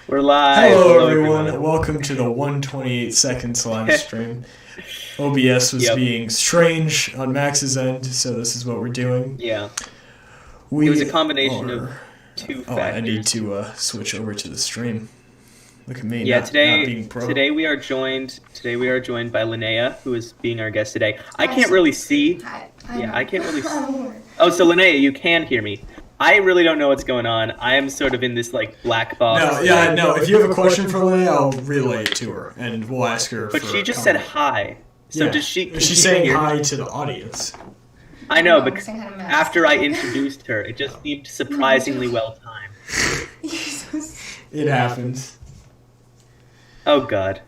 We're live. Hello, everyone. Welcome to the 128 seconds live stream. OBS was being strange on Max's end, so this is what we're doing. Yeah. It was a combination of two factors. I need to switch over to the stream. Look at me. Yeah, not being pro. today we are joined by Lynnea, who is being our guest today. I can't really see. I can't really see. Oh, so Lynnea, you can hear me. I really don't know what's going on. I am sort of in this black box. No. If you have a question for Lynnea, I'll relay it to her, and we'll ask her. But she just said hi. So does she? She's saying hi to the audience. I know, because after I introduced her, it just seemed surprisingly well timed. It happens. Oh God.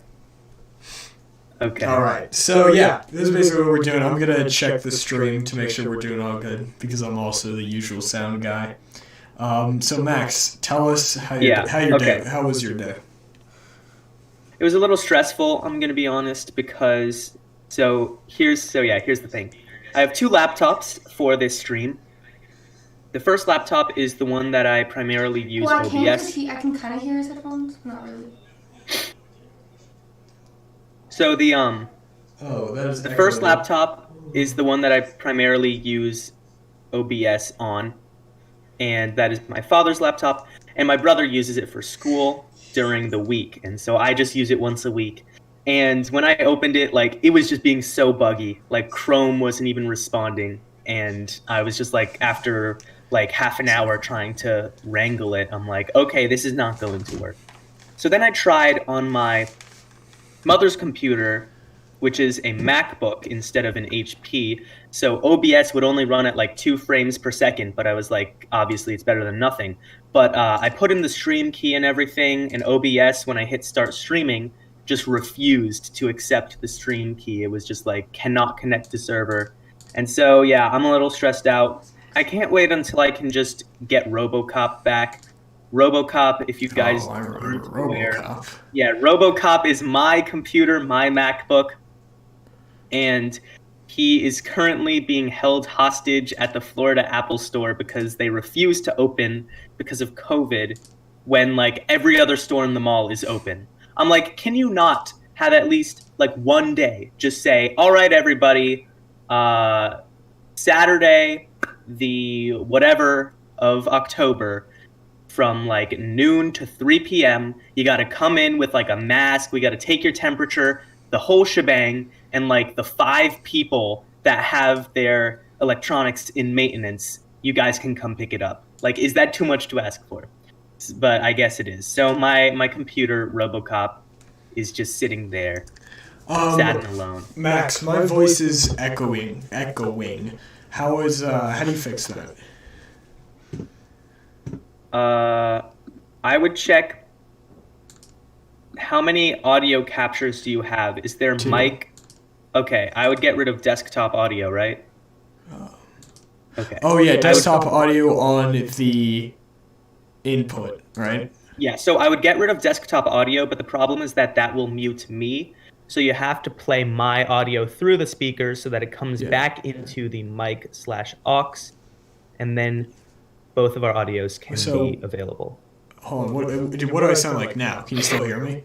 Okay. All right. So this is basically what we're doing. I'm gonna check the stream to make sure we're doing all good because I'm also the usual sound guy. So Max, tell us how your day. How was your day? It was a little stressful. I'm gonna be honest because here's the thing. I have two laptops for this stream. The first laptop is the one that I primarily use OBS. I can kind of hear his headphones, not really. So the first echoey. laptop is the one that I primarily use OBS on, and that is my father's laptop, and my brother uses it for school during the week, and so I just use it once a week. And when I opened it, it was just being so buggy, Chrome wasn't even responding, and I was just after half an hour trying to wrangle it, I'm like, okay, this is not going to work. So then I tried on my mother's computer, which is a MacBook instead of an HP. So OBS would only run at 2 frames per second, but I was obviously it's better than nothing. But I put in the stream key and everything, and OBS, when I hit start streaming, just refused to accept the stream key. It was just cannot connect to server. And so, I'm a little stressed out. I can't wait until I can just get RoboCop back. RoboCop, if you guys aren't aware. RoboCop. Yeah, RoboCop is my computer, my MacBook, and he is currently being held hostage at the Florida Apple Store because they refuse to open because of COVID when every other store in the mall is open. I'm like, can you not have at least one day just say, all right, everybody, Saturday, the whatever of October, from noon to 3 p.m. You got to come in with a mask. We got to take your temperature, the whole shebang, and the 5 people that have their electronics in maintenance, you guys can come pick it up. Is that too much to ask for? But I guess it is. So my computer, RoboCop, is just sitting there, sad and alone. Max, my voice is echoing. How do you fix that? I would check how many audio captures do you have? Is there 2. mic? Okay, I would get rid of desktop audio, right? Okay. Oh yeah, desktop audio on the input, right? Yeah, so I would get rid of desktop audio, but the problem is that will mute me. So you have to play my audio through the speakers so that it comes back into the mic/aux, and then both of our audios can be available. Hold on, what do I sound like now? Can you still hear me?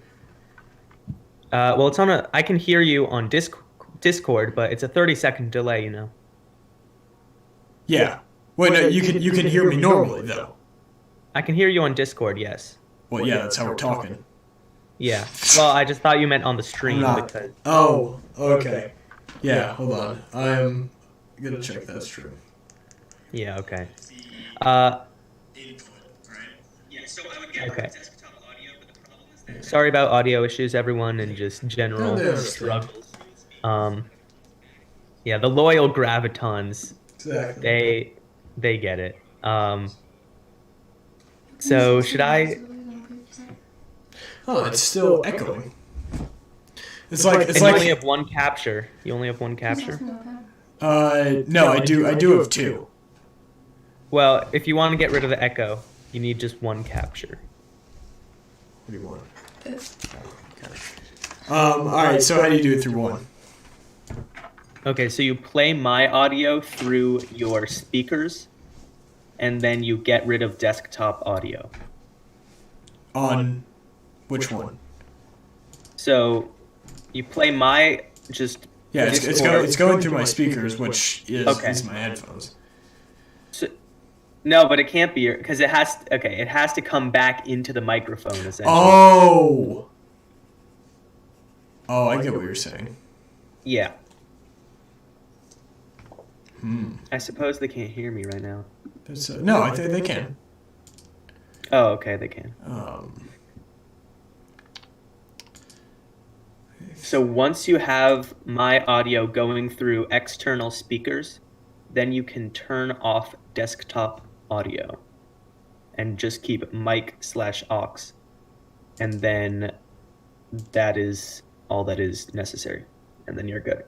Well, it's on I can hear you on Discord, but it's a 30-second delay, Yeah. Wait, no, you can hear me normally though. I can hear you on Discord, yes. Well, yeah, that's how we're talking. Yeah. Well, I just thought you meant on the stream because. Oh, okay. Yeah, hold on. I'm gonna check that's true. Yeah. Okay. Okay. Sorry about audio issues, everyone, and just general struggles. Yeah, the loyal gravitons. Exactly. They get it. So should I? Oh, it's still echoing. It's You like only have one capture. You only have one capture. no, I do have 2. Well, if you want to get rid of the echo, you need just one capture. What do you want? All right. So how do you do it through one? Okay, so you play my audio through your speakers, and then you get rid of desktop audio. On Which one? So you play my just. Yeah, it's going through my speakers, which is my headphones. So, no, but it can't be because it has to come back into the microphone essentially. Oh, I get what you're saying. Yeah. I suppose they can't hear me right now. No, I think they can. Oh, okay, they can. So once you have my audio going through external speakers, then you can turn off desktop audio and just keep mic/aux. And then that is all that is necessary. And then you're good.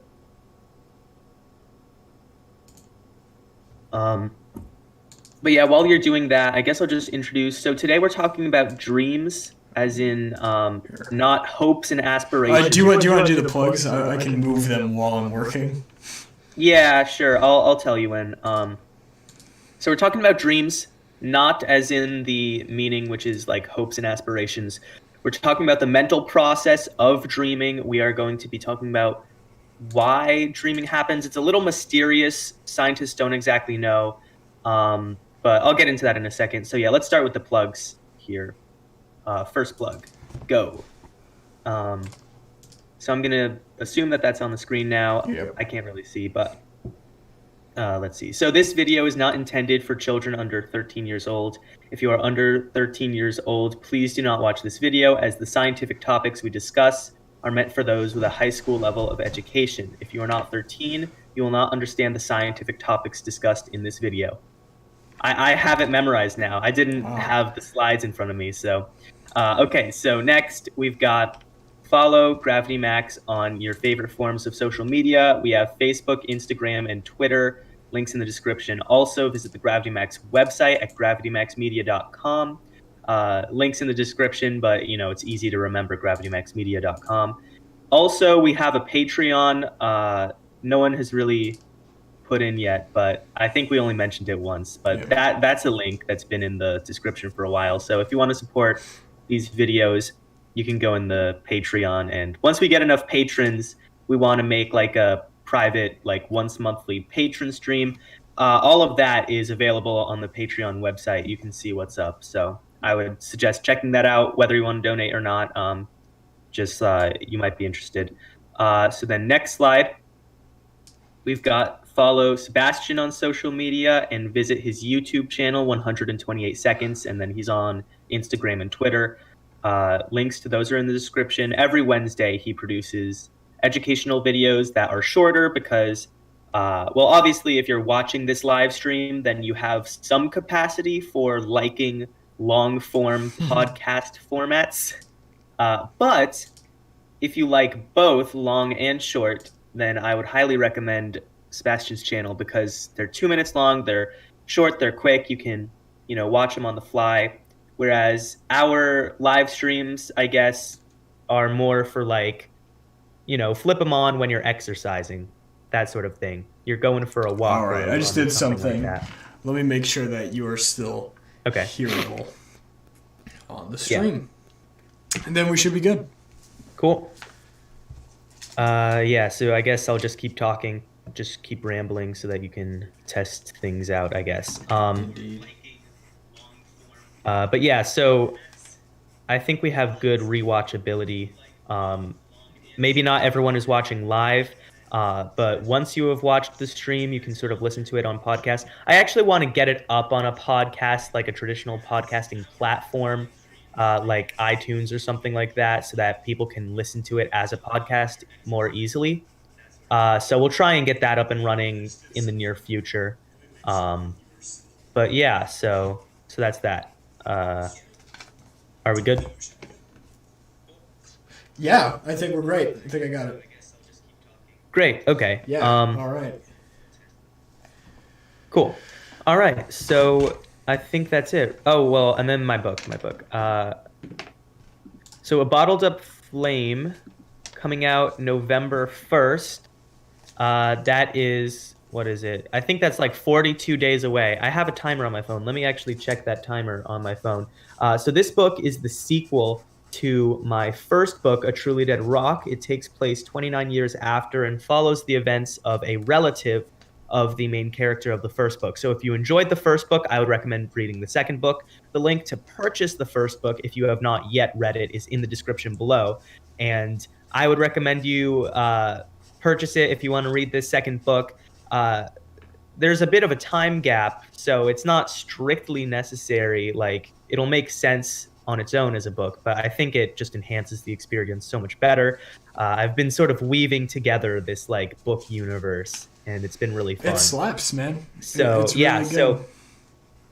But yeah, while you're doing that, I guess I'll just introduce. So today we're talking about dreams, as in not hopes and aspirations. Do you want to do the plugs? I can move them while I'm working. Yeah, sure. I'll tell you when. So we're talking about dreams, not as in the meaning, which is like hopes and aspirations. We're talking about the mental process of dreaming. We are going to be talking about why dreaming happens. It's a little mysterious. Scientists don't exactly know. But I'll get into that in a second. So yeah, let's start with the plugs here. First plug, go. So I'm going to assume that that's on the screen now. Yep. I can't really see, but let's see. So this video is not intended for children under 13 years old. If you are under 13 years old, please do not watch this video, as the scientific topics we discuss are meant for those with a high school level of education. If you are not 13, you will not understand the scientific topics discussed in this video. I have it memorized now. I didn't have the slides in front of me. So, okay. So next we've got follow Gravity Max on your favorite forms of social media. We have Facebook, Instagram, and Twitter. Links in the description. Also visit the Gravity Max website at gravitymaxmedia.com. Links in the description, but it's easy to remember, gravitymaxmedia.com. Also, we have a Patreon. No one has really put in yet, but I think we only mentioned it once. But that's a link that's been in the description for a while. So if you want to support these videos, you can go in the Patreon. And once we get enough patrons, we want to make like a private, like once monthly patron stream. All of that is available on the Patreon website. You can see what's up. So I would suggest checking that out, whether you want to donate or not. You might be interested. So then next slide, we've got follow Sebastian on social media and visit his YouTube channel, 128 Seconds. And then he's on Instagram and Twitter. Links to those are in the description. Every Wednesday, he produces educational videos that are shorter because, obviously, if you're watching this live stream, then you have some capacity for liking long-form podcast formats. But if you like both long and short, then I would highly recommend Sebastian's channel because they're 2 minutes long, they're short, they're quick. You can, watch them on the fly. Whereas our live streams, I guess, are more for like, flip them on when you're exercising, that sort of thing. You're going for a walk. All right, I just did something. Like let me make sure that you are still hearable on the stream. Yeah. And then we should be good. Cool. So I guess I'll just keep talking. Just keep rambling so that you can test things out, I guess. Indeed. But yeah, so I think we have good rewatchability. Maybe not everyone is watching live, but once you have watched the stream, you can sort of listen to it on podcast. I actually want to get it up on a podcast, like a traditional podcasting platform, like iTunes or something like that, so that people can listen to it as a podcast more easily. So we'll try and get that up and running in the near future. But yeah, so that's that. Are we good? Yeah, I think we're great. I think I got it. Great. Okay. Yeah. All right. Cool. All right. So I think that's it. Oh, well, and then my book. So A Bottled Up Flame, coming out November 1st. That is, what is it? I think that's like 42 days away. I have a timer on my phone. Let me actually check that timer on my phone. So this book is the sequel to my first book, A Truly Dead Rock. It takes place 29 years after and follows the events of a relative of the main character of the first book. So if you enjoyed the first book, I would recommend reading the second book. The link to purchase the first book, if you have not yet read it, is in the description below. And I would recommend you purchase it if you want to read this second book. There's a bit of a time gap, so it's not strictly necessary. Like, it'll make sense on its own as a book, but I think it just enhances the experience so much better. I've been sort of weaving together this like book universe, and it's been really fun. It slaps, man. So it's yeah, really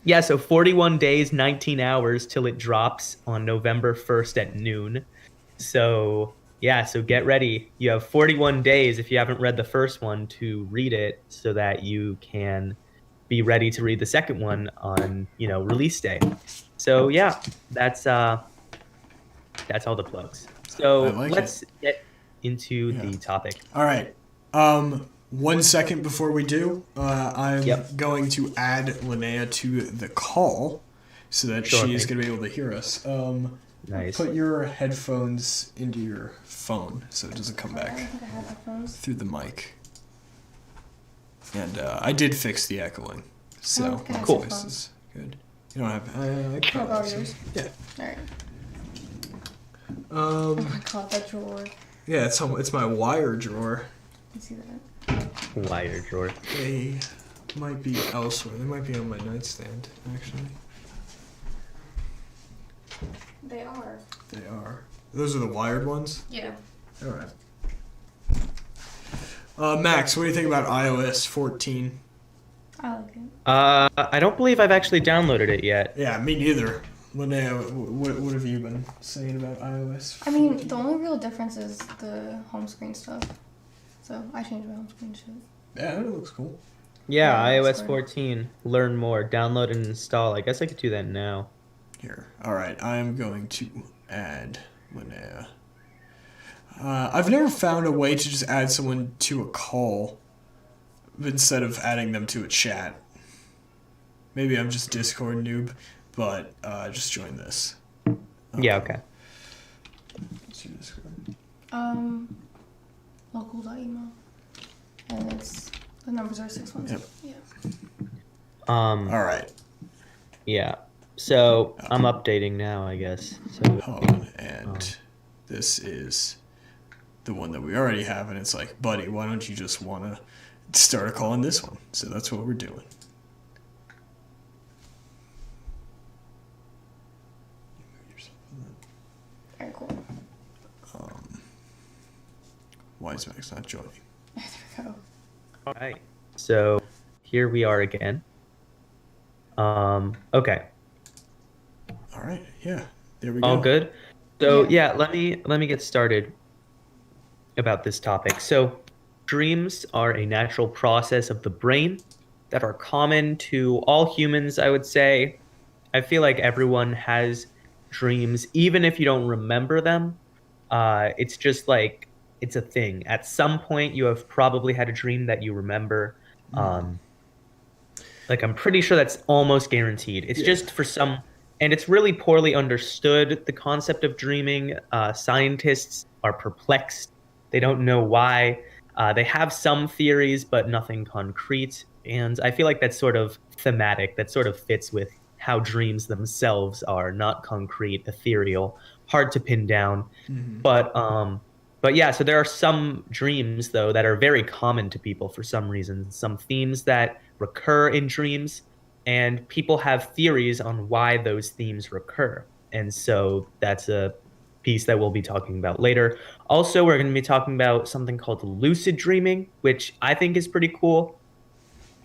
good. so 41 days, 19 hours till it drops on November 1st at noon. So yeah, so get ready. You have 41 days if you haven't read the first one to read it, so that you can be ready to read the second one on, release day. So yeah, that's all the plugs. So let's get into the topic. All right. 1 second before we do, I'm going to add Lynnea to the call so that she's going to be able to hear us. Nice. Put your headphones into your phone so it doesn't come back through the mic. And I did fix the echoing, so my voice is good. You don't have. I How about yours? Yeah. All right. Oh my god, that drawer. Yeah, it's my wire drawer. I see that. Wire drawer. They might be elsewhere. They might be on my nightstand, actually. They are. They are. Those are the wired ones? Yeah. All right. Max, what do you think about iOS 14? I like it. I don't believe I've actually downloaded it yet. Yeah, me neither. Linnea, what have you been saying about iOS 14? I mean, the only real difference is the home screen stuff. So I changed my home screen shit. Yeah, it looks cool. Yeah, Yeah, iOS 14. Learn more. Download and install. I guess I could do that now. Here. All right, I'm going to add Linnea. I've never found a way to just add someone to a call instead of adding them to a chat. Maybe I'm just Discord noob, but just join this. Yeah, okay. Let's do Discord. Local.email. And the numbers are 616. Yep. Yeah. All right. Yeah. So I'm updating now, I guess. So and this is the one that we already have, and it's like, buddy, why don't you just want to start a call on this one? So that's what we're doing. Very cool. Why is Max not joining? There we go. all right. So here we are again. Okay. All right. Yeah. There we go. All good. So yeah, let me get started about this topic. So dreams are a natural process of the brain that are common to all humans, I would say. I feel like everyone has dreams, even if you don't remember them. It's just like, it's a thing. At some point, you have probably had a dream that you remember. Like, I'm pretty sure that's almost guaranteed. It's just for some, and it's really poorly understood, the concept of dreaming. Scientists are perplexed. They don't know why. They have some theories, but nothing concrete. And I feel like that's sort of thematic. That sort of fits with how dreams themselves are, not concrete, ethereal, hard to pin down. But yeah, so there are some dreams, though, that are very common to people for some reason, some themes that recur in dreams, and people have theories on why those themes recur. And so that's a piece that we'll be talking about later. Also, we're going to be talking about something called lucid dreaming, which I think is pretty cool.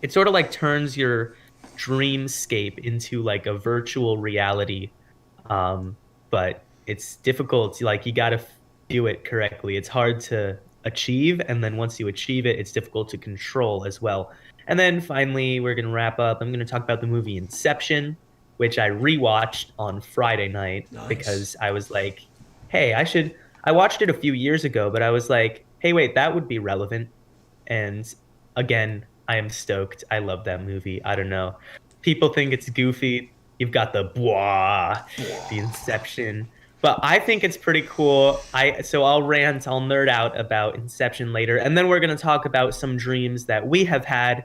It sort of like turns your dreamscape into like a virtual reality, but it's difficult. Like, you got to do it correctly. It's hard to achieve, and then once you achieve it, it's difficult to control as well. And then finally, we're going to wrap up. I'm going to talk about the movie Inception, which I rewatched on Friday night. Nice. Because I was like, hey, I watched it a few years ago, but I was like, hey, wait, that would be relevant. And again, I am stoked. I love that movie. I don't know. People think it's goofy. You've got the the Inception. But I think it's pretty cool. So I'll nerd out about Inception later, and then we're gonna talk about some dreams that we have had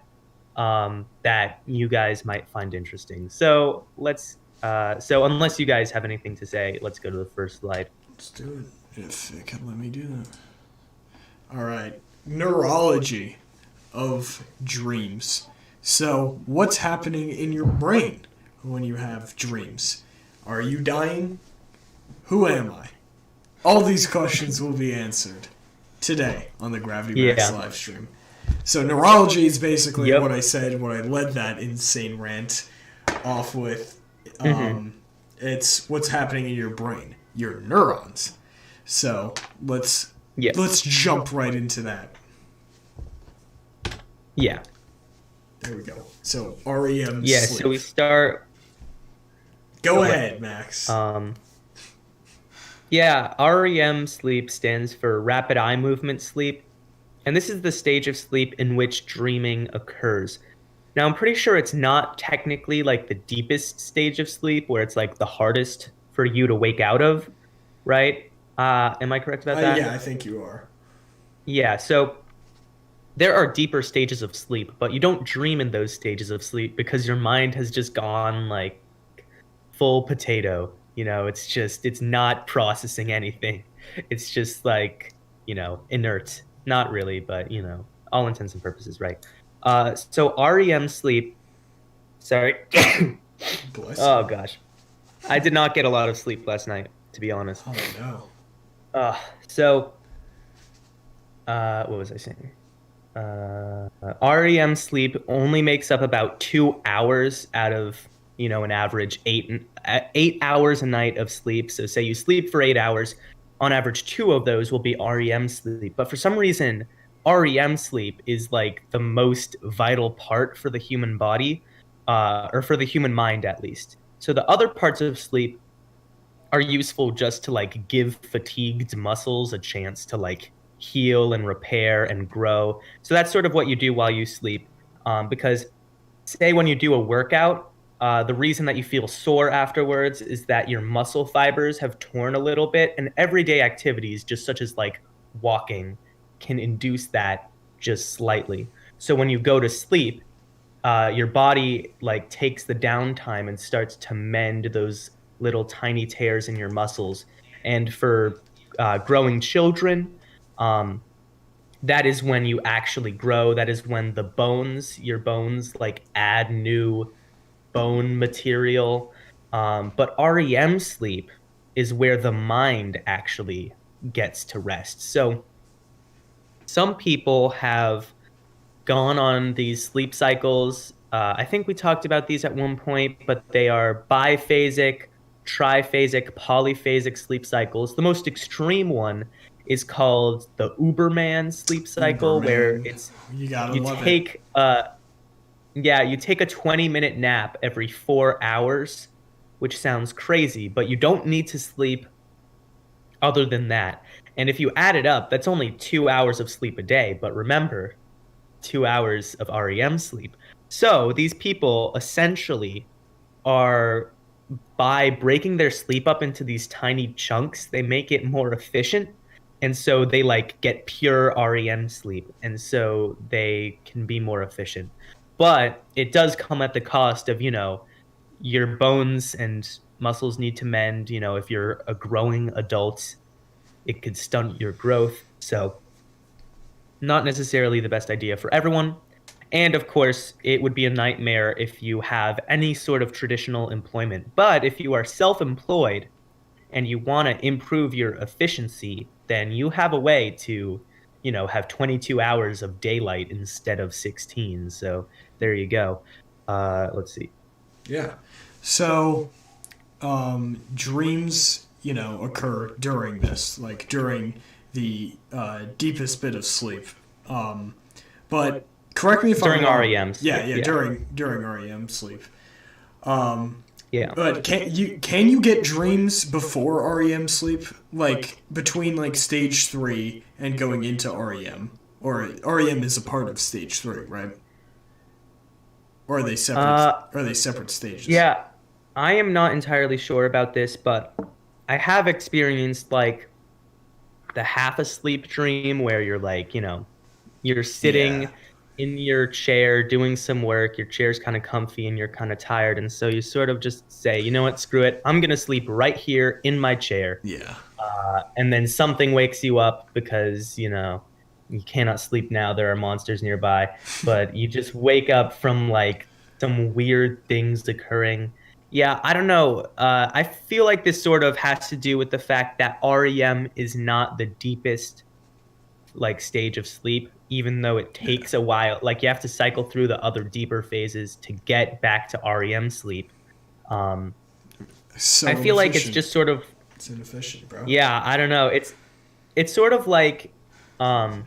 that you guys might find interesting. So so unless you guys have anything to say, let's go to the first slide. Let's do it. If it can let me do that. All right. Neurology of dreams. So, what's happening in your brain when you have dreams? Are you dying? Who am I? All these questions will be answered today on the Gravity Max live stream. So, neurology is basically what I said when I led that insane rant off with. It's what's happening in your brain, your neurons. So, let's jump right into that. Yeah. There we go. So REM Yeah, sleep. so we start... Go ahead, Max. Yeah, REM sleep stands for rapid eye movement sleep. And this is the stage of sleep in which dreaming occurs. Now, I'm pretty sure it's not technically like the deepest stage of sleep where it's like the hardest for you to wake out of, right? Am I correct about that? Yeah, I think you are. Yeah, so there are deeper stages of sleep, but you don't dream in those stages of sleep because your mind has just gone like full potato. It's not processing anything. It's just like, inert. Not really, but, all intents and purposes, right? So REM sleep, sorry. Bless Oh, you. gosh. I did not get a lot of sleep last night, to be honest. Oh, no. What was I saying? REM sleep only makes up about 2 hours out of, an average 8 hours a night of sleep. So say you sleep for 8 hours, on average 2 of those will be REM sleep. But for some reason, REM sleep is like the most vital part for the human body, or for the human mind at least. So the other parts of sleep are useful just to like give fatigued muscles a chance to like heal and repair and grow. So that's sort of what you do while you sleep. Because say when you do a workout, the reason that you feel sore afterwards is that your muscle fibers have torn a little bit, and everyday activities, just such as like walking, can induce that just slightly. So when you go to sleep, your body like takes the downtime and starts to mend those little tiny tears in your muscles. And for growing children, that is when you actually grow. That is when your bones like add new bone material. But REM sleep is where the mind actually gets to rest. So some people have gone on these sleep cycles. I think we talked about these at one point, but they are biphasic, triphasic, polyphasic sleep cycles. The most extreme one is called the Uberman sleep cycle, where you take a 20-minute nap every 4 hours, which sounds crazy, but you don't need to sleep other than that. And if you add it up, that's only 2 hours of sleep a day. But remember, 2 hours of REM sleep. So these people essentially are, by breaking their sleep up into these tiny chunks, they make it more efficient. And so they like get pure REM sleep. And so they can be more efficient. But it does come at the cost of, your bones and muscles need to mend. If you're a growing adult, it could stunt your growth. So not necessarily the best idea for everyone. And of course, it would be a nightmare if you have any sort of traditional employment. But if you are self-employed and you want to improve your efficiency, then you have a way to, have 22 hours of daylight instead of 16. So there you go. Let's see. Yeah. So dreams, occur during this, like during the deepest bit of sleep. But correct me if I'm wrong. During REM sleep. Yeah, during REM sleep. Yeah. But can you get dreams before REM sleep, like between like stage 3 and going into REM? Or REM is a part of stage 3, right? Or are they separate? Are they separate stages? Yeah, I am not entirely sure about this, but I have experienced like the half asleep dream where you're like, you're sitting Yeah. in your chair doing some work, your chair's kind of comfy and you're kind of tired. And so you sort of just say, you know what, screw it. I'm going to sleep right here in my chair. Yeah. And then something wakes you up because, you cannot sleep now. There are monsters nearby. But you just wake up from like some weird things occurring. Yeah, I don't know. I feel like this sort of has to do with the fact that REM is not the deepest like stage of sleep, even though it Yeah. takes a while. Like you have to cycle through the other deeper phases to get back to REM sleep. Um, So I feel like it's inefficient. just sort of, It's inefficient, bro. yeah, I don't know. It's sort of like um,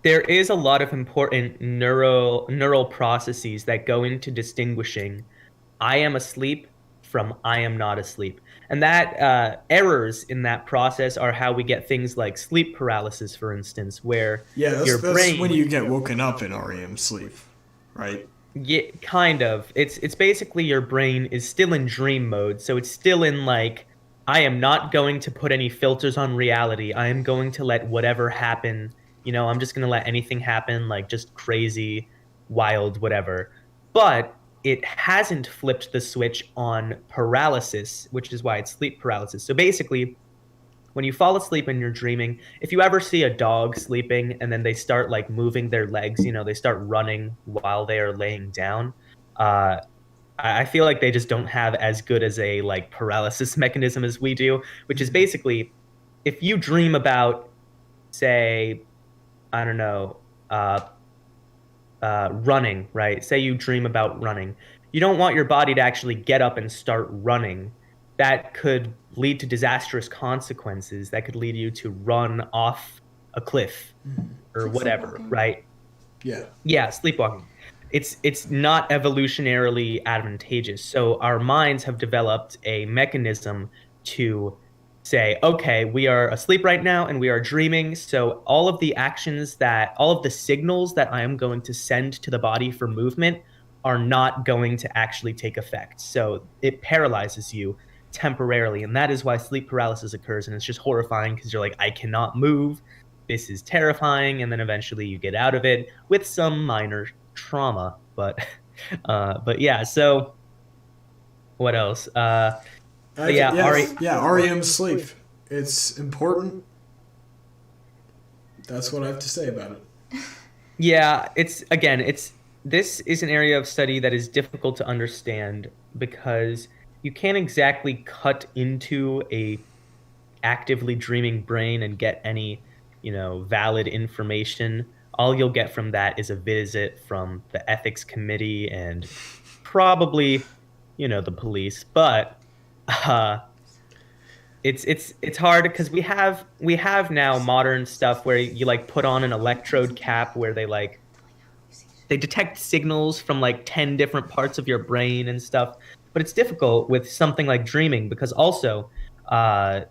there is a lot of important neural processes that go into distinguishing I am asleep from I am not asleep. And that errors in that process are how we get things like sleep paralysis, for instance, where Yeah, your that's when brain, you get woken up in REM sleep, right? yeah, kind of, it's basically your brain is still in dream mode, so it's still in like I am not going to put any filters on reality. I am going to let whatever happen. I'm just going to let anything happen, like just crazy, wild, whatever. But it hasn't flipped the switch on paralysis, which is why it's sleep paralysis. So basically, when you fall asleep and you're dreaming, if you ever see a dog sleeping and then they start like moving their legs, they start running while they are laying down. Uh, I feel like they just don't have as good as a like paralysis mechanism as we do, which is basically if you dream about, say, I don't know, running, right? Say you dream about running. You don't want your body to actually get up and start running. That could lead to disastrous consequences. That could lead you to run off a cliff It's or like whatever, sleepwalking. right? Yeah. Yeah, sleepwalking. It's not evolutionarily advantageous. So our minds have developed a mechanism to say, okay, we are asleep right now and we are dreaming. So all of the signals that I am going to send to the body for movement are not going to actually take effect. So it paralyzes you temporarily. And that is why sleep paralysis occurs. And it's just horrifying because you're like, I cannot move. This is terrifying. And then eventually you get out of it with some minor trauma. But yeah, so what else? But yeah, Ari, Yeah, REM sleep. It's important. That's what I have to say about it. yeah, it's this is an area of study that is difficult to understand because you can't exactly cut into a actively dreaming brain and get any, valid information. All you'll get from that is a visit from the ethics committee and probably, the police. But uh, it's hard because we have now modern stuff where you like put on an electrode cap where they detect signals from like 10 different parts of your brain and stuff. But it's difficult with something like dreaming because also uh,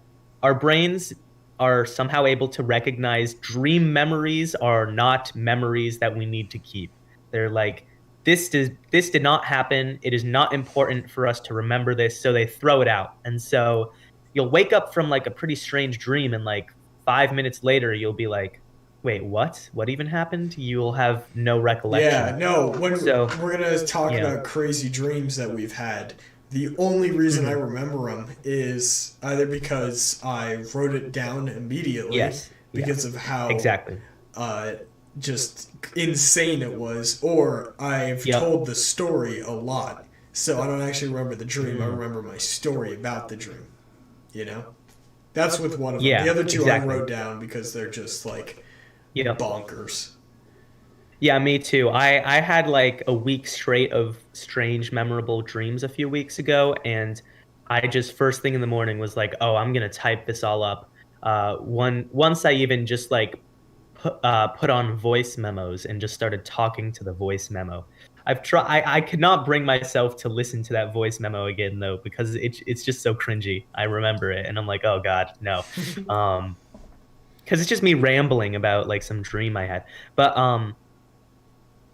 our brains are somehow able to recognize dream memories are not memories that we need to keep. They're like, this did not happen. It is not important for us to remember this. So they throw it out. And so you'll wake up from like a pretty strange dream and like 5 minutes later, you'll be like, wait, what? What even happened? You'll have no Yeah, recollection. no, when So, we're going to talk yeah. about crazy dreams that we've had, the only reason I Mhm. remember them is either because I wrote it down immediately, Yes. Yeah. because of how Exactly. uh, just insane it was, or I've Yep. told the story a lot. So I don't actually remember the dream, I Mm. remember my story about the dream. You know? That's with one of them. Yeah, The other two exactly. I wrote down because they're just like Yep. bonkers. Yeah, me too. I had like a week straight of strange, memorable dreams a few weeks ago, and I just first thing in the morning was like, oh, I'm gonna type this all up. Once I even just like put on voice memos and just started talking to the voice memo. I could not bring myself to listen to that voice memo again though because it's just so cringy. I remember it and I'm like, oh God, no. Um, because it's just me rambling about like some dream I had. But um,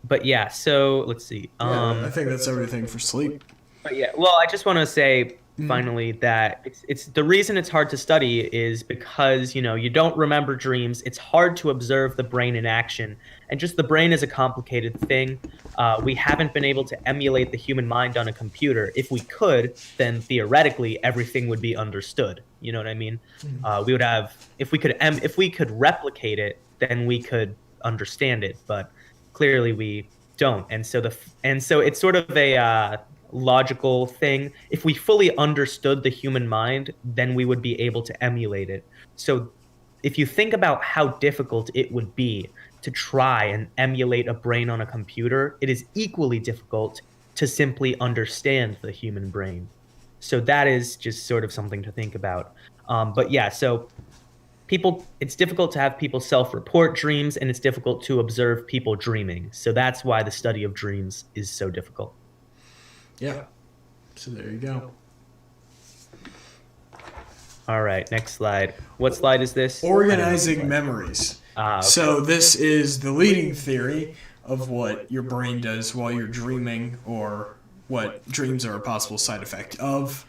but yeah. So let's see. Yeah, I think that's everything for sleep. But yeah. Well, I just want to say finally, that it's the reason it's hard to study is because, you don't remember dreams. It's hard to observe the brain in action, and just the brain is a complicated thing. We haven't been able to emulate the human mind on a computer. If we could, then theoretically everything would be understood. You know what I mean? We would have, if we could replicate it, then we could understand it. But clearly we don't, and so it's sort of a logical thing. If we fully understood the human mind, then we would be able to emulate it. So if you think about how difficult it would be to try and emulate a brain on a computer, it is equally difficult to simply understand the human brain. So that is just sort of something to think about. But yeah, so it's difficult to have people self-report dreams, and it's difficult to observe people dreaming. So that's why the study of dreams is so difficult. Yeah. So there you go. All right, next slide. What slide is this? Organizing memories. Okay. So this is the leading theory of what your brain does while you're dreaming, or what dreams are a possible side effect of.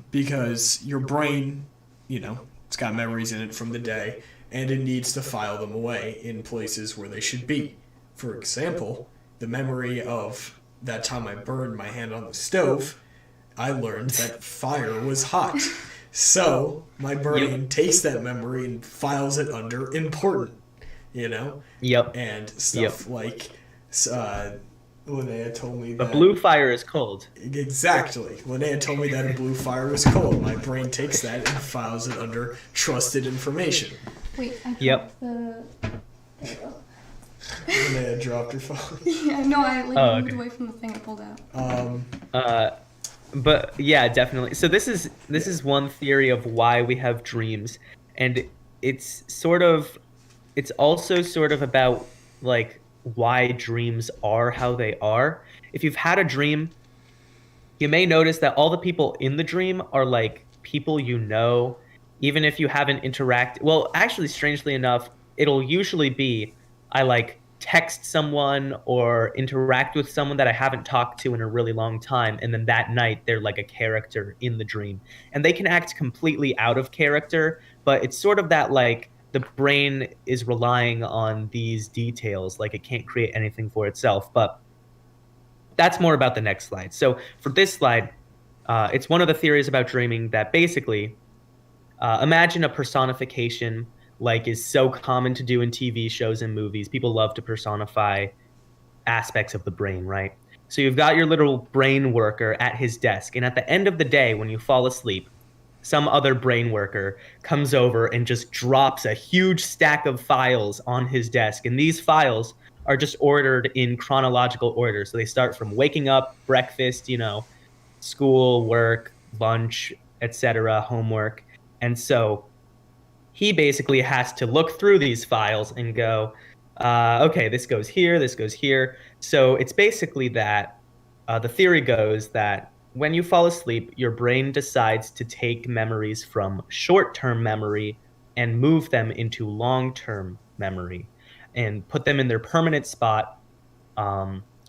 Because your brain, it's got memories in it from the day, and it needs to file them away in places where they should be. For example, the memory of that time I burned my hand on the stove, I learned that fire was hot. So my brain takes that memory and files it under important, Yep. And stuff like Lynnea told me that a blue fire is cold. Exactly. Lynnea told me that a blue fire was cold. My brain takes that and files it under trusted information. Wait, I Yep. There you go. Lynnea dropped her phone. Yeah, no, I moved away from the thing I pulled out. But yeah, definitely. So this is one theory of why we have dreams, and it's also sort of about like why dreams are how they are. If you've had a dream, you may notice that all the people in the dream are like people even if you haven't interacted. Well, actually, strangely enough, it'll usually be I like text someone or interact with someone that I haven't talked to in a really long time, and then that night they're like a character in the dream. And they can act completely out of character, but it's sort of that like the brain is relying on these details, like it can't create anything for itself. But that's more about the next slide. So for this slide, it's one of the theories about dreaming that basically imagine a personification like is so common to do in TV shows and movies. People love to personify aspects of the brain, right? So you've got your little brain worker at his desk, and at the end of the day, when you fall asleep, some other brain worker comes over and just drops a huge stack of files on his desk. And these files are just ordered in chronological order. So they start from waking up, breakfast, school, work, lunch, etc., homework. And so he basically has to look through these files and go, okay, this goes here, this goes here. So it's basically that the theory goes that when you fall asleep, your brain decides to take memories from short-term memory and move them into long-term memory and put them in their permanent spot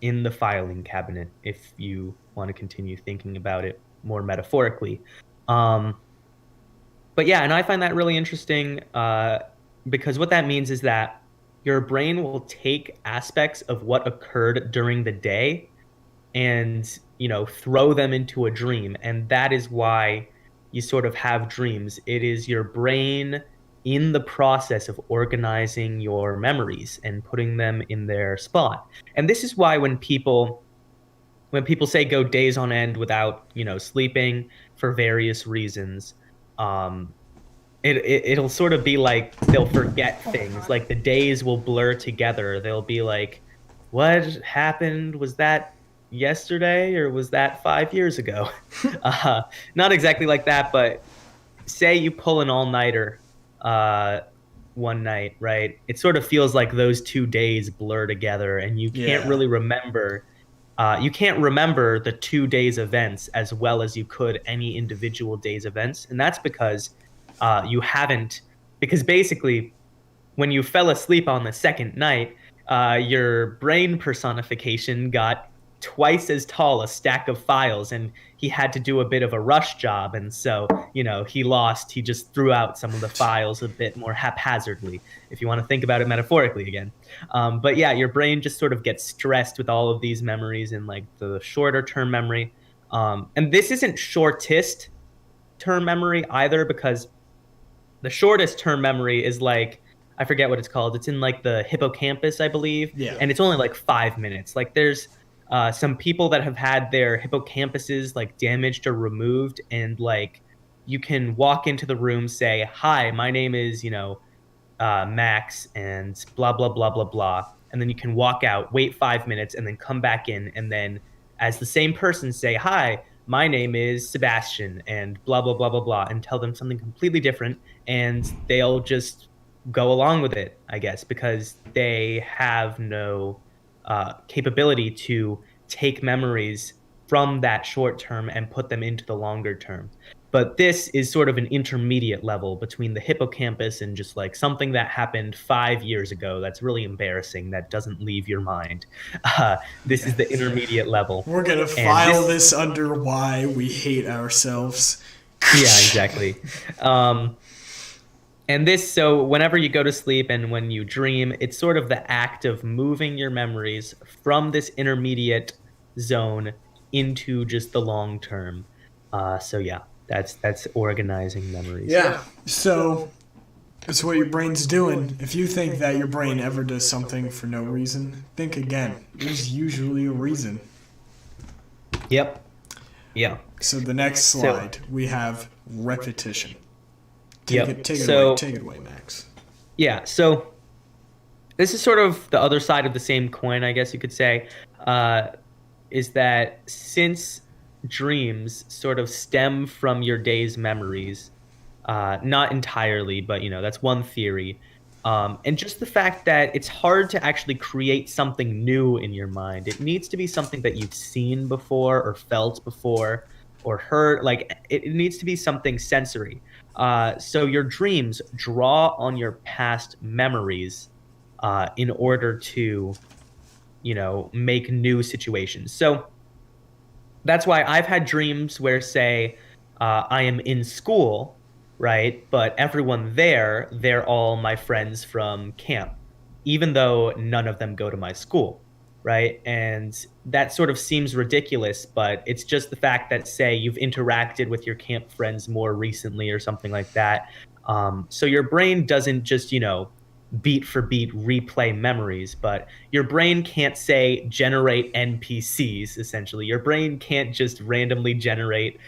in the filing cabinet, if you want to continue thinking about it more metaphorically. But yeah, and I find that really interesting because what that means is that your brain will take aspects of what occurred during the day and, throw them into a dream. And that is why you sort of have dreams. It is your brain in the process of organizing your memories and putting them in their spot. And this is why when people say go days on end without, sleeping for various reasons, it'll sort of be like they'll forget things. Like the days will blur together. They'll be like, what happened? Was that yesterday or was that 5 years ago? Not exactly like that, but say you pull an all-nighter one night, right? It sort of feels like those 2 days blur together, and you can't really remember. You can't remember the 2 days events as well as you could any individual day's events. And that's because because basically when you fell asleep on the second night, your brain personification got twice as tall a stack of files, and he had to do a bit of a rush job, and so he just threw out some of the files a bit more haphazardly, if you want to think about it metaphorically again. But yeah, your brain just sort of gets stressed with all of these memories in like the shorter term memory. And this isn't shortest term memory either, because the shortest term memory is like, I forget what it's called. It's in like the hippocampus, I believe. Yeah. And it's only like 5 minutes. Like there's some people that have had their hippocampuses like damaged or removed, and like you can walk into the room, say, "Hi, my name is, Max, and blah, blah, blah, blah, blah." And then you can walk out, wait 5 minutes, and then come back in. And then as the same person say, "Hi, my name is Sebastian," and blah, blah, blah, blah, blah, and tell them something completely different. And they'll just go along with it, I guess, because they have no capability to take memories from that short term and put them into the longer term. But this is sort of an intermediate level between the hippocampus and just like something that happened 5 years ago that's really embarrassing, that doesn't leave your mind. This is the intermediate level. We're going to file this under why we hate ourselves. Yeah, exactly. And this, so whenever you go to sleep and when you dream, it's sort of the act of moving your memories from this intermediate zone into just the long term. So yeah, that's organizing memories. Yeah. So that's what your brain's doing. If you think that your brain ever does something for no reason, think again. There's usually a reason. Yep. Yeah. So the next slide, we have repetition. Take it away, Max. Yeah, so this is sort of the other side of the same coin, I guess you could say, is that since dreams sort of stem from your day's memories, not entirely, but, that's one theory, and just the fact that it's hard to actually create something new in your mind. It needs to be something that you've seen before or felt before or heard. Like, it needs to be something sensory. So your dreams draw on your past memories in order to, make new situations. So that's why I've had dreams where, say, I am in school, right? But everyone there, they're all my friends from camp, even though none of them go to my school, right? And that sort of seems ridiculous, but it's just the fact that, say, you've interacted with your camp friends more recently or something like that. So your brain doesn't just, beat for beat replay memories, but your brain can't, say, generate NPCs, essentially. Your brain can't just randomly generate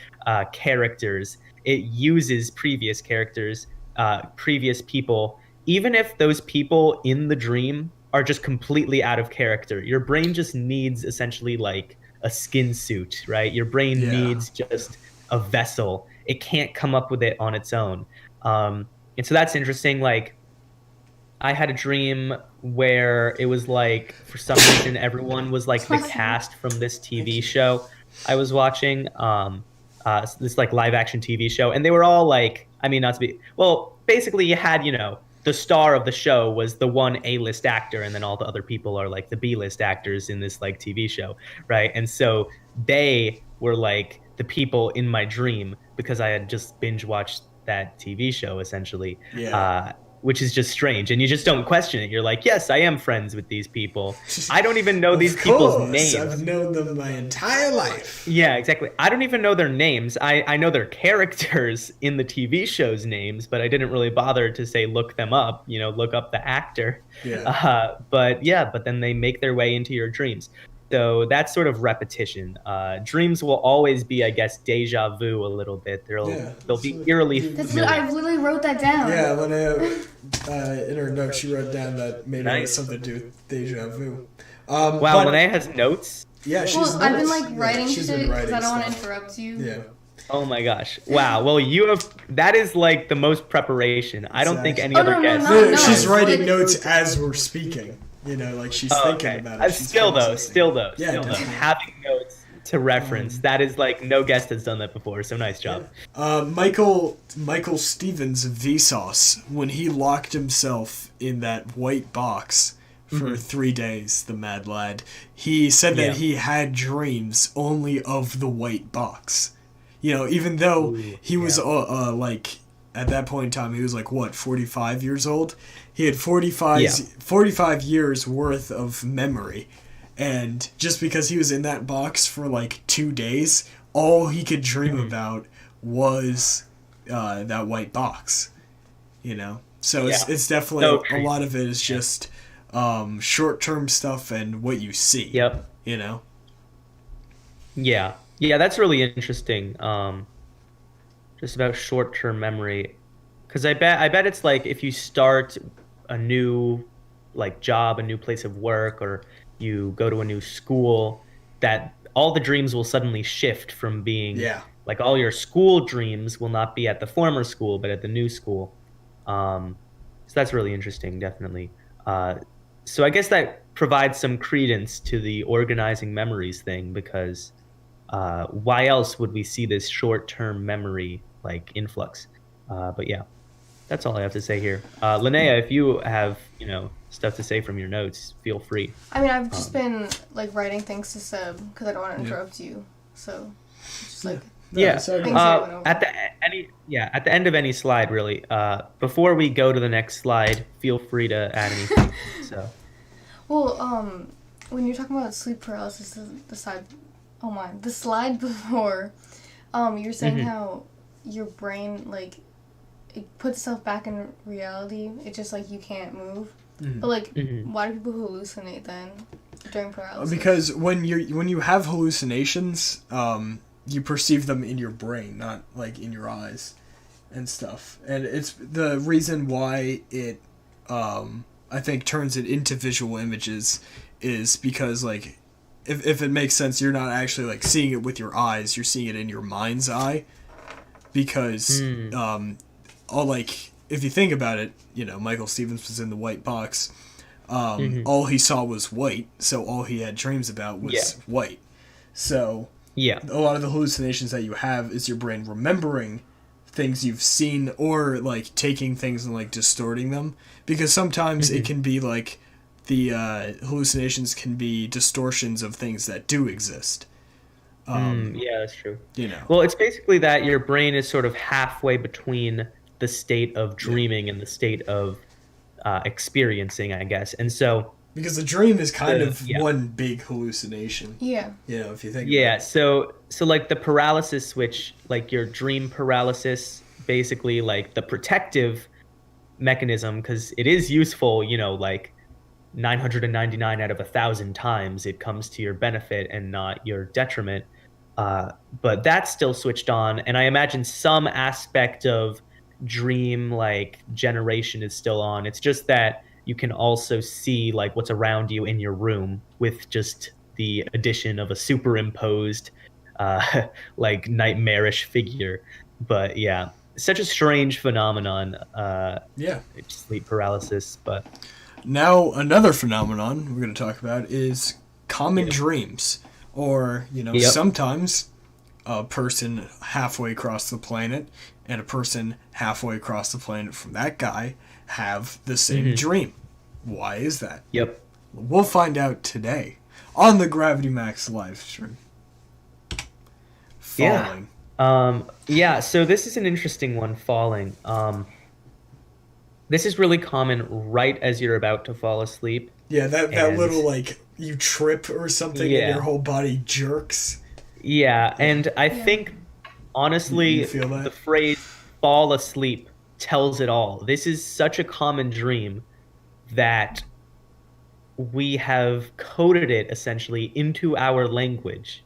characters. It uses previous characters, previous people, even if those people in the dream are just completely out of character. Your brain just needs essentially like a skin suit, right? Your brain needs just a vessel. It can't come up with it on its own. And so that's interesting. Like, I had a dream where it was like, for some reason, everyone was like the cast from this TV show I was watching, this like live action TV show. And they were all like, I mean, not to be, well, basically you had, the star of the show was the one A-list actor, and then all the other people are like the B-list actors in this like TV show, right? And so they were like the people in my dream because I had just binge watched that TV show essentially, which is just strange. And you just don't question it. You're like, yes, I am friends with these people. I don't even know these people's names. I've known them my entire life. Yeah, exactly. I don't even know their names. I know their characters in the TV show's names, but I didn't really bother to say look them up, look up the actor. Yeah. But then they make their way into your dreams. So that's sort of repetition. Dreams will always be, I guess, deja vu a little bit. They'll be eerily familiar. I literally wrote that down. Yeah, Linnea, in her notes, she wrote down that maybe it has something to do with deja vu. Wow, Linnea has notes? Yeah, she's I've been writing shit because I don't want to interrupt you. Yeah. Oh my gosh. Wow. Well, that is like the most preparation. I don't think any other guest. No, she's writing notes as we're speaking. She's thinking about it. Still though, having notes to reference, that is like no guest has done that before, so nice job. Michael Stevens of Vsauce, when he locked himself in that white box for 3 days, the mad lad. He said that he had dreams only of the white box. You know, even though he was like, at that point in time, he was like, what, 45 years old? He had 45 years worth of memory. And just because he was in that box for like 2 days, all he could dream about was that white box, you know? So it's definitely, a lot of it is just short-term stuff and what you see, you know? Yeah, that's really interesting. Just about short-term memory, because I bet it's like if you start a new like job, a new place of work, or you go to a new school, that all the dreams will suddenly shift from being like all your school dreams will not be at the former school, but at the new school. So that's really interesting, definitely. So I guess that provides some credence to the organizing memories thing, because why else would we see this short-term memory like influx? But yeah, that's all I have to say here. Lynnea, if you have, stuff to say from your notes, feel free. I mean, I've just been like writing things to Seb because I don't want to interrupt you. So it's just like at the end of any slide, really. Before we go to the next slide, feel free to add anything. Well, when you're talking about sleep paralysis, the slide before, you're saying how your brain like it puts itself back in reality. It's just like you can't move. But like, why do people hallucinate then during paralysis? Because when you have hallucinations, you perceive them in your brain, not like in your eyes and stuff. And it's the reason why it, I think, turns it into visual images is because like, if it makes sense, you're not actually like seeing it with your eyes, you're seeing it in your mind's eye. Because, if you think about it, Michael Stevens was in the white box. All he saw was white, so all he had dreams about was white. So a lot of the hallucinations that you have is your brain remembering things you've seen, or like taking things and like distorting them. Because sometimes it can be like the hallucinations can be distortions of things that do exist. That's true. Well, it's basically that your brain is sort of halfway between the state of dreaming and the state of experiencing, I guess. And so because the dream is kind of one big hallucination. Yeah. If you think about it. So like the paralysis switch, like your dream paralysis, basically like the protective mechanism, because it is useful, like 999 out of 1,000 times it comes to your benefit and not your detriment. But that's still switched on, and I imagine some aspect of dream like generation is still on. It's just that you can also see like what's around you in your room with just the addition of a superimposed like nightmarish figure. But yeah, such a strange phenomenon, sleep paralysis. But now another phenomenon we're going to talk about is common dreams, or sometimes a person halfway across the planet and a person halfway across the planet from that guy have the same dream. Why is that? We'll find out today on the Gravity Max live stream. Falling. So this is an interesting one, falling. This is really common right as you're about to fall asleep. Yeah, that little, like, you trip or something and your whole body jerks. Yeah, and I think, honestly, the phrase fall asleep tells it all. This is such a common dream that we have coded it, essentially, into our language.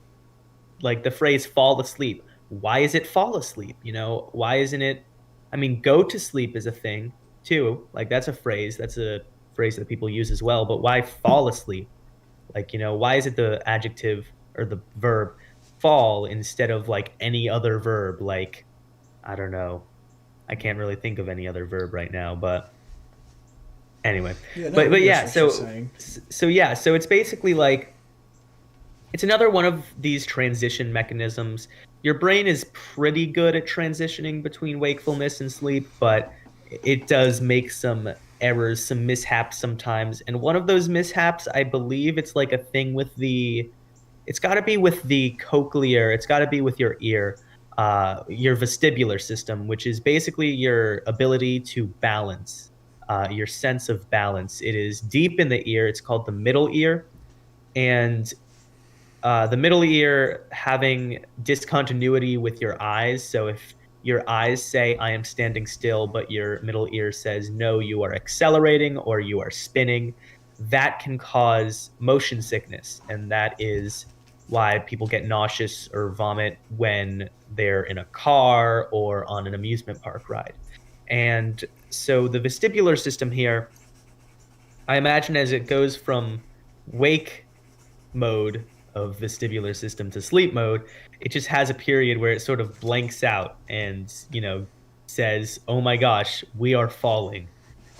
Like, the phrase fall asleep. Why is it fall asleep? Why isn't it... I mean, go to sleep is a thing, too. Like, that's a phrase. That's a phrase that people use as well. But why fall asleep? Like, why is it the adjective or the verb fall instead of, like, any other verb? Like, I don't know. I can't really think of any other verb right now, but anyway. So it's basically like, it's another one of these transition mechanisms. Your brain is pretty good at transitioning between wakefulness and sleep, but it does make some errors, some mishaps sometimes. And one of those mishaps, I believe it's like a thing with it's got to be with the cochlear, it's got to be with your ear, your vestibular system, which is basically your ability to balance, your sense of balance. It is deep in the ear. It's called the middle ear. And the middle ear having discontinuity with your eyes. So if your eyes say, I am standing still, but your middle ear says, no, you are accelerating or you are spinning, that can cause motion sickness. And that is why people get nauseous or vomit when they're in a car or on an amusement park ride. And so the vestibular system here, I imagine as it goes from wake mode of vestibular system to sleep mode, it just has a period where it sort of blanks out and, says, oh my gosh, we are falling.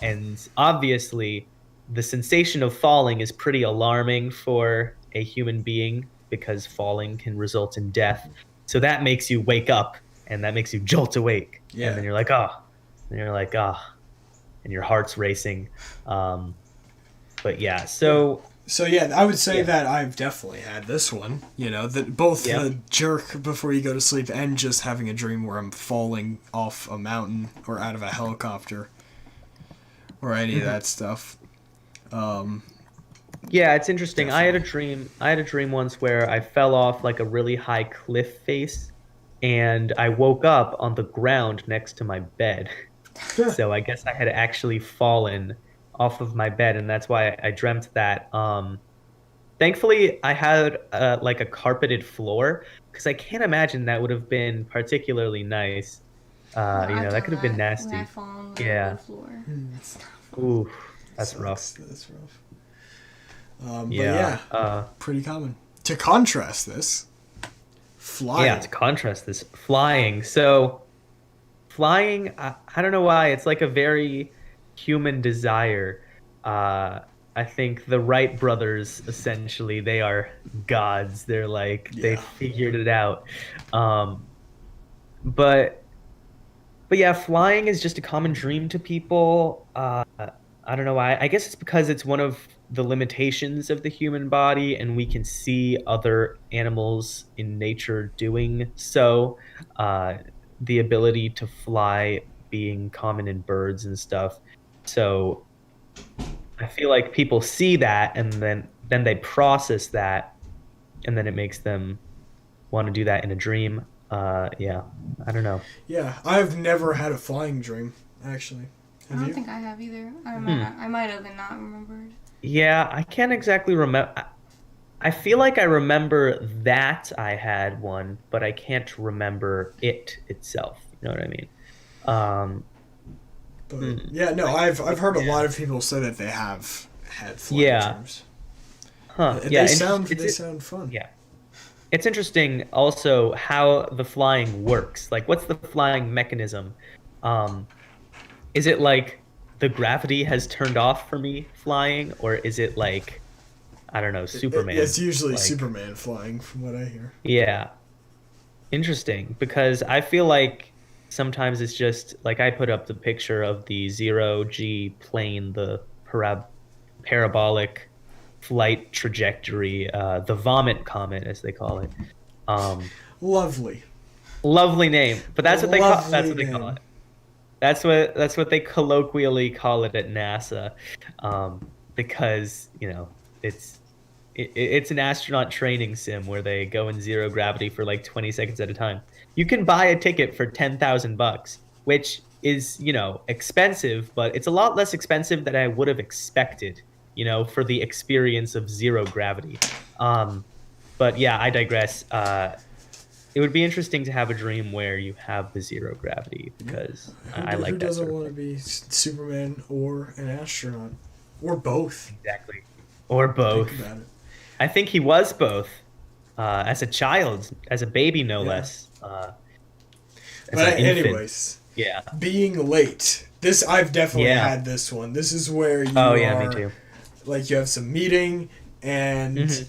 And obviously, the sensation of falling is pretty alarming for a human being because falling can result in death. So that makes you wake up and that makes you jolt awake. Yeah. And then you're like, oh. And you're like, ah. Oh. And your heart's racing. But yeah, so... So yeah, I would say that I've definitely had this one, that both the jerk before you go to sleep and just having a dream where I'm falling off a mountain or out of a helicopter or any of that stuff. Yeah, it's interesting. Definitely. I had a dream once where I fell off like a really high cliff face and I woke up on the ground next to my bed. So I guess I had actually fallen off of my bed, and that's why I dreamt that. Thankfully, I had like a carpeted floor, because I can't imagine that would have been particularly nice. That could have been nasty. When I fall on the floor. Ooh, that's rough. That's rough. Pretty common. To contrast this, flying. Yeah, to contrast this, flying. So, flying, I don't know why, it's like a very human desire. I think the Wright brothers, essentially, they are gods. They're like, they figured it out. But yeah, flying is just a common dream to people. I don't know why. I guess it's because it's one of the limitations of the human body, and we can see other animals in nature doing so. The ability to fly being common in birds and stuff. So I feel like people see that and then they process that, and then it makes them want to do that in a dream. I don't know. Yeah, I've never had a flying dream, actually. I don't think I have either. I might have and not remembered. Yeah, I can't exactly remember. I feel like I remember that I had one, but I can't remember it itself. You know what I mean? I've heard a lot of people say that they have had flying dreams. Huh. They sound fun. Yeah. It's interesting also how the flying works. Like, what's the flying mechanism? Is it like the gravity has turned off for me flying, or is it like, I don't know, Superman? It's usually Superman flying, from what I hear. Yeah. Interesting, because I feel like sometimes it's just, like, I put up the picture of the 0G plane, the parabolic flight trajectory, the vomit comet, as they call it. Lovely name, but that's what they call it. That's what they colloquially call it at NASA, because it's an astronaut training sim where they go in zero gravity for like 20 seconds at a time. You can buy a ticket for $10,000, which is, expensive, but it's a lot less expensive than I would have expected, for the experience of zero gravity. But yeah, I digress. It would be interesting to have a dream where you have the zero gravity, because I like that. Who doesn't want to be Superman or an astronaut? Or both. Exactly. Or both. Think about it. I think he was both. As a child, as a baby, no less. Anyways, being late. I've definitely had this one. This is where you me too. Like, you have some meeting and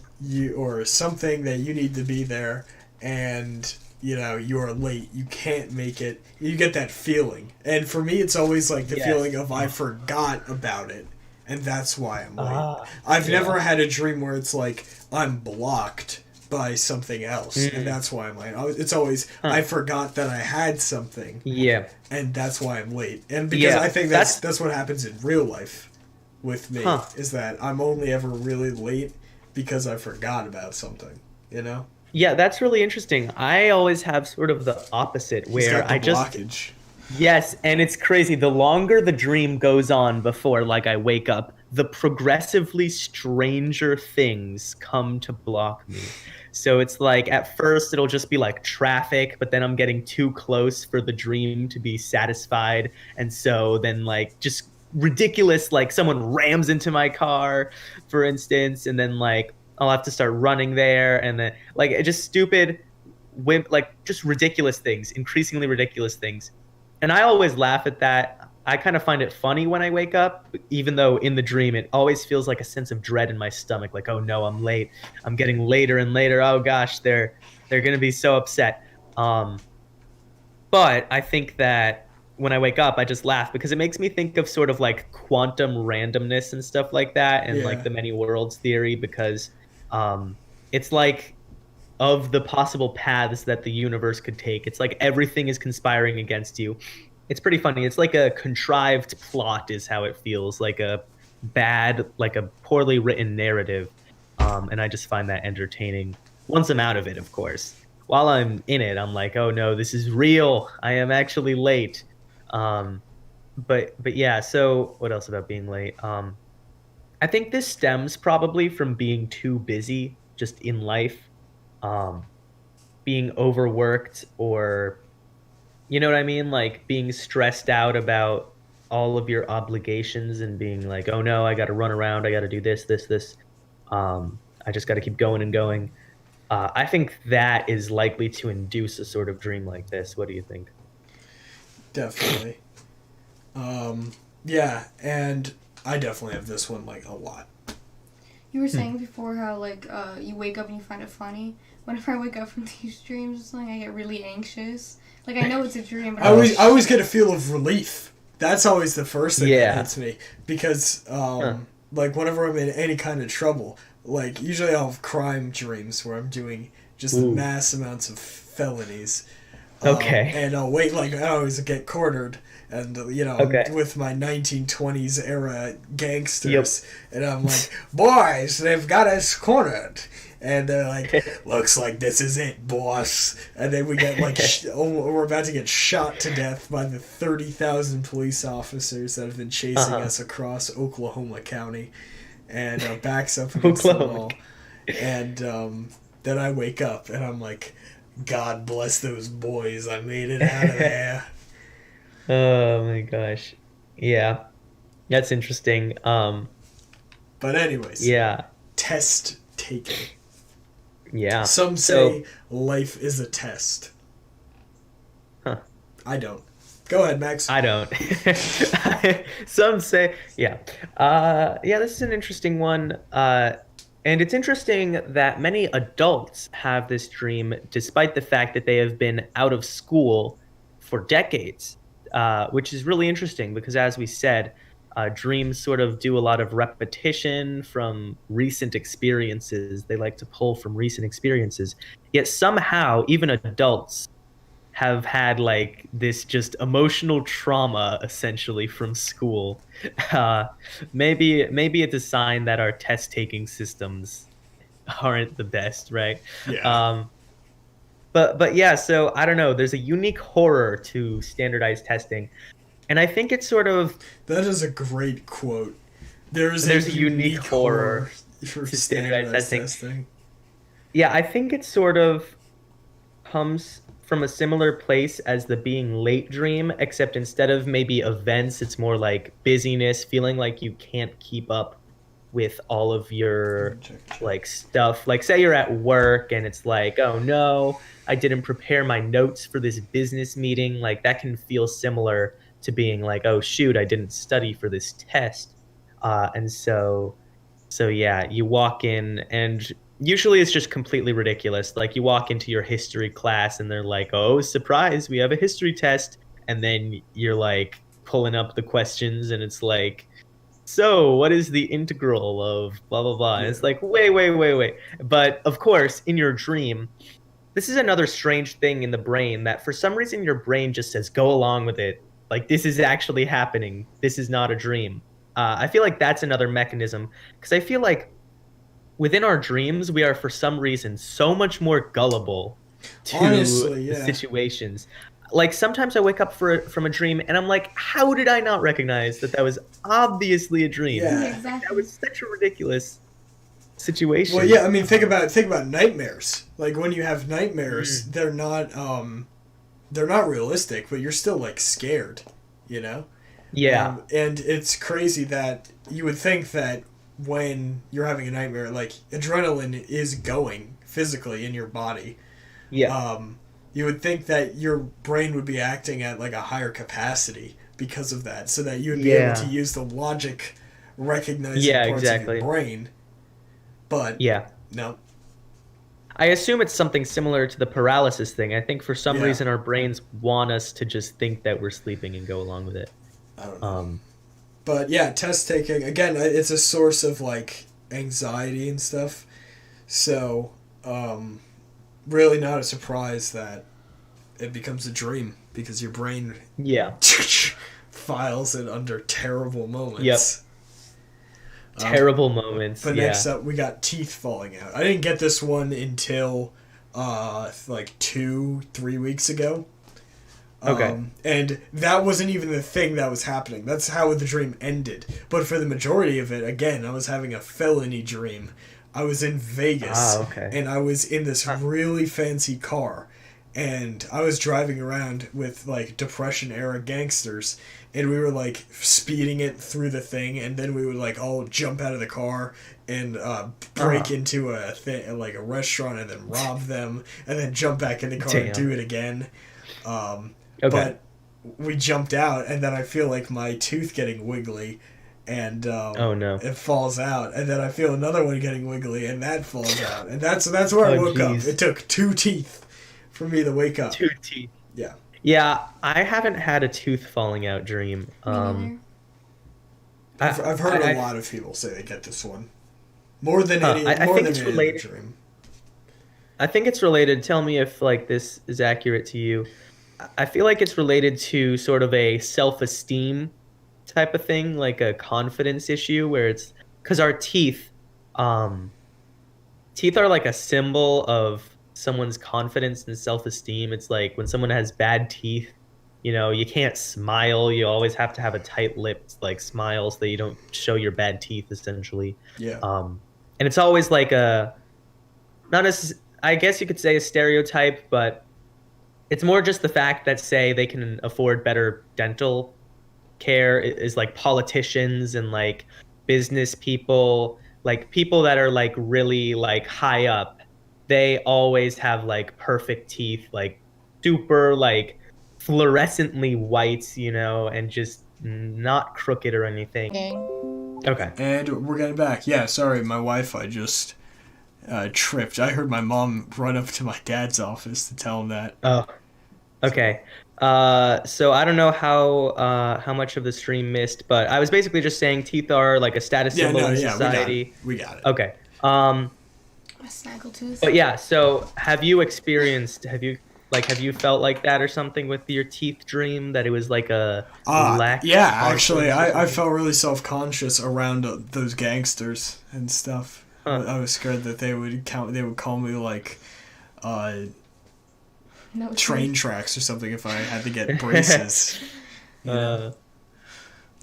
or something that you need to be there, and you are late, you can't make it, you get that feeling. And for me, it's always like the feeling of I forgot about it, and that's why I'm late. I've never had a dream where it's like I'm blocked by something else, and that's why I'm late. It's always I forgot that I had something, and that's why I'm late. And because I think that's what happens in real life with me, is that I'm only ever really late because I forgot about something, Yeah, that's really interesting. I always have sort of the opposite, where I just blockage. Yes, and it's crazy. The longer the dream goes on before like I wake up, the progressively stranger things come to block me. So it's like at first it'll just be like traffic, but then I'm getting too close for the dream to be satisfied. And so then like just ridiculous, like someone rams into my car, for instance, and then like I'll have to start running there, and then like it just stupid like just ridiculous things, increasingly ridiculous things. And I always laugh at that. I kind of find it funny when I wake up, even though in the dream it always feels like a sense of dread in my stomach, like, oh no, I'm late. I'm getting later and later. Oh gosh, they're gonna be so upset. But I think that when I wake up, I just laugh because it makes me think of sort of like quantum randomness and stuff like that, and like the many worlds theory, because it's like of the possible paths that the universe could take. It's like everything is conspiring against you. It's pretty funny. It's like a contrived plot is how it feels, like a bad, like a poorly written narrative. And I just find that entertaining once I'm out of it, of course. While I'm in it, I'm like, oh no, this is real. I am actually late. But yeah, so what else about being late? I think this stems probably from being too busy just in life, being overworked, or you know what I mean? Like being stressed out about all of your obligations and being like, oh no, I got to run around. I got to do this, this, this. I just got to keep going and going. I think that is likely to induce a sort of dream like this. What do you think? Definitely. Yeah, and I definitely have this one like a lot. You were saying before how like you wake up and you find it funny. Whenever I wake up from these dreams, it's like I get really anxious. Like I know it's a dream, but I always get a feel of relief. That's always the first thing that hits me, because like whenever I'm in any kind of trouble, like usually I'll have crime dreams where I'm doing just mass amounts of felonies. And I'll wait, like I always get cornered, and with my 1920s era gangsters, and I'm like, boys, they've got us cornered. And they're like, looks like this is it, boss. And then we get like, we're about to get shot to death by the 30,000 police officers that have been chasing us across Oklahoma County. And our backs up against the wall. And then I wake up and I'm like, God bless those boys. I made it out of there. Oh my gosh. Yeah. That's interesting. But anyways. Yeah. Test taking. Yeah. Some say life is a test. Huh. I don't. Go ahead, Max. I don't. Some say, yeah. Yeah, this is an interesting one. And it's interesting that many adults have this dream despite the fact that they have been out of school for decades, which is really interesting because, as we said, dreams sort of do a lot of repetition from recent experiences. They like to pull from recent experiences. Yet somehow, even adults have had like this just emotional trauma essentially from school. Maybe it's a sign that our test taking systems aren't the best, right? Yeah. But yeah, so I don't know. There's a unique horror to standardized testing. And I think it's sort of... That is a great quote. There's a unique horror for to standardized testing. Yeah, I think it sort of comes from a similar place as the being late dream, except instead of maybe events, it's more like busyness, feeling like you can't keep up with all of your like stuff. Like say you're at work and it's like, oh no, I didn't prepare my notes for this business meeting. Like that can feel similar to being like, oh shoot, I didn't study for this test. And so yeah, you walk in and Usually it's just completely ridiculous. Like you walk into your history class and they're like, "Oh, surprise, we have a history test." And then you're like pulling up the questions and it's like, "So, what is the integral of blah blah blah?" And Yeah. it's like, "Wait, wait, wait, wait." But of course, in your dream, this is another strange thing in the brain that for some reason your brain just says, "Go along with it." Like this is actually happening. This is not a dream. I feel like that's another mechanism because I feel like within our dreams, we are for some reason so much more gullible to Honestly, the yeah. situations. Like sometimes I wake up from a dream and I'm like, how did I not recognize that was obviously a dream? Yeah. Exactly. That was such a ridiculous situation. Well, yeah, I mean, think about nightmares. Like when you have nightmares, they're not realistic, but you're still like scared, you know? Yeah. And it's crazy that you would think that when you're having a nightmare, like adrenaline is going physically in your body. Yeah. You would think that your brain would be acting at like a higher capacity because of that, so that you would be able to use the logic recognizing parts of your brain. But no. I assume it's something similar to the paralysis thing. I think for some reason our brains want us to just think that we're sleeping and go along with it. I don't know. But yeah, test taking, again, it's a source of like anxiety and stuff. So, really not a surprise that it becomes a dream because your brain files it under terrible moments. Yep. Terrible moments. But next up, we got teeth falling out. I didn't get this one until like 2-3 weeks ago. Okay. And that wasn't even the thing that was happening. That's how the dream ended. But for the majority of it, again, I was having a felony dream. I was in Vegas. And I was in this really fancy car. And I was driving around with, like, Depression-era gangsters. And we were, like, speeding it through the thing. And then we would, like, all jump out of the car and break into a restaurant and then rob them. And then jump back in the car and do it again. But we jumped out, and then I feel like my tooth getting wiggly, and it falls out, and then I feel another one getting wiggly, and that falls out, and that's where I woke up. It took 2 teeth for me to wake up. 2 teeth. Yeah. Yeah, I haven't had a tooth falling out dream. Me I've heard a lot of people say they get this one more than any I more think than it's any related. other dream. I think it's related. Tell me if like this is accurate to you. I feel like it's related to sort of a self-esteem type of thing, like a confidence issue where it's because our teeth are like a symbol of someone's confidence and self-esteem. It's like when someone has bad teeth, you know, you can't smile. You always have to have a tight-lipped like smile so that you don't show your bad teeth essentially. Yeah. And it's always like not as I guess you could say a stereotype, but it's more just the fact that, say, they can afford better dental care is like politicians and like business people, like people that are like really like high up. They always have like perfect teeth, like super like fluorescently white, you know, and just not crooked or anything. Okay. And we're getting back. Yeah, sorry, my Wi-Fi just tripped. I heard my mom run up to my dad's office to tell him that. Oh, okay. So I don't know how much of the stream missed, but I was basically just saying teeth are like a status symbol in society. We got it. Okay. A snaggletooth. But yeah, so have you felt like that or something with your teeth dream, that it was like a lack? Yeah, actually, I felt really self-conscious around those gangsters and stuff. I was scared that they would call me like train tracks or something if I had to get braces. You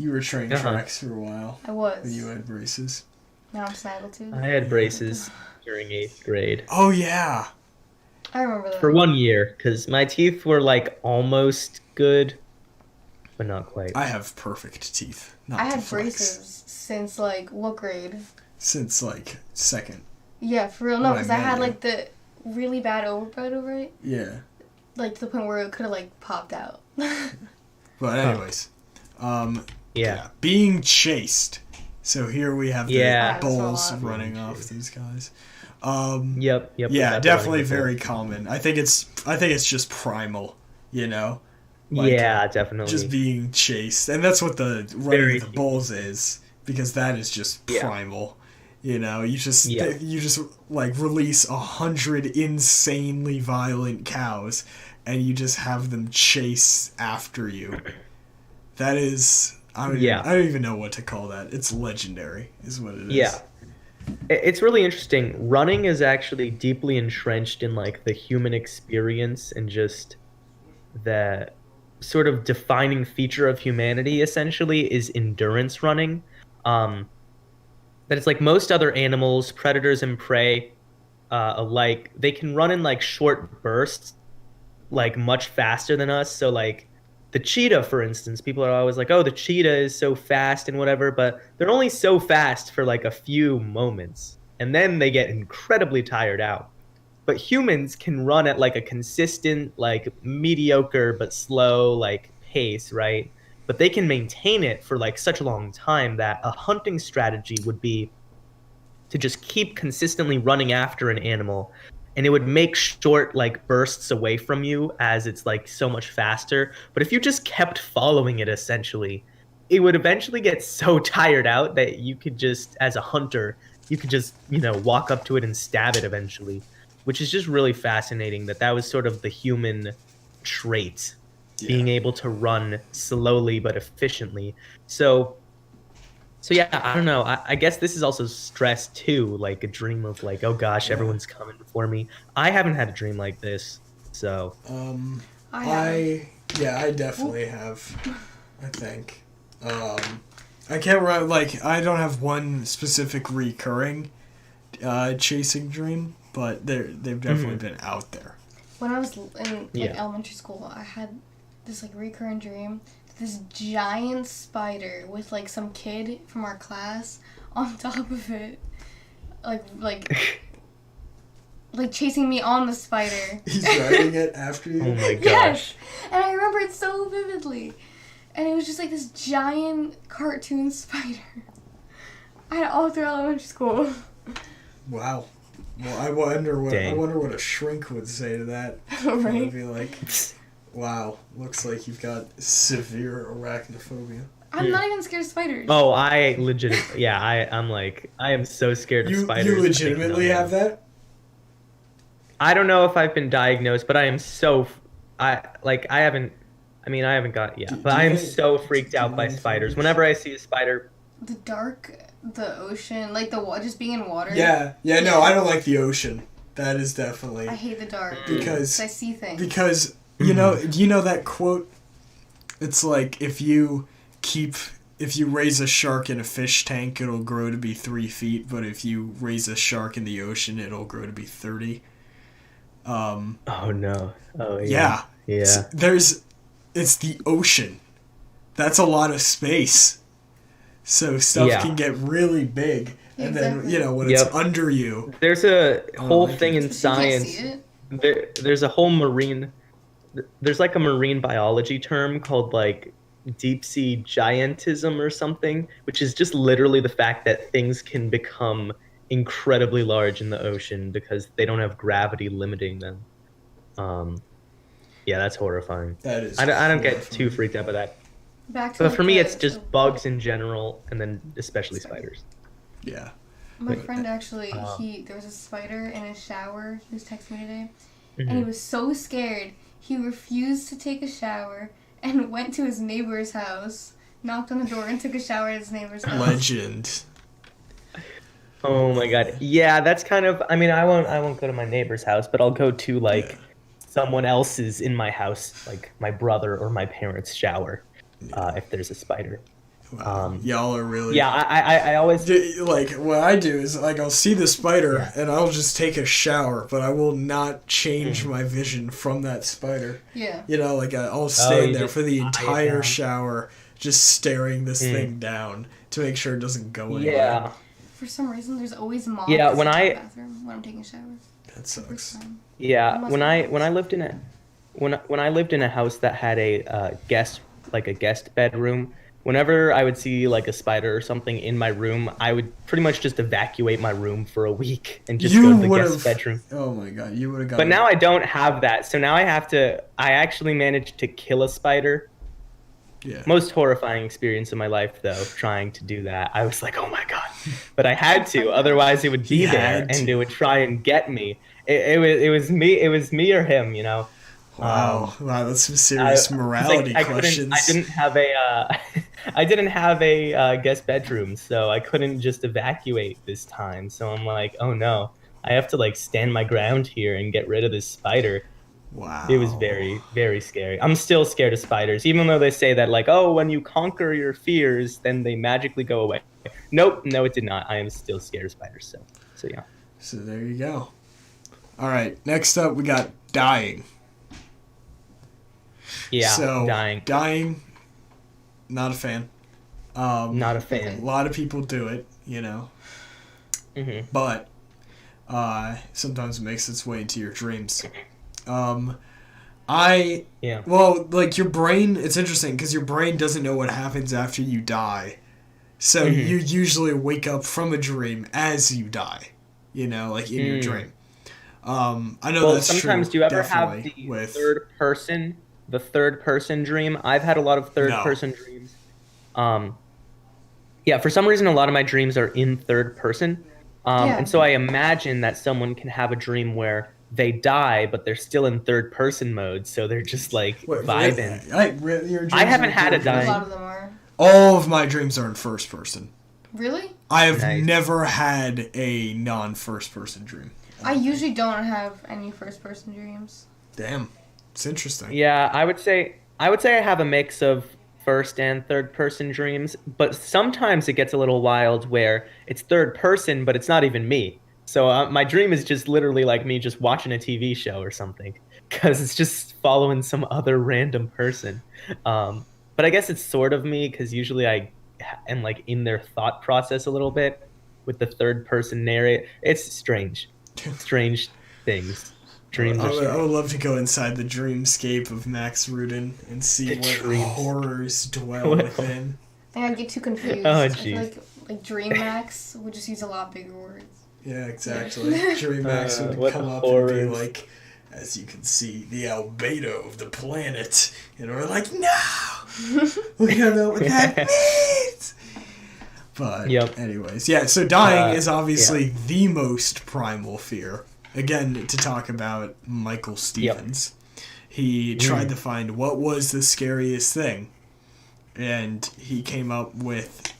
were train tracks for a while. I was. When you had braces. Now I'm snaggletooth. I had braces during 8th grade. Oh yeah. I remember that. For 1 year, because my teeth were like almost good, but not quite. I have perfect teeth. I had braces since like what grade? Since like 2nd. Yeah, for real. No, because I had like the really bad overbite over it. Yeah. Like to the point where it could have like popped out. But anyways, yeah. Being chased So here we have Yeah. the bulls running off these guys. Yep. Yeah, definitely very common. I think it's just primal, you know. Like, yeah, definitely. Just being chased, and that's what the running of the bulls is, because that is just primal. You know, you just like release 100 insanely violent cows, and you just have them chase after you. That is, I don't even know what to call that. It's legendary, is what it is. Yeah. It's really interesting. Running is actually deeply entrenched in like the human experience and just the sort of defining feature of humanity essentially is endurance running. That it's like most other animals, predators and prey alike, they can run in like short bursts, like much faster than us. So like the cheetah, for instance, people are always like, oh, the cheetah is so fast and whatever, but they're only so fast for like a few moments. And then they get incredibly tired out. But humans can run at like a consistent, like mediocre but slow like pace, right? But they can maintain it for like such a long time that a hunting strategy would be to just keep consistently running after an animal, and it would make short like bursts away from you as it's like so much faster. But if you just kept following it, essentially it would eventually get so tired out that you could just, as a hunter, you could just, you know, walk up to it and stab it eventually, which is just really fascinating that was sort of the human trait, being able to run slowly but efficiently. So yeah, I don't know. I guess this is also stress too, like a dream of like, oh gosh, everyone's coming for me. I haven't had a dream like this, so. I definitely have. I think. I can't remember. Like, I don't have one specific recurring chasing dream, but they've definitely been out there. When I was in elementary school, I had this like recurring dream. This giant spider with like some kid from our class on top of it, like chasing me on the spider. He's riding it after you. Oh my gosh! Yes, and I remember it so vividly, and it was just like this giant cartoon spider. I had it all through elementary school. Wow. Well, I wonder what a shrink would say to that. Right? I'd be like, wow, looks like you've got severe arachnophobia. I'm not even scared of spiders. Oh, I legitimately, I'm like, I am so scared of spiders. You legitimately have that? I don't know if I've been diagnosed, but I am so, I haven't got, but I am so freaked out by spiders. Whenever I see a spider. The dark, the ocean, like just being in water. Yeah, no, I don't like the ocean. That is definitely. I hate the dark. Because I see things. Because, you know that quote? It's like, if you raise a shark in a fish tank, it'll grow to be 3 feet, but if you raise a shark in the ocean, it'll grow to be 30. Oh no. Oh yeah. Yeah. It's the ocean. That's a lot of space. So stuff can get really big, and then when it's under you. There's a whole thing in science. There's a whole there's like a marine biology term called like deep sea giantism or something, which is just literally the fact that things can become incredibly large in the ocean because they don't have gravity limiting them. Yeah, that's horrifying. That is. I don't get too freaked out by that. But for me, it's just bugs in general, and then especially spiders. Yeah. My friend actually, there was a spider in his shower. He was texting me today, and he was so scared. He refused to take a shower and went to his neighbor's house, knocked on the door, and took a shower at his neighbor's house. Legend. Oh my god. Yeah, that's kind of. I mean, I won't go to my neighbor's house, but I'll go to like someone else's in my house, like my brother or my parents' shower, if there's a spider. Wow. Y'all are really. Yeah, I always like what I do is like I'll see the spider and I'll just take a shower, but I will not change my vision from that spider. Yeah. You know, like I'll stand there for the entire shower, just staring this thing down to make sure it doesn't go anywhere. Yeah. For some reason, there's always moths in the bathroom when I'm taking a shower. That sucks. Yeah, when I lived in a house that had a guest bedroom, whenever I would see like a spider or something in my room, I would pretty much just evacuate my room for a week and just go to the guest bedroom. Oh my god, you would have got. But now I don't have that, so now I have to. I actually managed to kill a spider. Yeah. Most horrifying experience of my life, though, trying to do that. I was like, oh my god. But I had to, otherwise it would be there and it would try and get me. It was me or him, you know. Wow, that's some serious morality questions. I didn't have a guest bedroom, so I couldn't just evacuate this time. So I'm like, oh no, I have to like stand my ground here and get rid of this spider. Wow. It was very, very scary. I'm still scared of spiders, even though they say that, like, oh, when you conquer your fears, then they magically go away. Nope, no, it did not. I am still scared of spiders, so yeah. So there you go. All right, next up we got dying. Yeah, so, dying. Dying, not a fan. Not a fan. A lot of people do it, you know. Mm-hmm. But sometimes it makes its way into your dreams. Well, like your brain, it's interesting because your brain doesn't know what happens after you die. So you usually wake up from a dream as you die, you know, like in your dream. I know that's sometimes true. Do you ever have the third person dream? I've had a lot of third person dreams. Yeah, for some reason, a lot of my dreams are in third person. And so I imagine that someone can have a dream where they die, but they're still in third person mode, so they're just like vibing. I haven't had a dying. A lot of them are. All of my dreams are in first person. Really? I have never had a non-first person dream. I usually don't have any first person dreams. Damn, it's interesting. Yeah, I would say I have a mix of first and third person dreams, but sometimes it gets a little wild where it's third person, but it's not even me. So my dream is just literally like me just watching a TV show or something, because it's just following some other random person. But I guess it's sort of me, because usually I am like in their thought process a little bit with the third person narrate. It's strange things. Dreams I would love to go inside the dreamscape of Max Rudin and see what horrors dwell within. I think I'd get too confused. Oh, I feel like Dream Max would just use a lot bigger words. Yeah, exactly. Dream Max would come up and be like, as you can see, the albedo of the planet. And we're like, no! We don't know what that means! But anyways, so dying is obviously the most primal fear. Again, to talk about Michael Stevens. He tried to find what was the scariest thing. And he came up with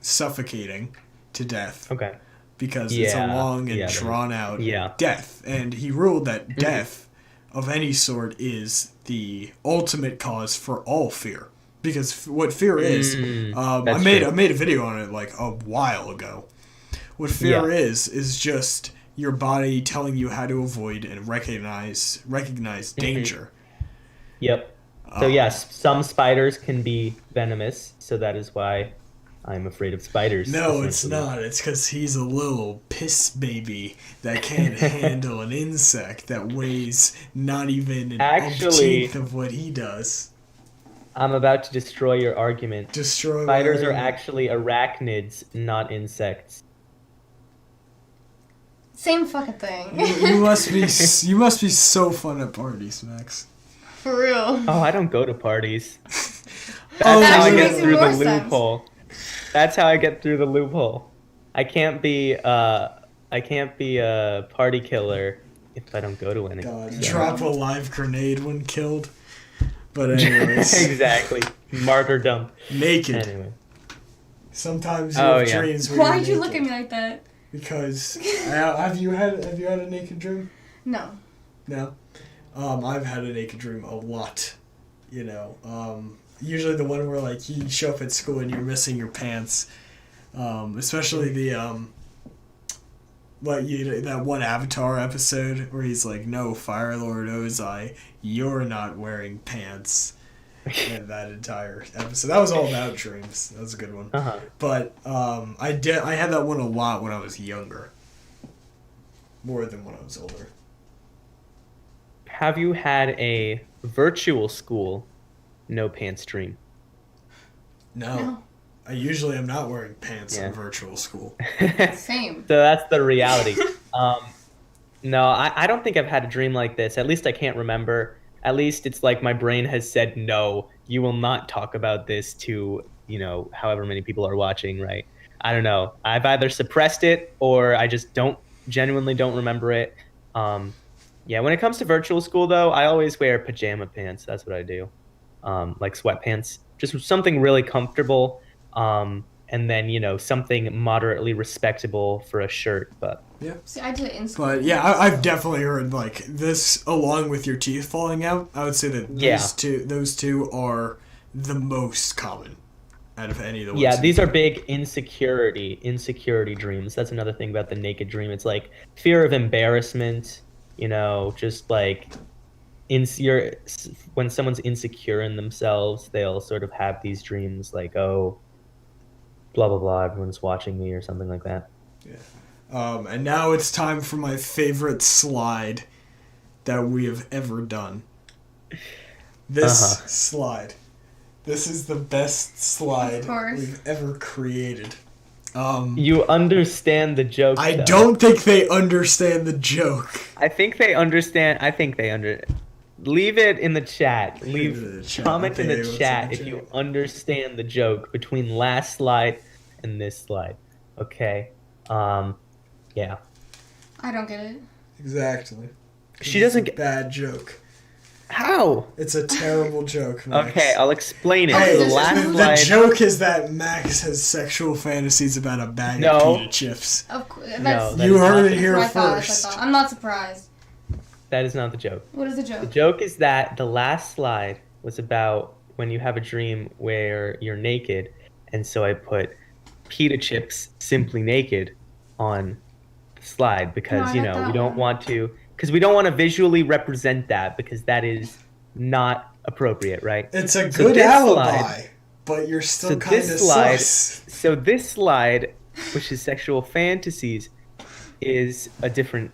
suffocating to death. Okay. Because it's a long and drawn-out death. And he ruled that death of any sort is the ultimate cause for all fear. Because what fear is, I made a video on it like a while ago. What fear is just your body telling you how to avoid and recognize danger. Yep. So yes, some spiders can be venomous, so that is why I'm afraid of spiders. No, it's not. It's because he's a little piss baby that can't handle an insect that weighs not even an 18th of what he does. I'm about to destroy your argument. Spiders are actually arachnids, not insects. Same fucking thing. you must be so fun at parties, Max. For real. Oh, I don't go to parties. That's how I get through the loophole. That's how I get through the loophole. I can't be a party killer if I don't go to any. God, drop a live grenade when killed. But anyways. Exactly. Martyrdom. Naked. Anyway. Sometimes you have dreams where Why'd you look at me like that? Because have you had a naked dream? No. No. I've had a naked dream a lot. You know. Usually the one where like you show up at school and you're missing your pants. Especially the that one Avatar episode where he's like, "No, Fire Lord Ozai, you're not wearing pants." And that entire episode, that was all about dreams. That was a good one. But I had that one a lot when I was younger, more than when I was older. Have you had a virtual school no pants dream? No. I usually am not wearing pants in virtual school. Same. So that's the reality. No, I don't think I've had a dream like this. At least I can't remember. At least it's like my brain has said, no, you will not talk about this to, however many people are watching, right? I don't know. I've either suppressed it or I just genuinely don't remember it. Yeah, when it comes to virtual school, though, I always wear pajama pants. That's what I do. Like sweatpants. Just something really comfortable. And then, something moderately respectable for a shirt. But yeah. See, I did it in school. But yeah, I've definitely heard like this along with your teeth falling out. I would say that those two are the most common out of any of the ones. Yeah, these are big insecurity dreams. That's another thing about the naked dream. It's like fear of embarrassment, just like when someone's insecure in themselves, they'll sort of have these dreams like, oh, blah, blah, blah, everyone's watching me or something like that. Yeah. And now it's time for my favorite slide that we have ever done. This slide. This is the best slide we've ever created. You understand the joke, I don't think they understand the joke. I think they understand. Leave it in the chat. Comment in the chat if you understand the joke between last slide and this slide. Okay. Yeah. I don't get it. Exactly. She doesn't get bad joke. How? It's a terrible joke, Max. Okay, I'll explain it. Hey, the joke is that Max has sexual fantasies about a bag of pita chips. Of course, you heard it here first. I'm not surprised. That is not the joke. What is the joke? The joke is that the last slide was about when you have a dream where you're naked, and so I put pita chips simply naked on the slide because we don't want to visually represent that because that is not appropriate, right? It's a good alibi, but you're still kind of sus. So this slide, which is sexual fantasies, is a different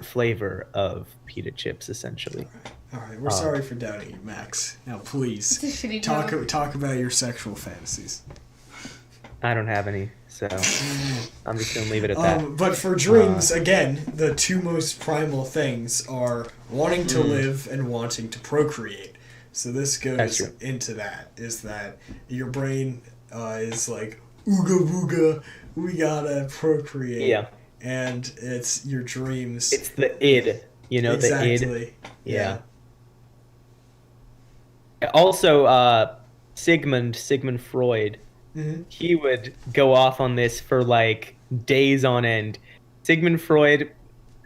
flavor of pita chips, essentially. All right. We're sorry for doubting you, Max. Now, please talk about your sexual fantasies. I don't have any, so I'm just gonna leave it at that. But for dreams, again, the two most primal things are wanting to live and wanting to procreate. So this goes into that. Is that your brain is like ooga booga, we gotta procreate. Yeah. And it's your dreams. It's the id, exactly. the id. Yeah. Also, Sigmund Freud, he would go off on this for like days on end. Sigmund Freud,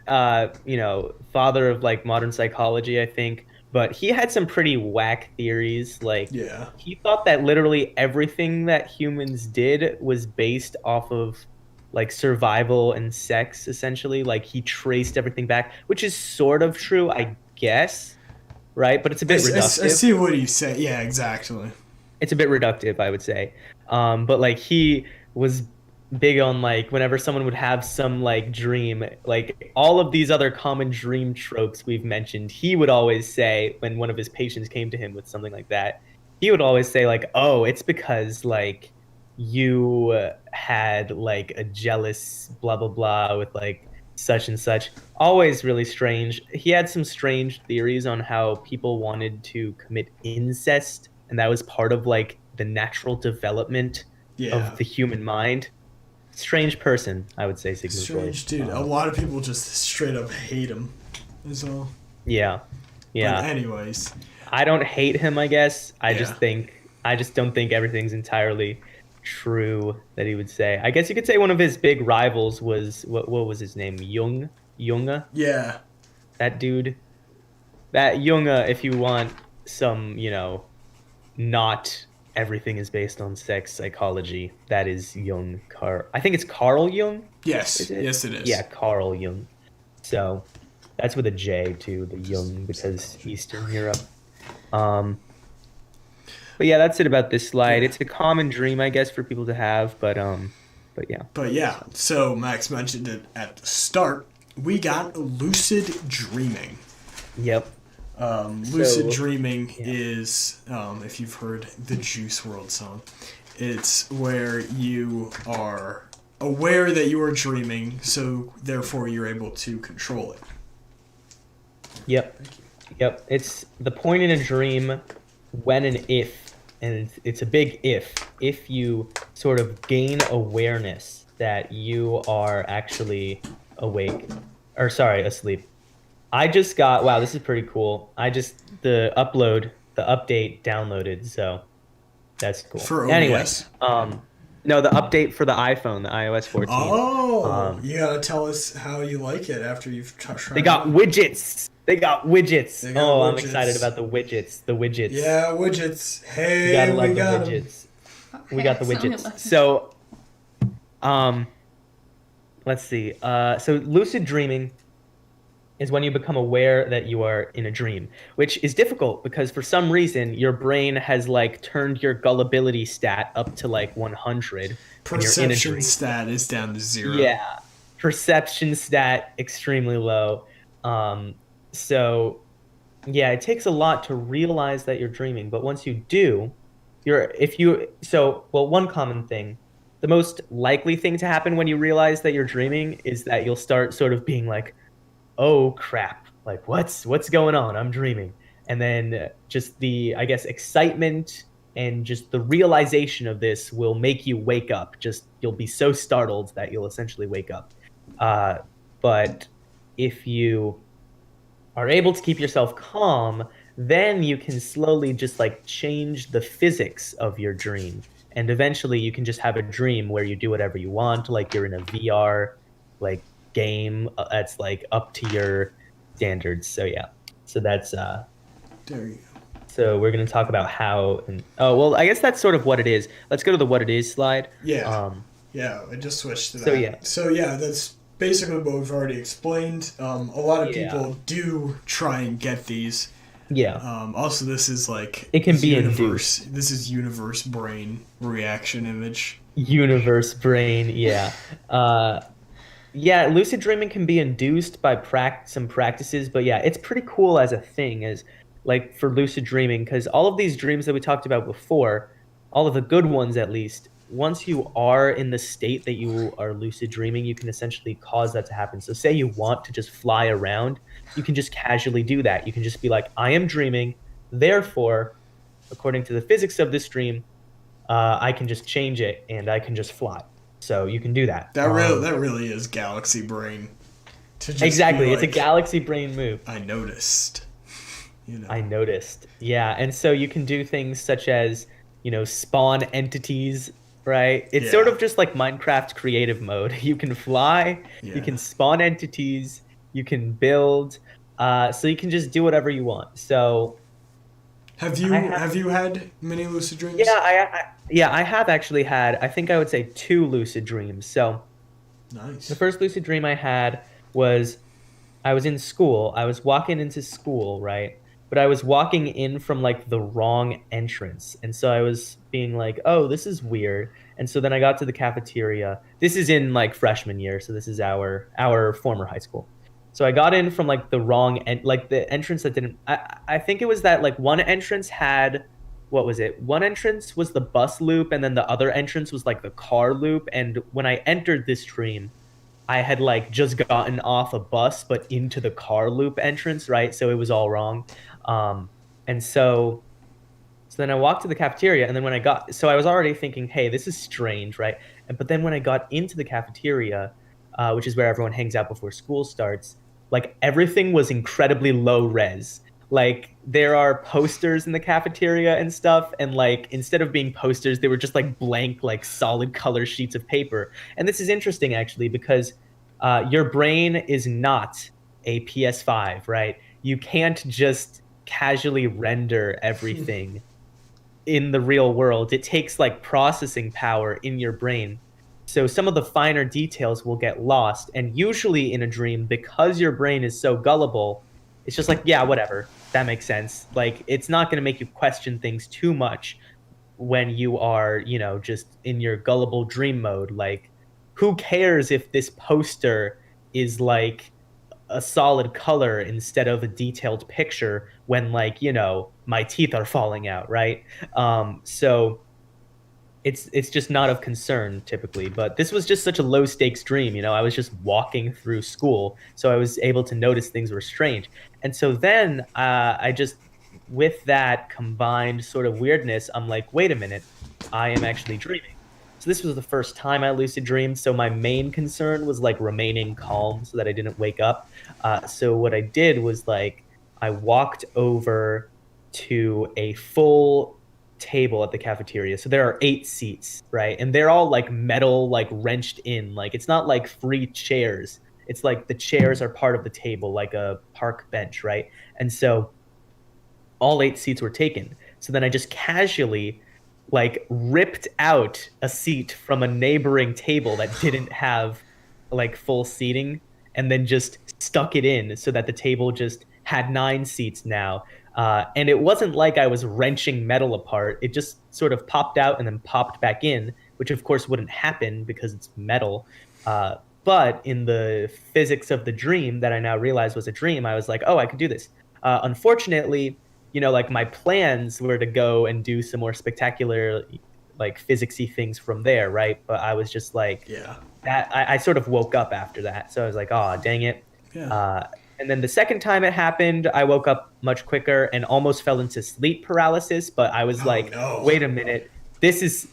father of like modern psychology, I think, but he had some pretty whack theories. Like, he thought that literally everything that humans did was based off of like survival and sex, essentially. Like he traced everything back, which is sort of true, I guess, right? But it's a bit reductive. I see what he's saying. Yeah, exactly. It's a bit reductive, I would say. But like he was big on like whenever someone would have some like dream, like all of these other common dream tropes we've mentioned, he would always say when one of his patients came to him with something like that, he would always say like, oh, it's because like you had like a jealous blah blah blah with like such and such. Always really strange. He had some strange theories on how people wanted to commit incest, and that was part of like the natural development of the human mind. Strange person, I would say. Sigmund Freud. Strange dude. A lot of people just straight up hate him. Is all. Yeah. But anyways, I don't hate him. I guess I just don't think everything's entirely true that he would say. I guess you could say one of his big rivals was what was his name? Junge? Yeah. That dude. That Junge, if you want some, not everything is based on sex psychology, that is Jung. I think it's Carl Jung? Yes. Yes, it is. Yeah, Carl Jung. So that's with a J too, the Jung, because Eastern Europe. But yeah, that's it about this slide. It's a common dream, I guess, for people to have, but yeah. But yeah, so Max mentioned it at the start. We got lucid dreaming. Yep. Lucid Dreaming yeah. is, if you've heard the Juice WRLD song, it's where you are aware that you are dreaming, so therefore you're able to control it. Yep. Yep. It's the point in a dream when and if, and it's a big if you sort of gain awareness that you are actually awake, or sorry, asleep. I just got, wow, this is pretty cool. The update downloaded, so that's cool. For OBS? Anyway, no, the update for the iPhone, the iOS 14. Oh, you gotta tell us how you like it after you've tried They got widgets. I'm excited about the widgets. The widgets. Yeah, widgets. Hey, you gotta love we the got widgets. Okay, We got the widgets. So, let's see. So lucid dreaming is when you become aware that you are in a dream, which is difficult because for some reason your brain has like turned your gullibility stat up to like 100. Perception stat is down to 0. Yeah. Perception stat extremely low. So yeah, it takes a lot to realize that you're dreaming, but once you do, one common thing, the most likely thing to happen when you realize that you're dreaming is that you'll start sort of being like, oh crap, like what's going on? I'm dreaming. And then just the, I guess, excitement and just the realization of this will make you wake up. Just you'll be so startled that you'll essentially wake up. But if you are able to keep yourself calm, then you can slowly just like change the physics of your dream. And eventually you can just have a dream where you do whatever you want, like you're in a VR like game that's like up to your standards. So yeah. So that's there you go. So we're going to talk about how I guess that's sort of what it is. Let's go to the what it is slide. Yeah. Yeah, I just switched to that. So yeah, that's basically what we've already explained. A lot of people do try and get these. Yeah. Also, this is like it can be induced. This is universe brain reaction image. Universe brain, yeah. Yeah, lucid dreaming can be induced by some practices, but yeah, it's pretty cool as a thing, as like for lucid dreaming, because all of these dreams that we talked about before, all of the good ones at least, once you are in the state that you are lucid dreaming, you can essentially cause that to happen. So say you want to just fly around, you can just casually do that. You can just be like, I am dreaming, therefore, according to the physics of this dream, I can just change it and I can just fly. So you can do that. That really is galaxy brain. Exactly, it's a galaxy brain move. I noticed. I noticed. Yeah, and so you can do things such as, spawn entities, right? It's sort of just like Minecraft creative mode. You can fly, you can spawn entities, you can build, so you can just do whatever you want. So have you had many lucid dreams? Yeah, I have actually had, I think I would say 2 lucid dreams. So nice. The first lucid dream I had was I was in school. I was walking into school, right? But I was walking in from like the wrong entrance. And so I was being like, oh, this is weird. And so then I got to the cafeteria. This is in like freshman year. So this is our former high school. So I got in from like the wrong like the entrance that didn't, I think it was that like one entrance had, what was it? One entrance was the bus loop, and then the other entrance was like the car loop. And when I entered this dream, I had like just gotten off a bus, but into the car loop entrance, right? So it was all wrong. And so then I walked to the cafeteria, and then when I was already thinking, hey, this is strange, right? But then when I got into the cafeteria, which is where everyone hangs out before school starts, like everything was incredibly low res. Like there are posters in the cafeteria and stuff, and like instead of being posters, they were just like blank, like solid color sheets of paper. And this is interesting actually because your brain is not a PS5, right? You can't just casually render everything in the real world. It takes like processing power in your brain. So some of the finer details will get lost. And usually in a dream, because your brain is so gullible, it's just like, yeah, whatever. That makes sense. Like, it's not going to make you question things too much when you are, just in your gullible dream mode. Like, who cares if this poster is like a solid color instead of a detailed picture when, like, my teeth are falling out, right? So it's just not of concern typically, but this was just such a low stakes dream. I was just walking through school, so I was able to notice things were strange. And so then I just, with that combined sort of weirdness, I'm like, wait a minute, I am actually dreaming. So this was the first time I lucid dreamed, so my main concern was like remaining calm so that I didn't wake up. So what I did was, like, I walked over to a full table at the cafeteria. So there are 8 seats, right? And they're all like metal, like wrenched in. Like, it's not like free chairs. It's like the chairs are part of the table, like a park bench, right? And so all 8 seats were taken. So then I just casually, like, ripped out a seat from a neighboring table that didn't have like full seating, and then just stuck it in so that the table just had 9 seats now. And it wasn't like I was wrenching metal apart. It just sort of popped out and then popped back in, which of course wouldn't happen because it's metal. But in the physics of the dream that I now realize was a dream, I was like, oh, I could do this. Unfortunately, like, my plans were to go and do some more spectacular, like, physicsy things from there, right? But I was just like, that I sort of woke up after that. So I was like, oh, dang it. Yeah. And then the second time it happened, I woke up much quicker and almost fell into sleep paralysis. But I was like, no. Wait a minute. This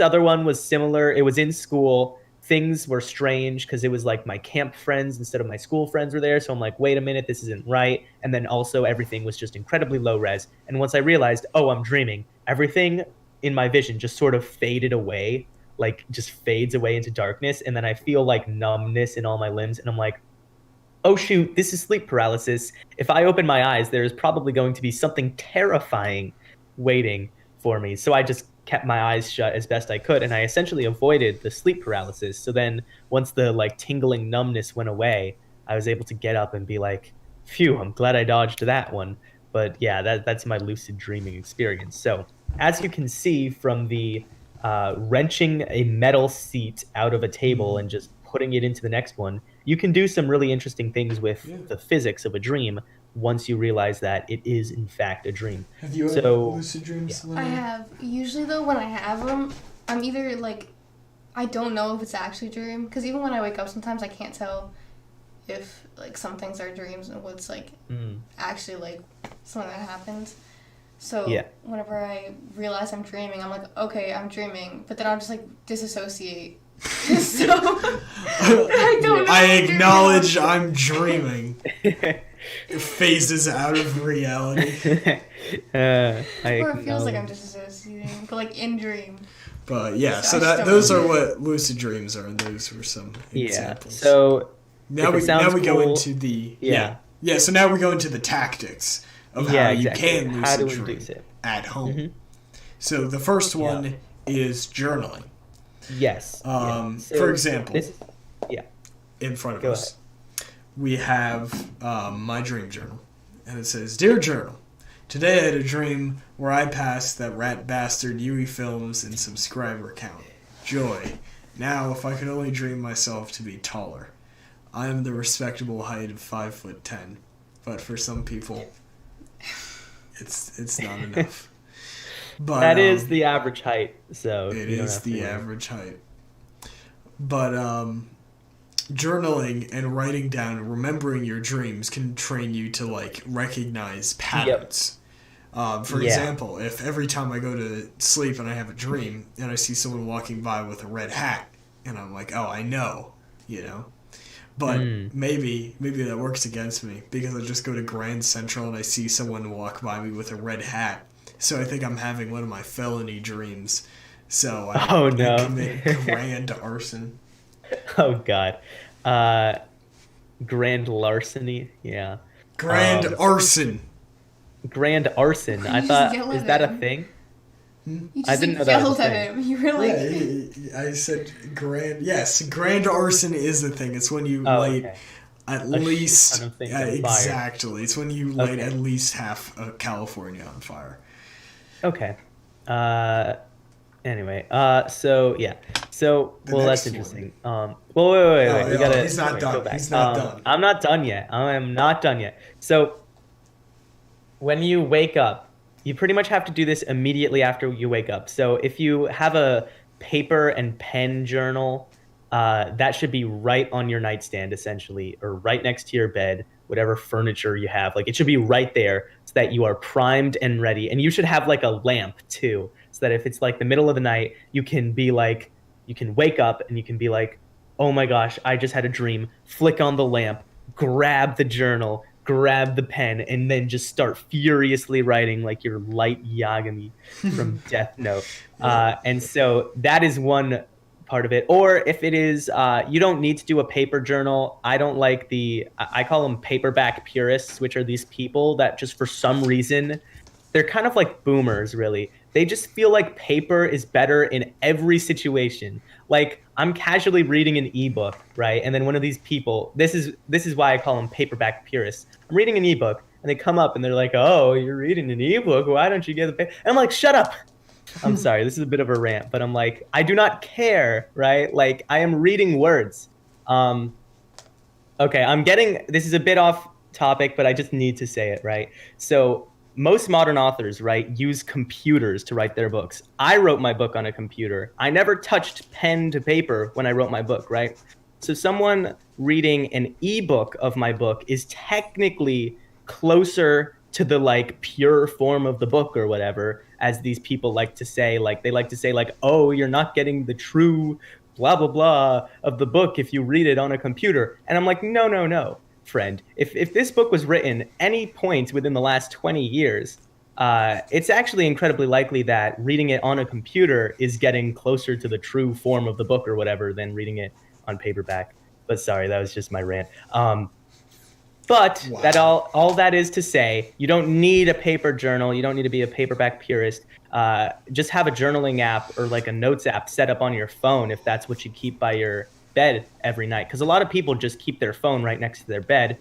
other one was similar. It was in school. Things were strange because it was like my camp friends instead of my school friends were there. So I'm like, wait a minute, this isn't right. And then also everything was just incredibly low res. And once I realized, oh, I'm dreaming, everything in my vision just sort of faded away, like just fades away into darkness. And then I feel like numbness in all my limbs. And I'm like, oh shoot, this is sleep paralysis. If I open my eyes, there's probably going to be something terrifying waiting for me. So I just kept my eyes shut as best I could, and I essentially avoided the sleep paralysis. So then once the, like, tingling numbness went away, I was able to get up and be like, phew, I'm glad I dodged that one. But yeah, that's my lucid dreaming experience. So as you can see from the wrenching a metal seat out of a table and just putting it into the next one, you can do some really interesting things with the physics of a dream once you realize that it is in fact a dream. Have you had lucid dreams? I have. Usually though, when I have them, I'm either like, I don't know if it's actually a dream, because even when I wake up sometimes I can't tell if, like, some things are dreams and what's, like, actually, like, something that happens. So whenever I realize I'm dreaming, I'm like, okay, I'm dreaming, but then I'll just, like, disassociate. So I don't know. I acknowledge I'm dreaming. It phases out of reality. Or it feels like I'm disassociating, but, like, in dream. But yeah, so those are what lucid dreams are, and those were some examples. So now we go into the So now we go into the tactics of how you can lucid dream at home. Mm-hmm. So the first one is journaling. Yes. So for example, in front of us, we have my dream journal, and it says, "Dear Journal, today I had a dream where I passed that rat bastard Yui Films in subscriber count. Joy. Now, if I could only dream myself to be taller. I am the respectable height of 5'10", but for some people, it's not enough." But that is the average height, so it is the average height. But journaling and writing down, remembering your dreams can train you to, like, recognize patterns. For example, if every time I go to sleep and I have a dream and I see someone walking by with a red hat, and I'm like, oh, I know, But maybe that works against me, because I just go to Grand Central and I see someone walk by me with a red hat. So I think I'm having one of my felony dreams. So I commit grand arson. Oh, God. Grand larceny? Yeah. Grand arson. Grand arson. I thought, is that a thing? You just, I didn't know that was a thing. You were like... Yeah, I said grand... Yes, grand arson is a thing. It's when you light at least... exactly. It's when you light at least half of California on fire. Okay. Anyway, so yeah. So, well, that's interesting. Well, wait. We gotta. He's not done. Go back. He's not done. I'm not done yet. I am not done yet. So, when you wake up, you pretty much have to do this immediately after you wake up. So, if you have a paper and pen journal, that should be right on your nightstand, essentially, or right next to your bed, whatever furniture you have. Like, it should be right there so that you are primed and ready. And you should have like a lamp too, so that if it's like the middle of the night, you can be like, you can wake up and you can be like, oh my gosh, I just had a dream. Flick on the lamp, grab the journal, grab the pen, and then just start furiously writing like your Light Yagami from Death Note. And so that is one part of it. Or if it is, you don't need to do a paper journal. I don't like I call them paperback purists, which are these people that just for some reason, they're kind of like boomers, really. They just feel like paper is better in every situation. Like, I'm casually reading an ebook, right? And then one of these people, this is why I call them paperback purists. I'm reading an ebook, and they come up and they're like, "Oh, you're reading an ebook? Why don't you get the paper?" And I'm like, "Shut up." I'm sorry, this is a bit of a rant, but I'm like, I do not care, right? Like, I am reading words. Okay, this is a bit off topic, but I just need to say it, right? So most modern authors, right, use computers to write their books. I wrote my book on a computer. I never touched pen to paper when I wrote my book, right? So someone reading an ebook of my book is technically closer to the like pure form of the book or whatever, as these people like to say. Like, they like to say like, oh, you're not getting the true blah, blah, blah of the book if you read it on a computer. And I'm like, no, friend. If this book was written any point within the last 20 years, it's actually incredibly likely that reading it on a computer is getting closer to the true form of the book or whatever than reading it on paperback. But sorry, that was just my rant. But wow. That all that is to say, you don't need a paper journal. You don't need to be a paperback purist. Just have a journaling app or like a notes app set up on your phone if that's what you keep by your bed every night. Because a lot of people just keep their phone right next to their bed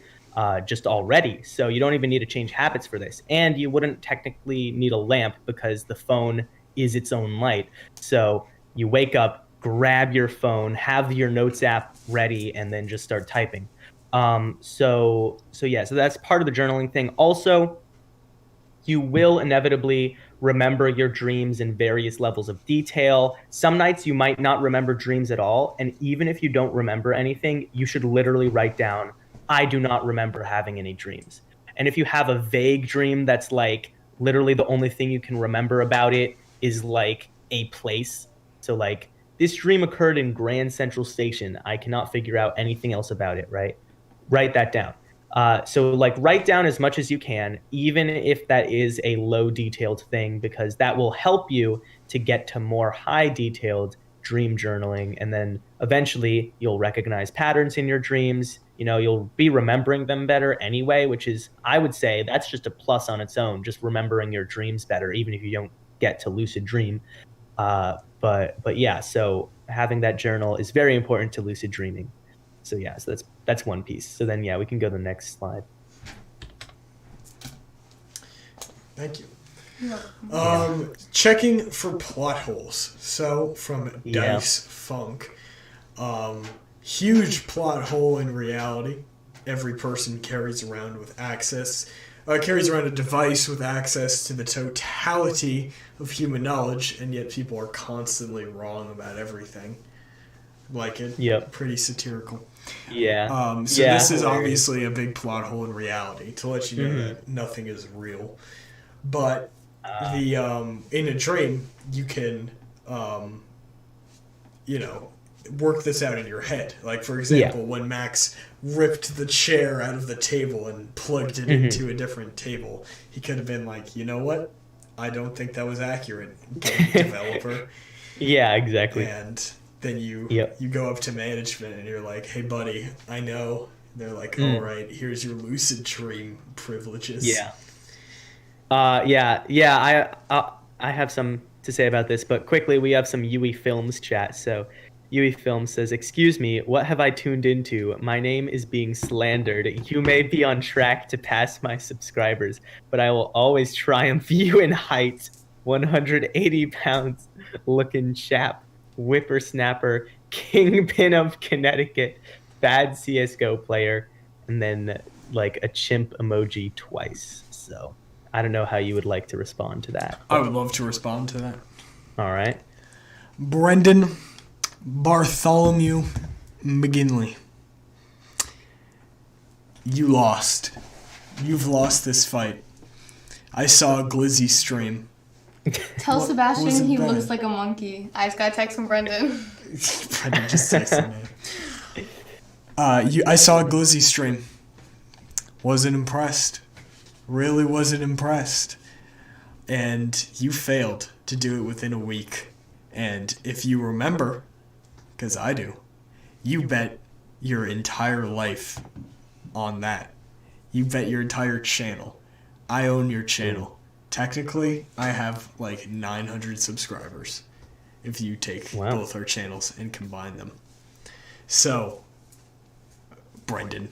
just already. So you don't even need to change habits for this. And you wouldn't technically need a lamp because the phone is its own light. So you wake up, grab your phone, have your notes app ready, and then just start typing. So that's part of the journaling thing. Also, you will inevitably remember your dreams in various levels of detail. Some nights you might not remember dreams at all. And even if you don't remember anything, you should literally write down, I do not remember having any dreams. And if you have a vague dream that's like literally the only thing you can remember about it is like a place. So like, this dream occurred in Grand Central Station. I cannot figure out anything else about it, right? Write that down. So like write down as much as you can, even if that is a low detailed thing, because that will help you to get to more high detailed dream journaling. And then eventually you'll recognize patterns in your dreams. You know, you'll be remembering them better anyway, which is, I would say that's just a plus on its own, just remembering your dreams better, even if you don't get to lucid dream. But yeah, so having that journal is very important to lucid dreaming. So yeah, so that's one piece. So then yeah, we can go to the next slide. Thank you. Checking for plot holes. So from Dice Funk, huge plot hole in reality. Every person carries around a device with access to the totality of human knowledge, and yet people are constantly wrong about everything. Like it. Yep. Pretty satirical. Yeah. This is obviously a big plot hole in reality to let you know that nothing is real. But in a dream, you can, work this out in your head. Like, for example, when Max ripped the chair out of the table and plugged it into a different table, he could have been like, you know what? I don't think that was accurate, game developer. Yeah, exactly. And then you go up to management and you're like, hey, buddy, I know. They're like, all right, here's your lucid dream privileges. I have some to say about this, but quickly, we have some UE Films chat. So UE Films says, excuse me, what have I tuned into? My name is being slandered. You may be on track to pass my subscribers, but I will always triumph you in height. 180 pounds looking chap. whippersnapper, kingpin of Connecticut, bad CS:GO player, and then like a chimp emoji twice. So I don't know how you would like to respond to that. I would love to respond to that. All right. Brendan Bartholomew McGinley. You lost. You've lost this fight. I saw Glizzy stream. Tell Sebastian he bad? looks like a monkey. I just gotta text from Brendan. Brendan just texted me. I saw Glizzy stream. Wasn't impressed. Really wasn't impressed. And you failed to do it within a week. And if you remember, because I do, you bet your entire life on that. You bet your entire channel. I own your channel. Technically, I have like 900 subscribers if you take both our channels and combine them. So, Brendan,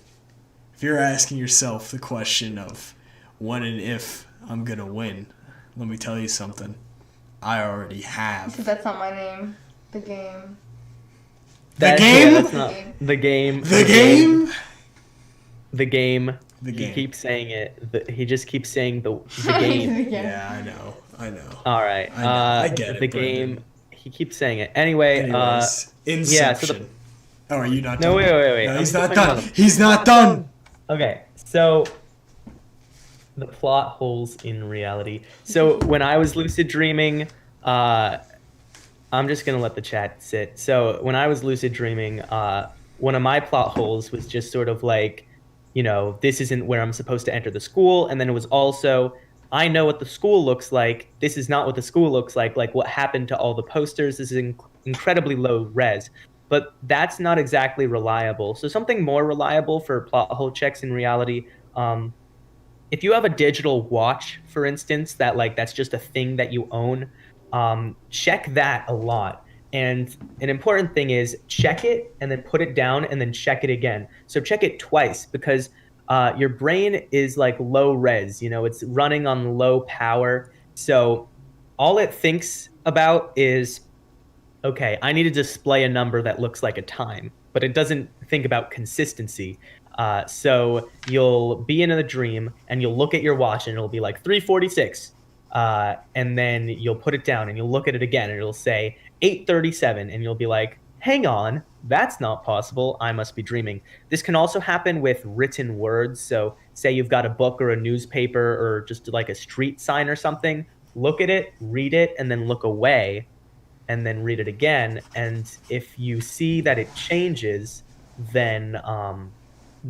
if you're asking yourself the question of when and if I'm going to win, let me tell you something. I already have. Because that's not my name. The game. The game? Yeah, that's not the game. The game? The game. The game. He keeps saying it. He just keeps saying the game. Yeah, I know. All right. I get it. The Brendan. game. He keeps saying it. Anyway. Anyways, Inception. Yeah, are you not no, done? wait. No, he's not done. He's not done. Okay, so the plot holes in reality. So when I was lucid dreaming, I'm just gonna let the chat sit. So when I was lucid dreaming, one of my plot holes was just sort of like, this isn't where I'm supposed to enter the school, and then it was also, I know what the school looks like. This is not what the school looks like. Like what happened to all the posters. This is incredibly low res. But that's not exactly reliable. So something more reliable for plot hole checks in reality. If you have a digital watch, for instance, that's just a thing that you own, check that a lot. And an important thing is check it and then put it down and then check it again. So check it twice because your brain is like low res. It's running on low power. So all it thinks about is, okay, I need to display a number that looks like a time, but it doesn't think about consistency. So you'll be in a dream and you'll look at your watch and it'll be like 3:46. And then you'll put it down and you'll look at it again and it'll say 8:37. And you'll be like, hang on, that's not possible. I must be dreaming. This can also happen with written words. So say you've got a book or a newspaper or just like a street sign or something. Look at it, read it, and then look away. And then read it again, and if you see that it changes, then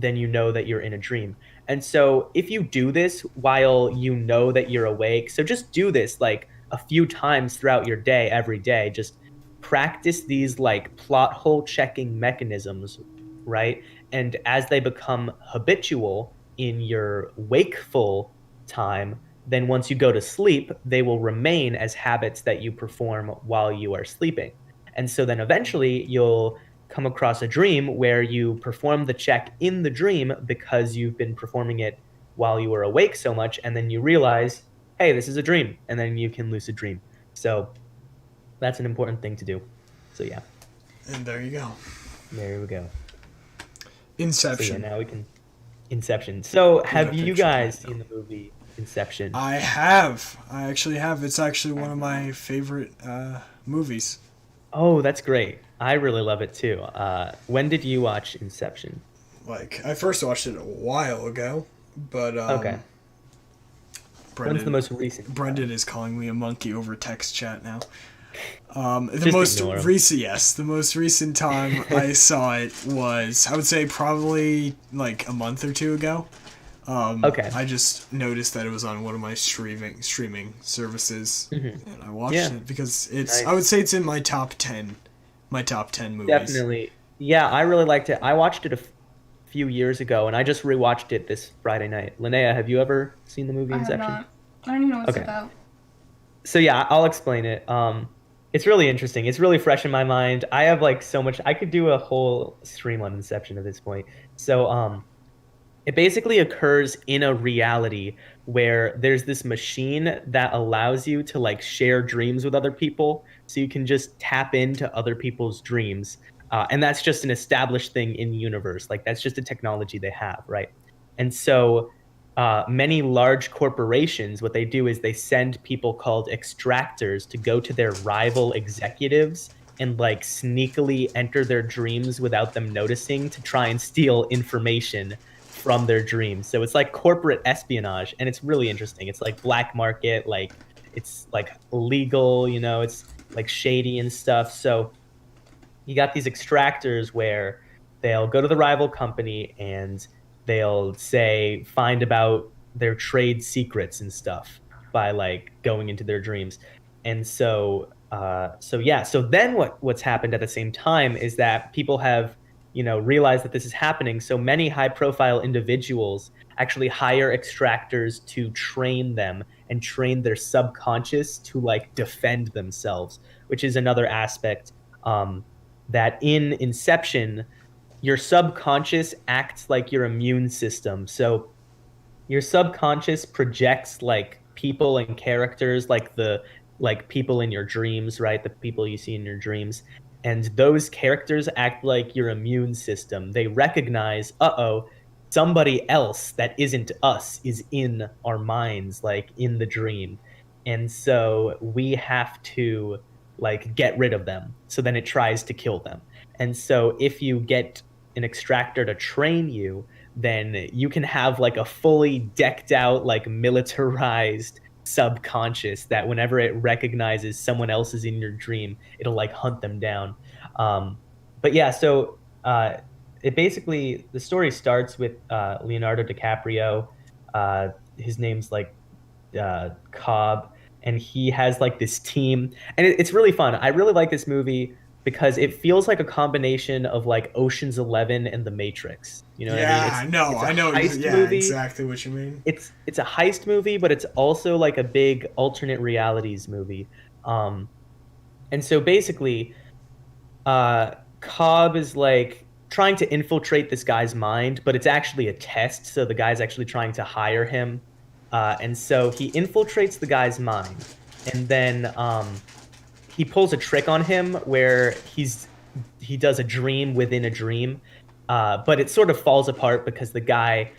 you know that you're in a dream. And so if you do this while you know that you're awake, so just do this like a few times throughout your day, every day. Just practice these like plot hole checking mechanisms, right? And as they become habitual in your wakeful time, then once you go to sleep, they will remain as habits that you perform while you are sleeping. And so then eventually you'll come across a dream where you perform the check in the dream because you've been performing it while you were awake so much. And then you realize, hey, this is a dream. And then you can lucid dream. So that's an important thing to do. So yeah. And there you go. There we go. Inception. So yeah, now we can... Inception. So have you guys seen the movie Inception? I have. I actually have. It's actually one of my favorite movies. Oh, that's great. I really love it too. When did you watch Inception? Like, I first watched it a while ago, but okay. When's the most recent? Brendan is calling me a monkey over text chat now. The most recent time I saw it was, I would say, probably like a month or two ago. Okay. I just noticed that it was on one of my streaming services, and I watched it because it's. Nice. I would say it's in my top 10 movies. Definitely, yeah. I really liked it. I watched it a few years ago, and I just rewatched it this Friday night. Linnea, have you ever seen the movie Inception? I have not. I don't even know what it's about. So yeah, I'll explain it. It's really interesting. It's really fresh in my mind. I have like so much. I could do a whole stream on Inception at this point. So it basically occurs in a reality where there's this machine that allows you to like share dreams with other people. So you can just tap into other people's dreams. And that's just an established thing in the universe. Like that's just a technology they have, right? And so many large corporations, what they do is they send people called extractors to go to their rival executives and like sneakily enter their dreams without them noticing to try and steal information from their dreams. So it's like corporate espionage, and it's really interesting. It's like black market, like it's like illegal, it's like shady and stuff. So you got these extractors where they'll go to the rival company and they'll say find about their trade secrets and stuff by like going into their dreams. And so then what's happened at the same time is that people have realized that this is happening. So many high profile individuals actually hire extractors to train them and train their subconscious to like defend themselves, which is another aspect that in Inception, your subconscious acts like your immune system. So your subconscious projects like people and characters, like people in your dreams, right? The people you see in your dreams. And those characters act like your immune system. They recognize, somebody else that isn't us is in our minds, like in the dream. And so we have to like get rid of them. So then it tries to kill them. And so if you get an extractor to train you, then you can have like a fully decked out, like militarized subconscious that whenever it recognizes someone else is in your dream, it'll like hunt them down. But yeah, so it basically, the story starts with Leonardo DiCaprio. His name's like Cobb, and he has like this team, and it's really fun. I really like this movie because it feels like a combination of like Ocean's 11 and The Matrix. You know what I mean? I know. Yeah, movie. Exactly what you mean. It's a heist movie, but it's also like a big alternate realities movie. And so basically, Cobb is like trying to infiltrate this guy's mind, but it's actually a test. So the guy's actually trying to hire him. And so he infiltrates the guy's mind, and then he pulls a trick on him where he does a dream within a dream, but it sort of falls apart because the guy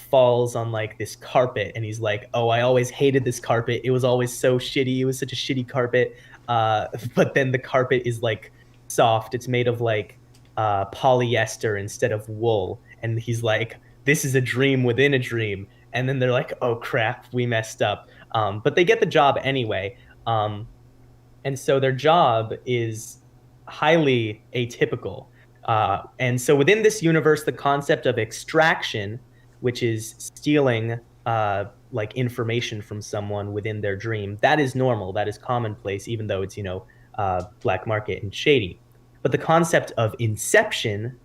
falls on like this carpet, and he's like, "Oh, I always hated this carpet. It was always so shitty. It was such a shitty carpet." But then the carpet is like soft. It's made of like polyester instead of wool, and he's like, "This is a dream within a dream." And then they're like, "Oh crap, we messed up." But they get the job anyway. And so their job is highly atypical. And so within this universe, the concept of extraction, which is stealing like information from someone within their dream, that is normal. That is commonplace, even though it's, black market and shady. But the concept of inception,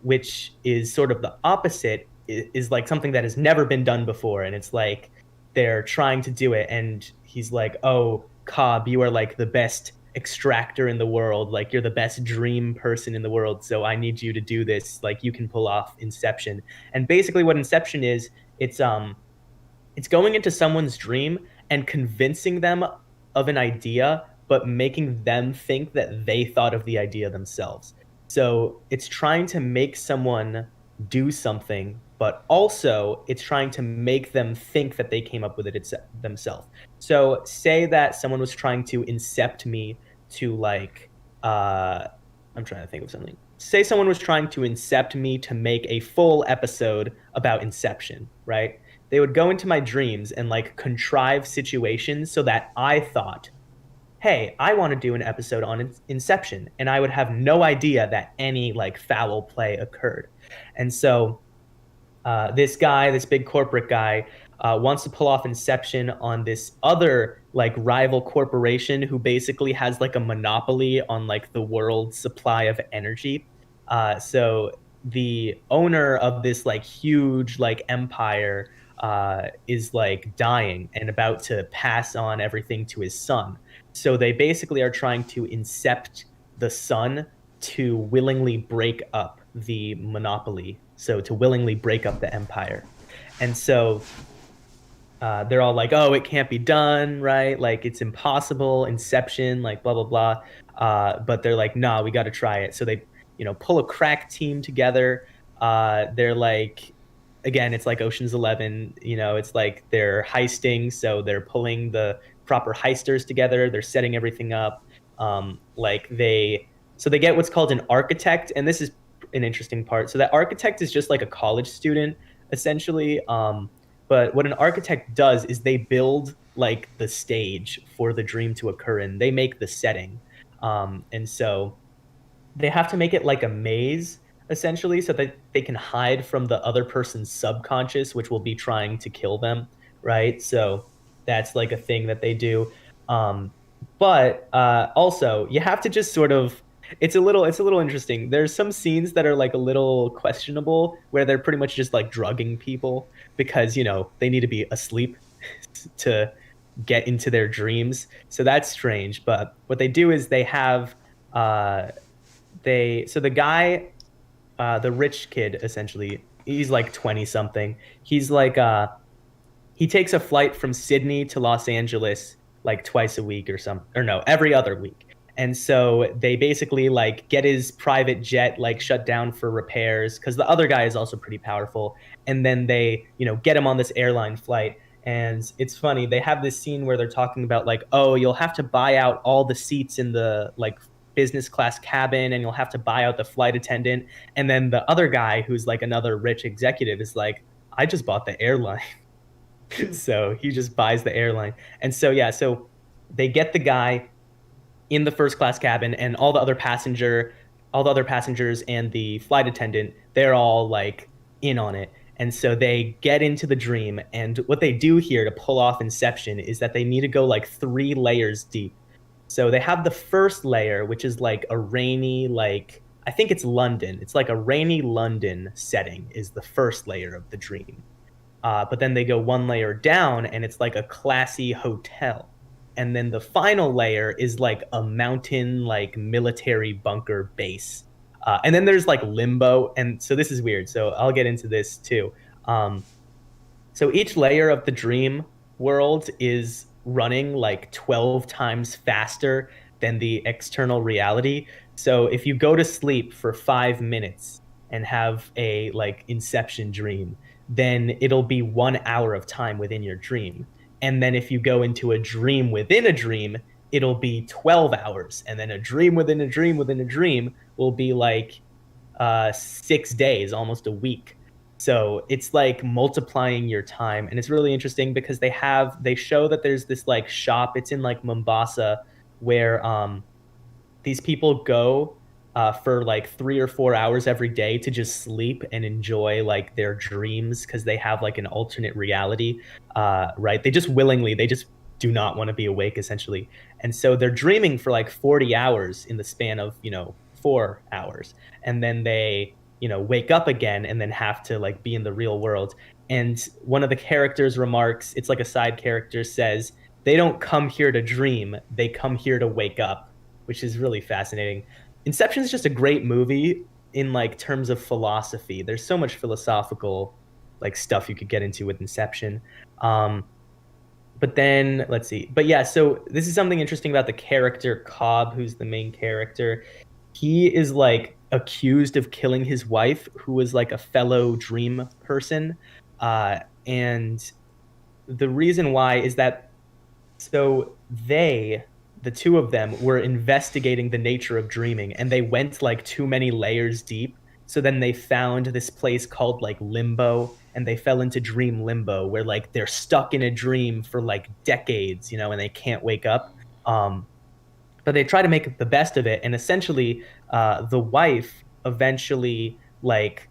which is sort of the opposite, is like something that has never been done before. And it's like they're trying to do it. And he's like, "Oh, Cobb, you are like the best extractor in the world. Like you're the best dream person in the world. So I need you to do this. Like you can pull off Inception." And basically what Inception is, it's going into someone's dream and convincing them of an idea, but making them think that they thought of the idea themselves. So it's trying to make someone do something, but also it's trying to make them think that they came up with it themselves. So say that someone was trying to incept me to like, I'm trying to think of something. Say someone was trying to incept me to make a full episode about Inception, right? They would go into my dreams and like contrive situations so that I thought, "Hey, I want to do an episode on Inception," and I would have no idea that any like foul play occurred. And so this guy, this big corporate guy, wants to pull off Inception on this other like rival corporation who basically has like a monopoly on like the world's supply of energy. So the owner of this like huge like empire is like dying and about to pass on everything to his son. So they basically are trying to incept the son to willingly break up the monopoly. So to willingly break up the empire. And so they're all like, oh, it can't be done, right? Like it's impossible, Inception, like blah blah blah. But they're like, nah, we got to try it. So they, pull a crack team together. They're like, again, it's like Ocean's 11. It's like they're heisting, so they're pulling the proper heisters together. They're setting everything up. So they get what's called an architect, and this is an interesting part. So that architect is just like a college student, essentially. But what an architect does is they build like the stage for the dream to occur in. They make the setting. And so they have to make it like a maze, essentially, so that they can hide from the other person's subconscious, which will be trying to kill them, right? So that's like a thing that they do. But also you have to just sort of, it's a little interesting. There's some scenes that are like a little questionable where they're pretty much just like drugging people because they need to be asleep to get into their dreams. So that's strange. But what they do is they have so the guy, the rich kid, essentially, he's like 20 something. He's like he takes a flight from Sydney to Los Angeles like twice a week or no, every other week. And so they basically like get his private jet like shut down for repairs because the other guy is also pretty powerful. And then they, get him on this airline flight. And it's funny, they have this scene where they're talking about like, oh, you'll have to buy out all the seats in the like business class cabin and you'll have to buy out the flight attendant. And then the other guy, who's like another rich executive, is like, I just bought the airline. So he just buys the airline. And so, yeah, so they get the guy in the first class cabin and all the other passengers and the flight attendant, they're all like in on it. And so they get into the dream. And what they do here to pull off Inception is that they need to go like 3 layers deep. So they have the first layer, which is like a rainy, like, I think it's London. It's like a rainy London setting is the first layer of the dream. But then they go 1 layer down and it's like a classy hotel. And then the final layer is like a mountain, like military bunker base. And then there's like limbo. And so this is weird. So I'll get into this too. So each layer of the dream world is running like 12 times faster than the external reality. So if you go to sleep for 5 minutes and have a like Inception dream, then it'll be 1 hour of time within your dream. And then if you go into a dream within a dream, it'll be 12 hours. And then a dream within a dream within a dream will be like 6 days, almost a week. So it's like multiplying your time. And it's really interesting because they show that there's this like shop, it's in like Mombasa, where these people go for like 3 or 4 hours every day to just sleep and enjoy like their dreams because they have like an alternate reality, right? They just do not want to be awake, essentially. And so they're dreaming for like 40 hours in the span of, 4 hours. And then they, wake up again and then have to like be in the real world. And one of the characters remarks, it's like a side character says, they don't come here to dream, they come here to wake up, which is really fascinating. Inception is just a great movie in like terms of philosophy. There's so much philosophical like stuff you could get into with Inception. But then let's see. But yeah, so this is something interesting about the character Cobb, who's the main character. He is like accused of killing his wife, who was like a fellow dream person. And the reason why is that so the two of them were investigating the nature of dreaming and they went like too many layers deep. So then they found this place called like limbo and they fell into dream limbo where like they're stuck in a dream for like decades, and they can't wake up. But they try to make the best of it. And essentially, the wife eventually like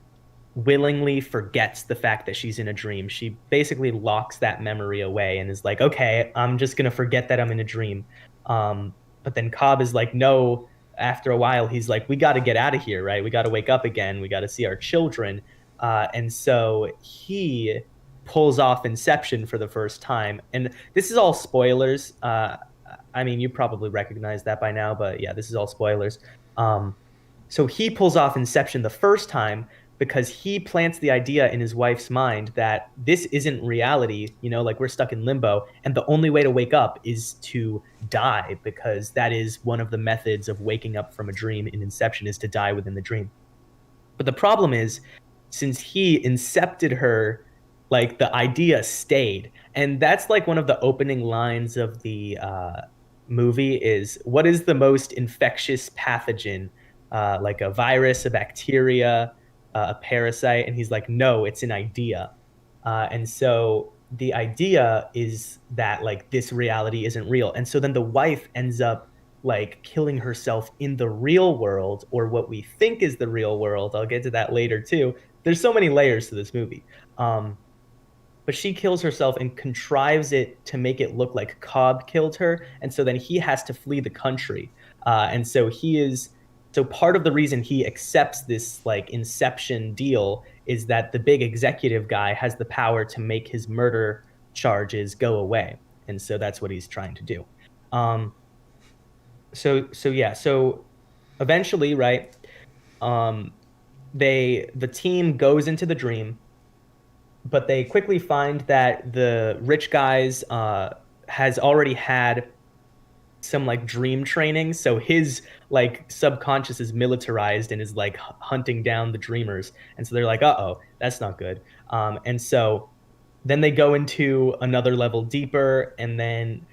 willingly forgets the fact that she's in a dream. She basically locks that memory away and is like, okay, I'm just going to forget that I'm in a dream. But then Cobb is like, no, after a while, he's like, we got to get out of here, right? We got to wake up again. We got to see our children. And so he pulls off Inception for the first time. And this is all spoilers. I mean, you probably recognize that by now, but yeah, this is all spoilers. So he pulls off Inception the first time, because he plants the idea in his wife's mind that this isn't reality, like we're stuck in limbo, and the only way to wake up is to die, because that is one of the methods of waking up from a dream in Inception, is to die within the dream. But the problem is, since he incepted her, like the idea stayed. And that's like one of the opening lines of the movie is, what is the most infectious pathogen? Like a virus, a bacteria, a parasite? And he's like, no, it's an idea. And so the idea is that like this reality isn't real. And so then the wife ends up like killing herself in the real world, or what we think is the real world. I'll get to that later too. There's so many layers to this movie. But she kills herself and contrives it to make it look like Cobb killed her. And so then he has to flee the country. And so part of the reason he accepts this like Inception deal is that the big executive guy has the power to make his murder charges go away. And so that's what he's trying to do. So eventually, right, the team goes into the dream, but they quickly find that the rich guys has already had some like dream training, so his like subconscious is militarized and is like hunting down the dreamers. And so they're like, uh-oh, that's not good. And so then they go into another level deeper, and then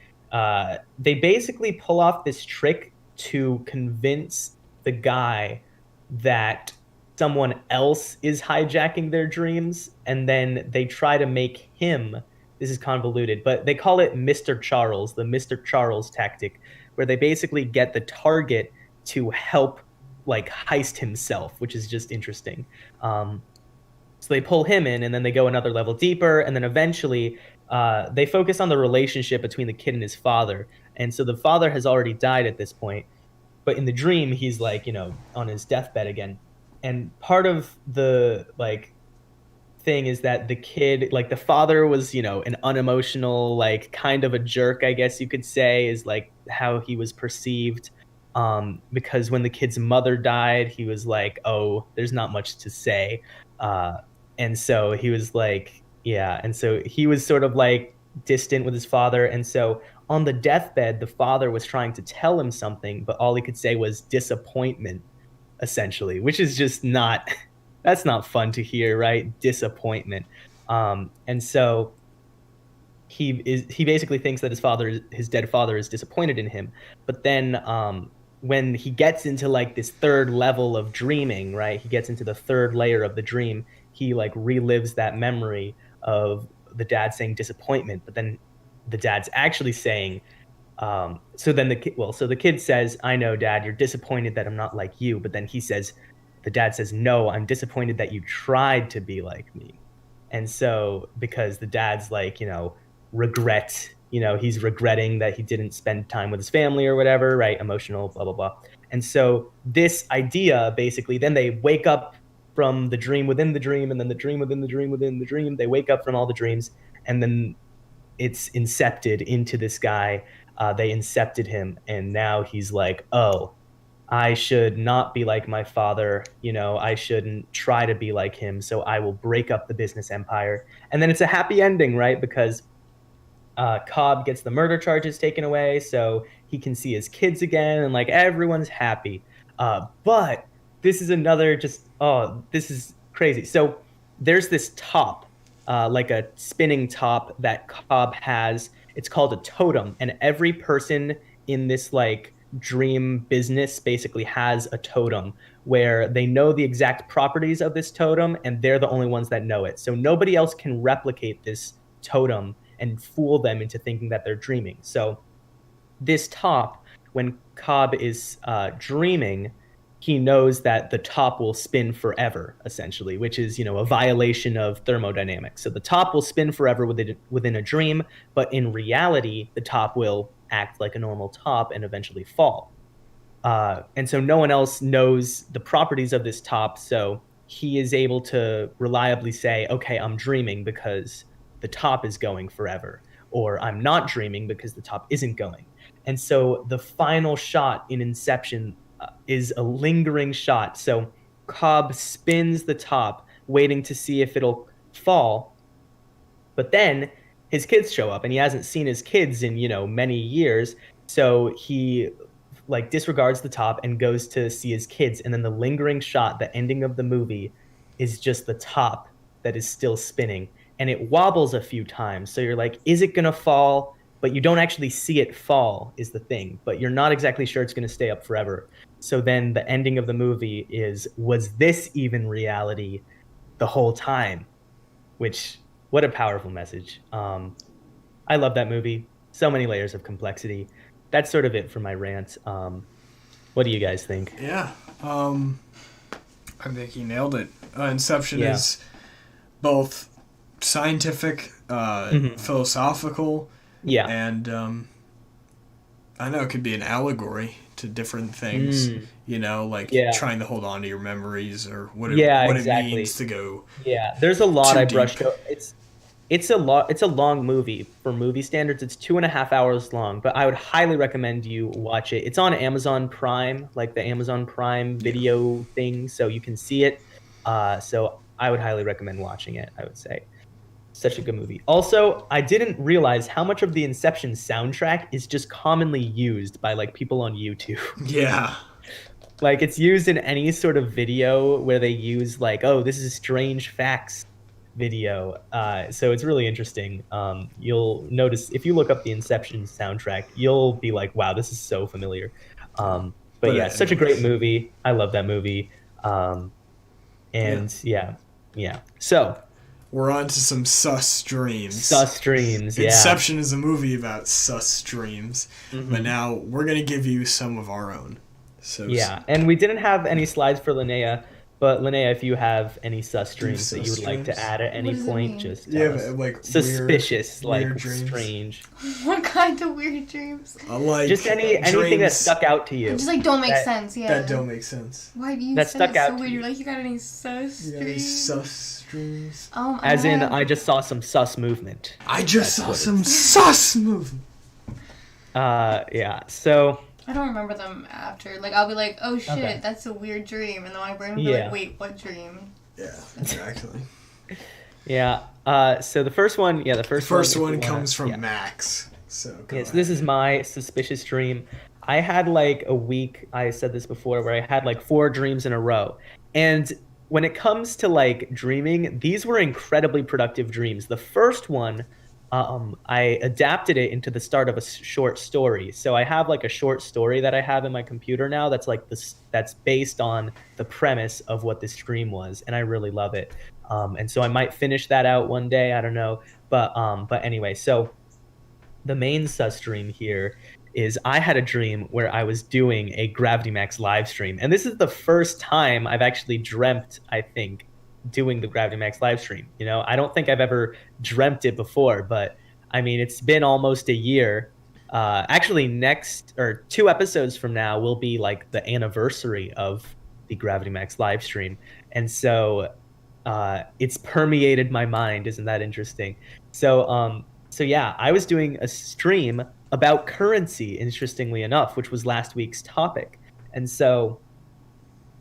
they basically pull off this trick to convince the guy that someone else is hijacking their dreams, and then they try to make him, this is convoluted, but they call it Mr. Charles, the Mr. Charles tactic, where they basically get the target to help like heist himself, which is just interesting. So they pull him in, and then they go another level deeper, and then eventually they focus on the relationship between the kid and his father. And so the father has already died at this point, but in the dream he's like, on his deathbed again. And part of the like thing is that the kid, like the father was, an unemotional, like kind of a jerk, I guess you could say, is like how he was perceived. Because when the kid's mother died, he was like, oh, there's not much to say. And so he was like, yeah. And so he was sort of like distant with his father. And so on the deathbed, the father was trying to tell him something, but all he could say was disappointment, essentially, which is just that's not fun to hear, right? Disappointment. And so he basically thinks that his dead father is disappointed in him. But then when he gets into like this third level of dreaming, right? He gets into the third layer of the dream. He like relives that memory of the dad saying disappointment, but then the dad's actually saying, so the kid says, I know, Dad, you're disappointed that I'm not like you. But then the dad says, no, I'm disappointed that you tried to be like me. And so because the dad's like, regret, he's regretting that he didn't spend time with his family or whatever, right? Emotional, blah, blah, blah. And so this idea, basically, then they wake up from the dream within the dream, and then the dream within the dream within the dream. They wake up from all the dreams, and then it's incepted into this guy. They incepted him, and now he's like, oh, I should not be like my father. I shouldn't try to be like him. So I will break up the business empire. And then it's a happy ending, right? Because Cobb gets the murder charges taken away, so he can see his kids again, and like everyone's happy. But this is this is crazy. So there's this top, like a spinning top that Cobb has. It's called a totem, and every person in this like dream business basically has a totem where they know the exact properties of this totem, and they're the only ones that know it. So nobody else can replicate this totem and fool them into thinking that they're dreaming. So this top, when Cobb is dreaming, he knows that the top will spin forever, essentially, which is, a violation of thermodynamics. So the top will spin forever within a dream, but in reality, the top will act like a normal top and eventually fall. And so no one else knows the properties of this top, so he is able to reliably say, okay, I'm dreaming because the top is going forever, or I'm not dreaming because the top isn't going. And so the final shot in Inception is a lingering shot. So Cobb spins the top, waiting to see if it'll fall. But then his kids show up, and he hasn't seen his kids in, many years. So he like disregards the top and goes to see his kids. And then the lingering shot, the ending of the movie, is just the top that is still spinning. And it wobbles a few times. So you're like, is it going to fall? But you don't actually see it fall is the thing. But you're not exactly sure it's going to stay up forever. So then the ending of the movie is, was this even reality the whole time? Which, what a powerful message. I love that movie. So many layers of complexity. That's sort of it for my rant. What do you guys think? Yeah. I think he nailed it. Inception is both scientific, philosophical, and I know it could be an allegory to different things, trying to hold on to your memories or what it means to go. Yeah, there's a lot I deep. brushed over. It's a long movie for movie standards. It's 2.5 hours long, but I would highly recommend you watch it. It's on Amazon Prime, like the Amazon Prime video thing, so you can see it. So I would highly recommend watching it, I would say. Such a good movie. Also, I didn't realize how much of the Inception soundtrack is just commonly used by like people on YouTube. Yeah. Like it's used in any sort of video where they use like, oh, this is strange facts video. So it's really interesting. You'll notice if you look up the Inception soundtrack, you'll be like, wow, this is so familiar. But yeah, such a great movie. I love that movie. Yeah. So we're on to some sus dreams. Sus dreams, yeah. Inception is a movie about sus dreams, but now we're going to give you some of our own. So yeah, and we didn't have any slides for Lynnea, but Lynnea, if you have any sus dreams that you would like to add at any point, just tell us. Like suspicious, weird strange. What kind of weird dreams? Like just anything that stuck out to you. Just like don't make sense, yeah. That don't make sense. Why do you that stuck out so weird? you. You're like, you got any sus dreams? Any sus dreams? As in, I just saw some sus movement. I just saw some sus movement. Yeah, so... I don't remember them after. Like, I'll be like, oh shit, okay, that's a weird dream. And then my brain will be like, wait, what dream? Yeah, exactly. Yeah, so the first one, the first one comes from Max. So yes, this is my suspicious dream. I had like a week, I said this before, where I had like 4 dreams in a row. And when it comes to like dreaming, these were incredibly productive dreams. The first one, I adapted it into the start of a short story. So I have like a short story that I have in my computer now that's like this, that's based on the premise of what this dream was, and I really love it. And so I might finish that out one day, I don't know. But anyway, so the main sus dream here is I had a dream where I was doing a Gravity Max live stream. And this is the first time I've actually dreamt, I think, doing the Gravity Max live stream. I don't think I've ever dreamt it before, but I mean, it's been almost a year. Actually, 2 episodes from now will be like the anniversary of the Gravity Max live stream. And so it's permeated my mind. Isn't that interesting? So yeah, I was doing a stream about currency, interestingly enough, which was last week's topic. And so,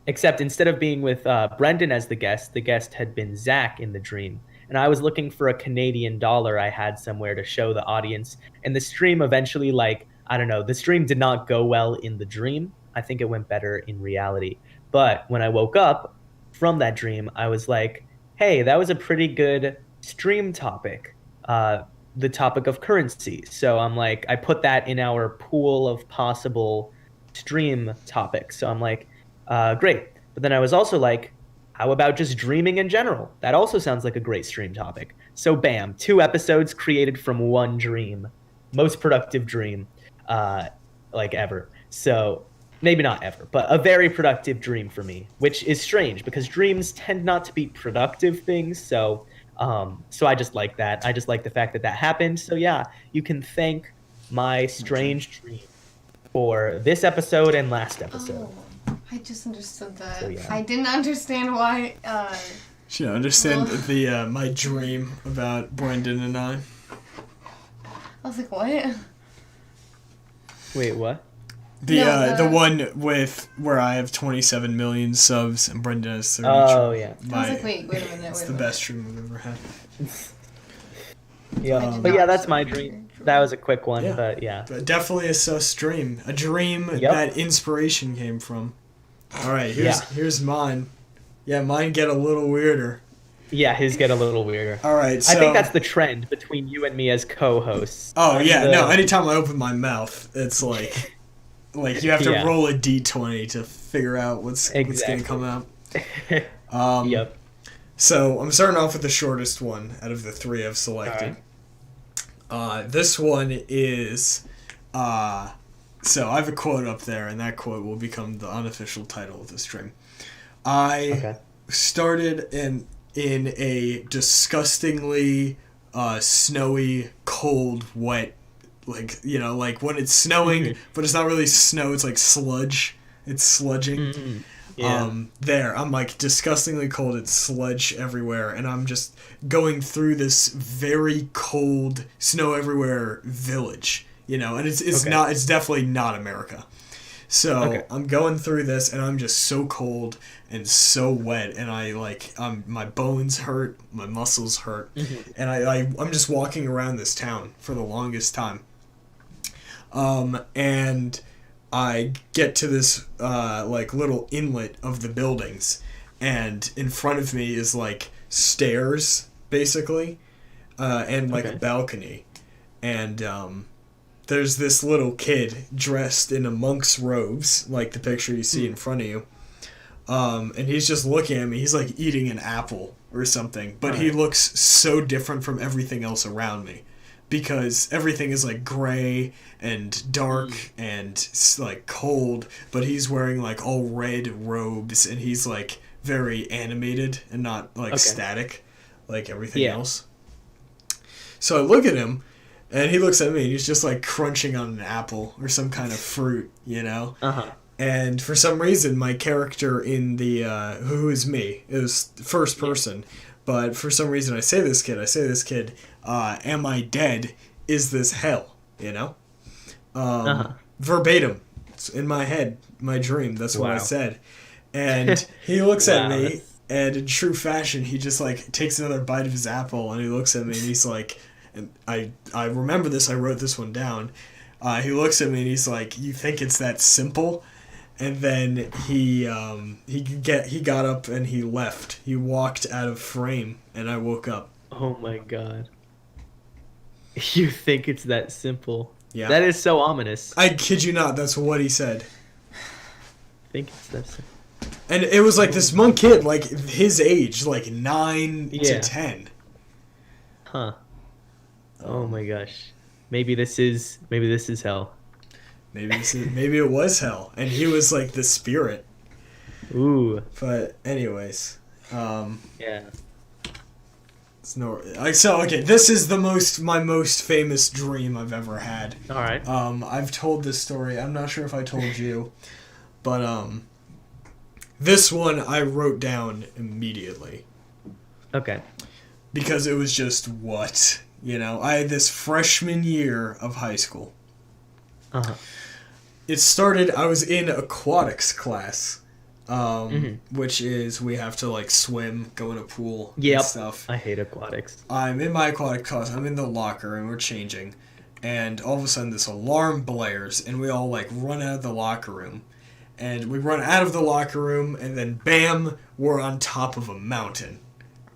except instead of being with Brendan as the guest had been Zach in the dream. And I was looking for a Canadian dollar I had somewhere to show the audience. And the stream eventually, the stream did not go well in the dream. I think it went better in reality. But when I woke up from that dream, I was like, hey, that was a pretty good stream topic, the topic of currency. So I'm like, I put that in our pool of possible stream topics. So I'm like, great. But then I was also like, how about just dreaming in general? That also sounds like a great stream topic. So bam, 2 episodes created from one dream. Most productive dream, ever. So maybe not ever, but a very productive dream for me, which is strange because dreams tend not to be productive things. So I just like that. I just like the fact that happened. So yeah, you can thank my strange dream for this episode and last episode. I just understood that. So, yeah. I didn't understand why. Should understand my dream about Brendan and I. I was like, what? Wait, what? The one with where I have 27 million subs and Brendan has 30. Oh yeah. I was like, wait a minute. It's the best stream I've ever had. Yeah, but yeah, that's my dream. That was a quick one, but yeah. But definitely a sus dream. A dream that inspiration came from. All right, here's mine. Yeah, mine get a little weirder. Yeah, his get a little weirder. All right, so... I think that's the trend between you and me as co-hosts. Oh, no, anytime I open my mouth, it's like you have to roll a d20 to figure out what's going to come out. Yep. So, I'm starting off with the shortest one out of the three I've selected. Right. This one is... so, I have a quote up there, and that quote will become the unofficial title of the stream. I started in a disgustingly snowy, cold, wet, like when it's snowing, but it's not really snow, it's like sludge. It's sludging. Mm-hmm. Yeah. I'm like disgustingly cold, it's sludge everywhere, and I'm just going through this very cold, snow everywhere village, and it's definitely not America. So I'm going through this, and I'm just so cold and so wet, and my bones hurt, my muscles hurt, and I'm just walking around this town for the longest time. And I get to this little inlet of the buildings, and in front of me is stairs basically, and a balcony, and there's this little kid dressed in a monk's robes, like the picture you see in front of you. And he's just looking at me. He's like eating an apple or something. But he looks so different from everything else around me. Because everything is like gray and dark and like cold. But he's wearing all red robes. And he's very animated and not static like everything else. So I look at him. And he looks at me, and he's just, crunching on an apple or some kind of fruit, And for some reason, my character in the, who is me, it was first person, but for some reason I say this kid, am I dead? Is this hell? Verbatim. It's in my head, my dream, that's what I said. And he looks at me, and in true fashion, he just, takes another bite of his apple, and he looks at me, and he's like... And I remember this, I wrote this one down. He looks at me and he's like, "You think it's that simple?" And then he got up and he left. He walked out of frame, and I woke up. Oh my god. You think it's that simple? Yeah. That is so ominous. I kid you not, that's what he said. I think it's that simple. And it was this monk kid, his age, 9 to 10. Huh. Oh my gosh. Maybe this is hell. Maybe it was hell, and he was the spirit. Ooh. But anyways, yeah. This is my most famous dream I've ever had. All right. I've told this story. I'm not sure if I told you, but this one I wrote down immediately. Okay. Because it was just what. I had this freshman year of high school. It started, I was in aquatics class, which is we have to swim, go in a pool and stuff. I hate aquatics. I'm in my aquatic class, I'm in the locker and we're changing, and all of a sudden this alarm blares and we all run out of the locker room. And we run out of the locker room and then bam, we're on top of a mountain.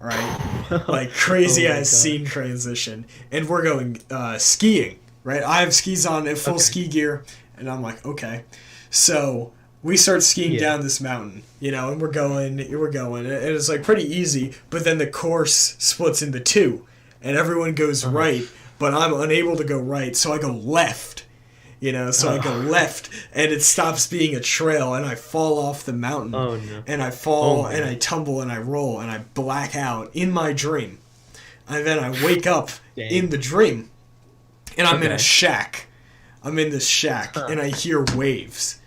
Right? Crazy ass scene transition. And we're going skiing, right? I have skis on in full ski gear, and I'm like, okay. So we start skiing down this mountain, and we're going, and it's pretty easy, but then the course splits into two, and everyone goes right, but I'm unable to go right, so I go left. So I go left, and it stops being a trail, and I fall off the mountain. Oh, no. And I fall, and I tumble, and I roll, and I black out in my dream. And then I wake up in the dream, and I'm in a shack. I'm in this shack, and I hear waves.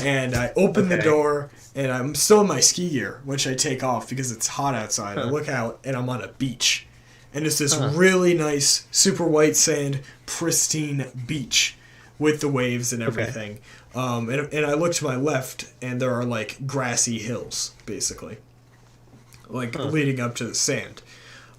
And I open the door, and I'm still in my ski gear, which I take off because it's hot outside. I look out, and I'm on a beach. And it's this really nice, super white sand, pristine beach. with the waves and everything. Okay. And I look to my left, and there are, like, grassy hills, basically. Like, leading up to the sand.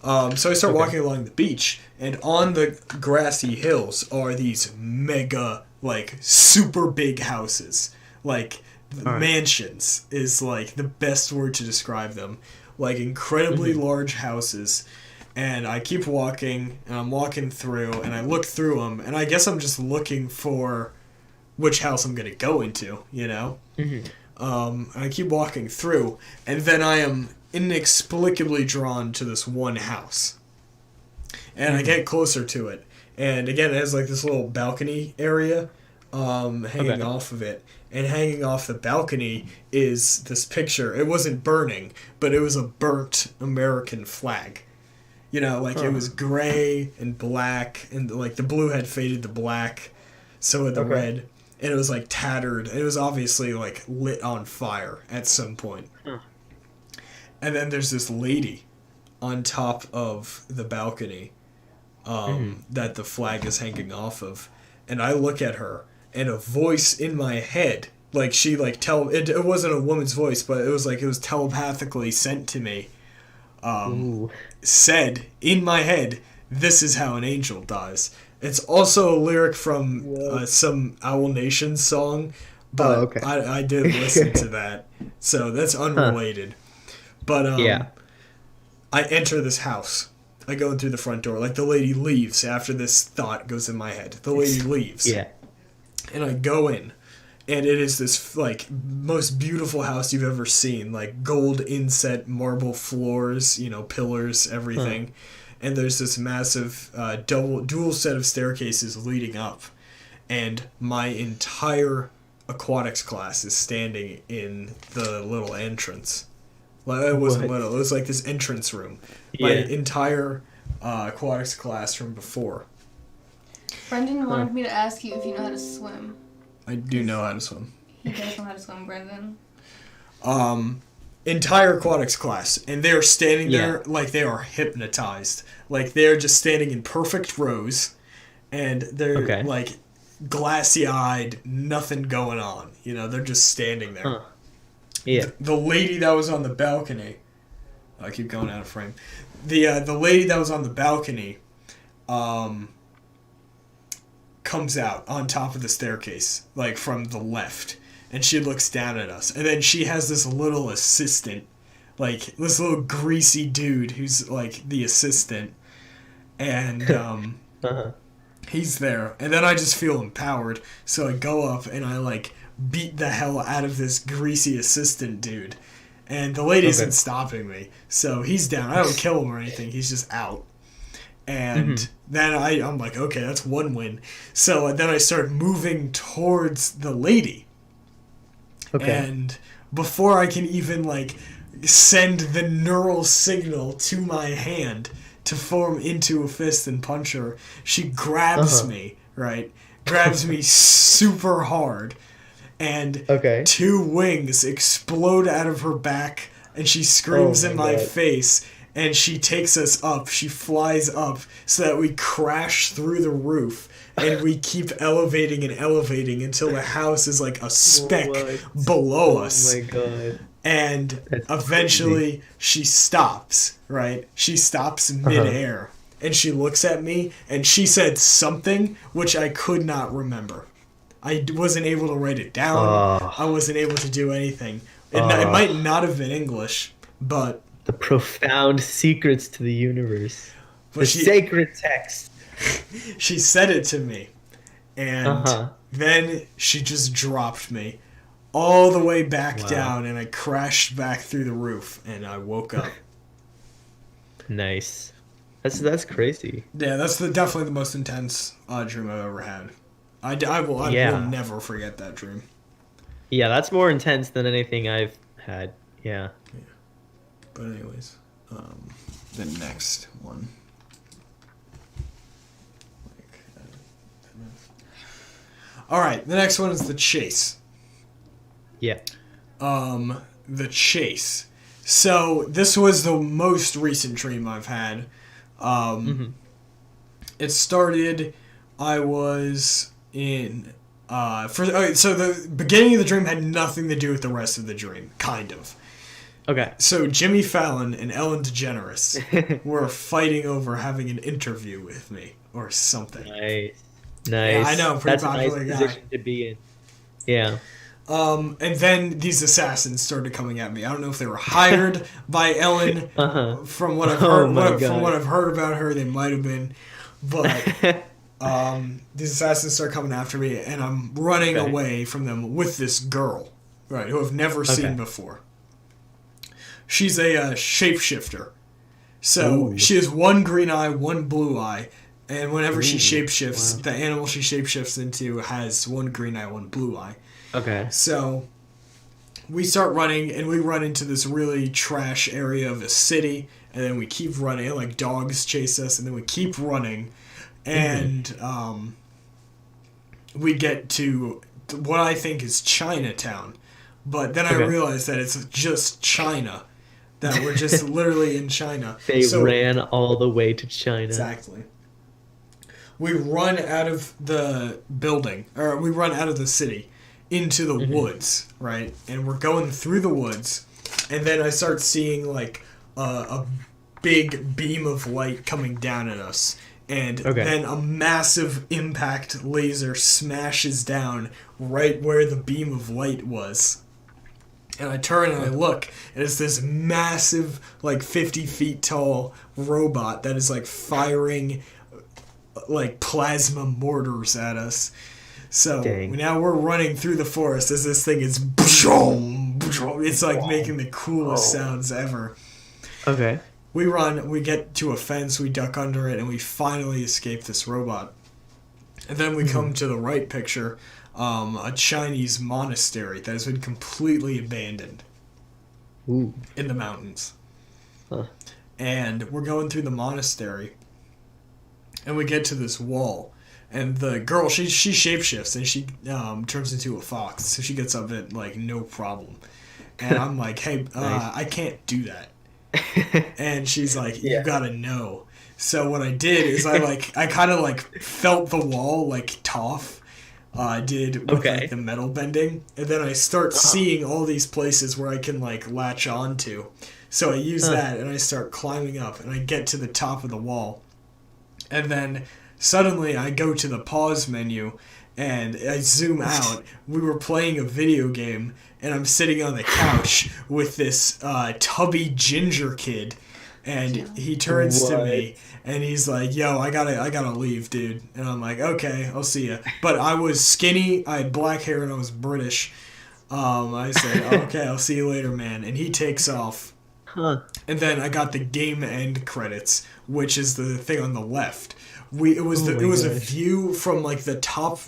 So I start walking along the beach, and on the grassy hills are these mega, like, super big houses. Like, mansions is, like, the best word to describe them. Like, incredibly large houses. And I keep walking, and I'm walking through, and I look through them, and I guess I'm just looking for which house I'm going to go into, you know? And I keep walking through, and then I am inexplicably drawn to this one house. And I get closer to it. And again, it has like this little balcony area hanging off of it. And hanging off the balcony is this picture. It wasn't burning, but it was a burnt American flag. You know, like it was gray and black, and like the blue had faded to black, so had the red. And it was like tattered. It was obviously like lit on fire at some point. And then there's this lady on top of the balcony that the flag is hanging off of. And I look at her, and a voice in my head, like she like it wasn't a woman's voice, but it was like it was telepathically sent to me, said in my head, "This is how an angel dies." It's also a lyric from some Owl Nation song, but I did listen to that, so that's unrelated. But I enter this house. I go in through the front door. Like, the lady leaves after this thought goes in my head. The lady leaves. Yeah. And I go in, and it is this, like, most beautiful house you've ever seen. Like, gold inset marble floors, you know, pillars, everything. And there's this massive dual set of staircases leading up. And my entire aquatics class is standing in the little entrance. Well, it wasn't little. It was like this entrance room. My entire aquatics class from before. Brendan wanted me to ask you if you know how to swim. I do know how to swim. He does know how to swim, Brendan. Entire aquatics class, and they're standing there like they are hypnotized. Like, they're just standing in perfect rows, and they're like glassy-eyed, nothing going on. You know, they're just standing there. The lady that was on the balcony, I keep going out of frame. The lady that was on the balcony comes out on top of the staircase, like from the left, and she looks down at us. And then she has this little assistant, like this little greasy dude who's like the assistant, and he's there. And then I just feel empowered, so I go up and I like beat the hell out of this greasy assistant dude. And the lady isn't stopping me, so he's down. I don't kill him or anything. He's just out. And then I'm like, okay, that's one win. So then I start moving towards the lady. And before I can even like send the neural signal to my hand to form into a fist and punch her, she grabs me, right? Grabs me super hard. And two wings explode out of her back, and she screams in my face, and she takes us up. She flies up so that we crash through the roof, and we keep elevating and elevating until the house is like a speck below us. Oh my god. And eventually she stops, right? She stops midair, and she looks at me, and she said something which I could not remember. I wasn't able to write it down. I wasn't able to do anything. It might not have been English, but... The profound secrets to the universe. The sacred text. She said it to me. And then she just dropped me all the way back down, and I crashed back through the roof, and I woke up. Nice. That's crazy. Yeah, that's definitely the most intense dream I've ever had. I will never forget that dream. Yeah, that's more intense than anything I've had. Yeah. But anyways, the next one. All right, the next one is the chase. Yeah. The chase. So this was the most recent dream I've had. It started. I was in so the beginning of the dream had nothing to do with the rest of the dream, kind of. Okay. So Jimmy Fallon and Ellen DeGeneres were fighting over having an interview with me or something. Nice. Yeah, I know, pretty popular a nice guy. position to be in. Yeah. And then these assassins started coming at me. I don't know if they were hired by Ellen. From what I've heard, from what I've heard about her, they might have been. But these assassins start coming after me, and I'm running away from them with this girl, right, who I've never seen before. She's a shapeshifter. So she has one green eye, one blue eye, and whenever she shapeshifts, the animal she shapeshifts into has one green eye, one blue eye. Okay. So we start running, and we run into this really trash area of a city, and then we keep running, like dogs chase us, and then we keep running, and we get to what I think is Chinatown, but then I realize that it's just China, that we're just literally in China. They ran all the way to China. Exactly. We run out of the building, or we run out of the city, into the woods, right? And we're going through the woods, and then I start seeing like a big beam of light coming down at us, and then a massive impact laser smashes down right where the beam of light was. And I turn and I look, and it's this massive, like 50 feet tall robot that is like firing like plasma mortars at us. So now we're running through the forest as this thing is it's like making the coolest sounds ever. Okay. We run, we get to a fence, we duck under it, and we finally escape this robot. And then we come to the right picture, a Chinese monastery that has been completely abandoned in the mountains. And we're going through the monastery, and we get to this wall. And the girl, she shapeshifts, and she turns into a fox, so she gets up at, like, no problem. And I'm like, hey, I can't do that. And she's like, you gotta know. So what I did is I kind of, like, felt the wall, like, Toph did with, like, the metal bending. And then I start seeing all these places where I can, like, latch onto. So I use that, and I start climbing up, and I get to the top of the wall. And then suddenly I go to the pause menu, and I zoom out. We were playing a video game, and I'm sitting on the couch with this tubby ginger kid, and he turns to me, and he's like, yo, I gotta leave, dude. And I'm like, okay, I'll see ya. But I was skinny, I had black hair, and I was British. I said, okay, I'll see you later, man. And he takes off. And then I got the game end credits, which is the thing on the left. It was a view from like the top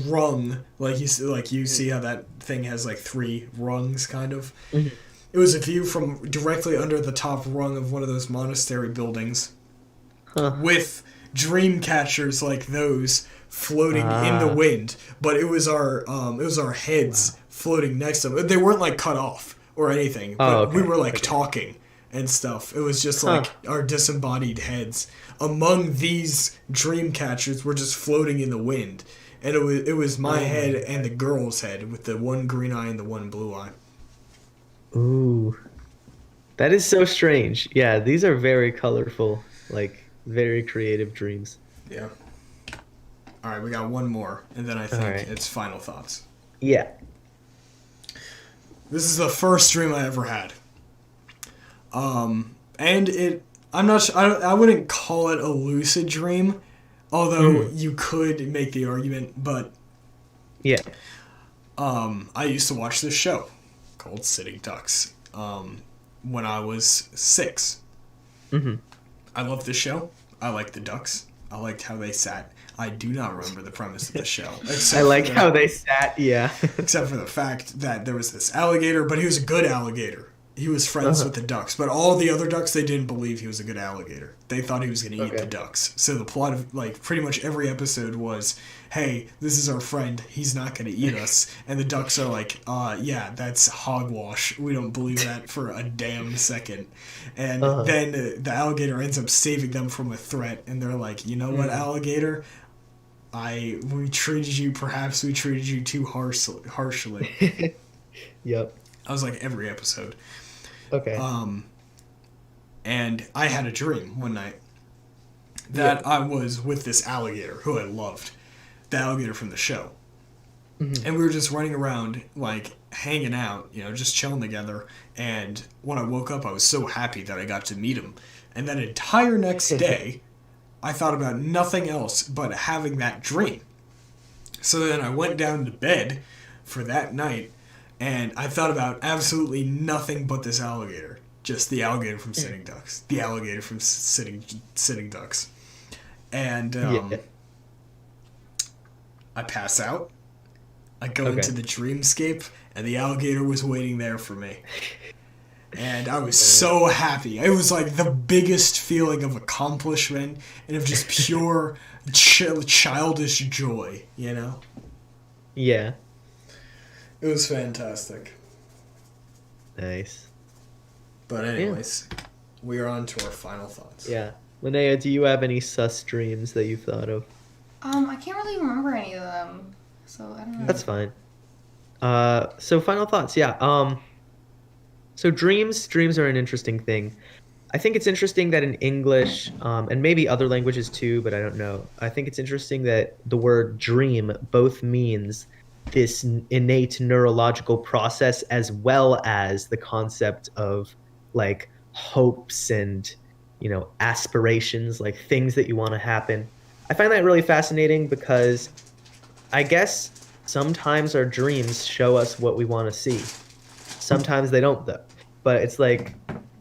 rung, like you see how that thing has like 3 rungs kind of. It was a view from directly under the top rung of one of those monastery buildings, with dream catchers like those floating in the wind. But it was our heads floating next to them. They weren't like cut off or anything, but we were like talking and stuff. It was just like our disembodied heads. Among these dream catchers were just floating in the wind. And it was my head and the girl's head with the one green eye and the one blue eye. Ooh. That is so strange. Yeah, these are very colorful, like very creative dreams. Yeah. All right, we got one more, and then I think it's final thoughts. Yeah. This is the first dream I ever had. And I wouldn't call it a lucid dream, although you could make the argument, but yeah. I used to watch this show called Sitting Ducks when I was 6. I loved this show. I liked the ducks. I liked how they sat. I do not remember the premise of the show. I like how they sat, yeah. Except for the fact that there was this alligator, but he was a good alligator. He was friends with the ducks. But all the other ducks, they didn't believe he was a good alligator. They thought he was going to eat the ducks. So the plot of, like, pretty much every episode was, hey, this is our friend. He's not going to eat us. And the ducks are like, yeah, that's hogwash. We don't believe that for a damn second. And then the alligator ends up saving them from a threat. And they're like, you know what, alligator? we treated you too harshly. Yep. I was like every episode. Okay. And I had a dream one night that I was with this alligator who I loved, the alligator from the show. Mm-hmm. And we were just running around, like, hanging out, just chilling together. And when I woke up, I was so happy that I got to meet him. And that entire next day, I thought about nothing else but having that dream. So then I went down to bed for that night, and I thought about absolutely nothing but this alligator. Just the alligator from Sitting Ducks. The alligator from Sitting Ducks. And I pass out. I go into the dreamscape, and the alligator was waiting there for me. And I was so happy. It was like the biggest feeling of accomplishment and of just pure childish joy, Yeah. It was fantastic. Nice. But anyways, we are on to our final thoughts. Yeah. Lynnea, do you have any sus dreams that you've thought of? I can't really remember any of them, so I don't know. That's fine. So final thoughts, yeah. So dreams are an interesting thing. I think it's interesting that in English, and maybe other languages too, but I don't know. I think it's interesting that the word dream both means this innate neurological process as well as the concept of like hopes and, aspirations, like things that you want to happen. I find that really fascinating because I guess sometimes our dreams show us what we want to see. Sometimes they don't though. But it's like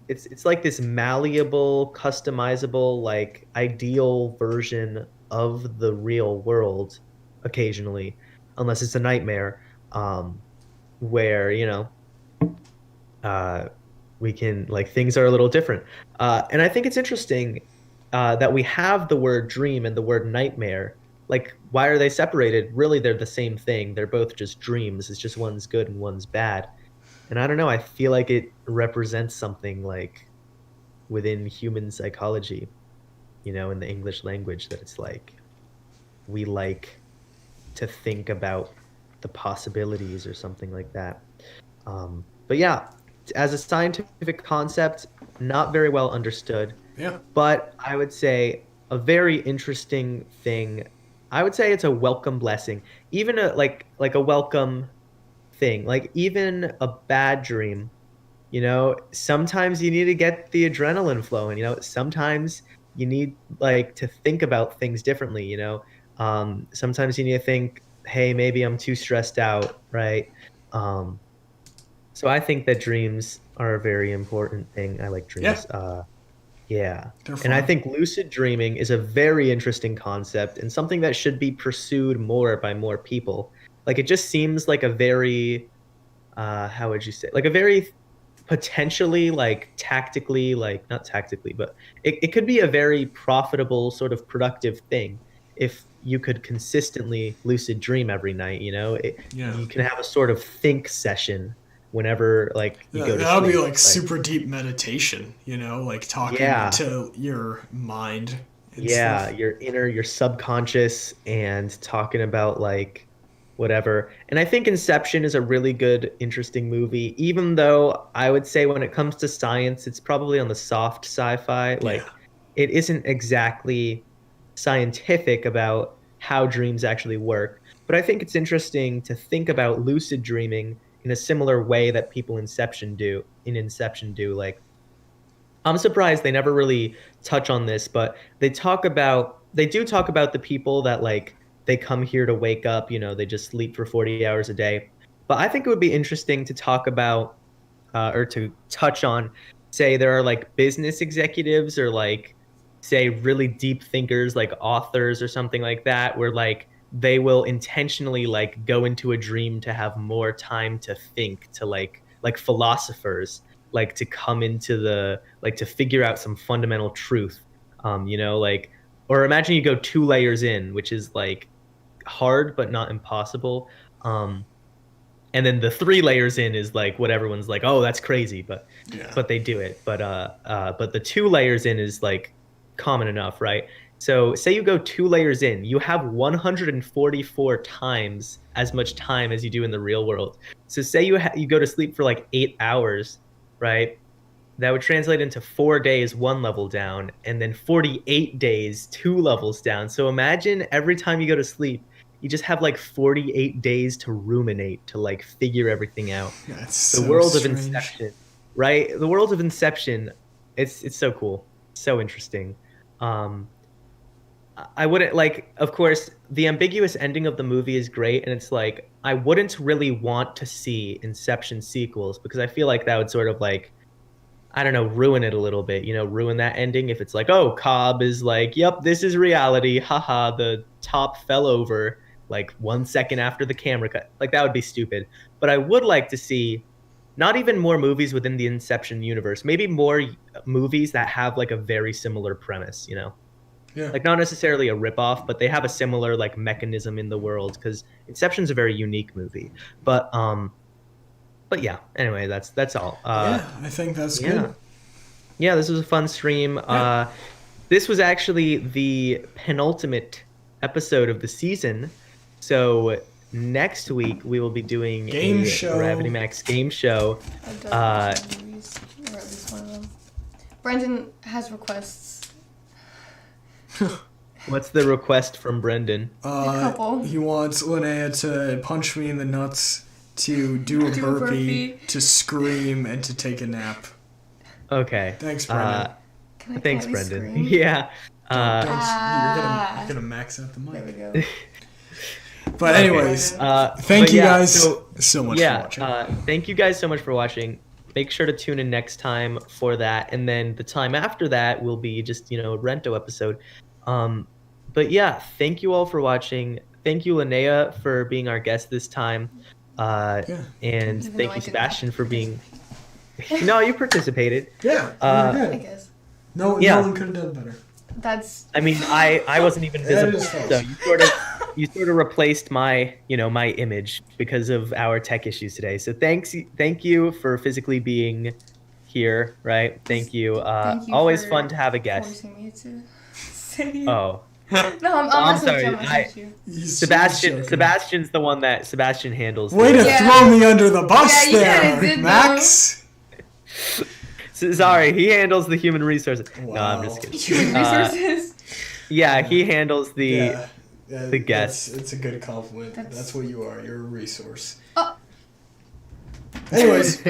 this malleable, customizable, like ideal version of the real world occasionally, unless it's a nightmare, where, we can, like, things are a little different. And I think it's interesting that we have the word dream and the word nightmare. Like, why are they separated? Really, they're the same thing. They're both just dreams. It's just one's good and one's bad. And I don't know, I feel like it represents something like within human psychology, in the English language, that it's like we like to think about the possibilities or something like that. But yeah, as a scientific concept, not very well understood. Yeah. But I would say a very interesting thing. I would say it's a welcome blessing, even like a welcome thing. Like even a bad dream, sometimes you need to get the adrenaline flowing. Sometimes you need like to think about things differently. Sometimes you need to think, hey, maybe I'm too stressed out, right? So I think that dreams are a very important thing. I like dreams. Yeah. And I think lucid dreaming is a very interesting concept and something that should be pursued more by more people. Like, it just seems like a very, how would you say, like a very potentially, like, tactically, like, not tactically, but it could be a very profitable, sort of productive thing if you could consistently lucid dream every night, You can have a sort of think session whenever, like, you go to sleep. That would be like super deep meditation, like talking to your mind. Yeah, stuff. Your subconscious, and talking about like whatever. And I think Inception is a really good, interesting movie, even though I would say when it comes to science, it's probably on the soft sci-fi. Like, it isn't exactly scientific about how dreams actually work. But I think it's interesting to think about lucid dreaming in a similar way that people in Inception do. Like, I'm surprised they never really touch on this, but they do talk about the people that, like, they come here to wake up, they just sleep for 40 hours a day. But I think it would be interesting to talk about, or to touch on, say there are like business executives or like, say, really deep thinkers like authors or something like that, where like they will intentionally like go into a dream to have more time to think, to like philosophers, like to come into the, like to figure out some fundamental truth, like, or imagine you go 2 layers in, which is like hard but not impossible, and then the 3 layers in is like what everyone's like, oh, that's crazy, but they do it. But the 2 layers in is like common enough, right? So say you go 2 layers in, you have 144 times as much time as you do in the real world. So say you go to sleep for like 8 hours, right? That would translate into 4 days, 1 level down, and then 48 days, 2 levels down. So imagine every time you go to sleep, you just have like 48 days to ruminate, to like figure everything out. That's The so world strange. of Inception, right? The world of Inception, it's so cool, so interesting. Um, I wouldn't like, of course, the ambiguous ending of the movie is great, and it's like I wouldn't really want to see Inception sequels because I feel like that would sort of like, I don't know, ruin it a little bit, ruin that ending if it's like, oh, Cobb is like, yep, this is reality, haha, the top fell over like 1 second after the camera cut. Like that would be stupid. But I would like to see not even more movies within the Inception universe, maybe more movies that have like a very similar premise, Yeah. like not necessarily a ripoff, but they have a similar like mechanism in the world because Inception's a very unique movie. But yeah, anyway, that's all. Yeah, I think that's good. Yeah, this was a fun stream. Yeah. This was actually the penultimate episode of the season. So next week we will be doing Game a show. Gravity Max game show. Movies, or at least one of them. Brendan has requests. What's the request from Brendan? A couple. He wants Lynnea to punch me in the nuts, to do a burpee, to scream, and to take a nap. Okay. Thanks, Brendan. Thanks, Brendan. Scream? Yeah. You're gonna max out the mic. There we go. But anyways, Okay. thank you guys so much for watching. Thank you guys so much for watching. Make sure to tune in next time for that, and then the time after that will be just a Rento episode. But yeah, thank you all for watching. Thank you, Lynnea, for being our guest this time, and Even thank though you, I didn't Sebastian, for being. No, you participated. Yeah, I guess. no one could have done better. That's. I mean, I wasn't even visible, is false. so you sort of replaced my my image because of our tech issues today. So thank you for physically being here, right? Thank you. Thank you Always for fun to have a guest. Forcing me to say it. Oh, No, I'm sorry. Sebastian's the one that Sebastian handles. Way to throw me under the bus there, did, Max. Sorry, he handles the human resources. Wow. No, I'm just kidding. Human resources. Yeah, he handles the guests. It's a good compliment. That's what you are. You're a resource. Oh. Anyways.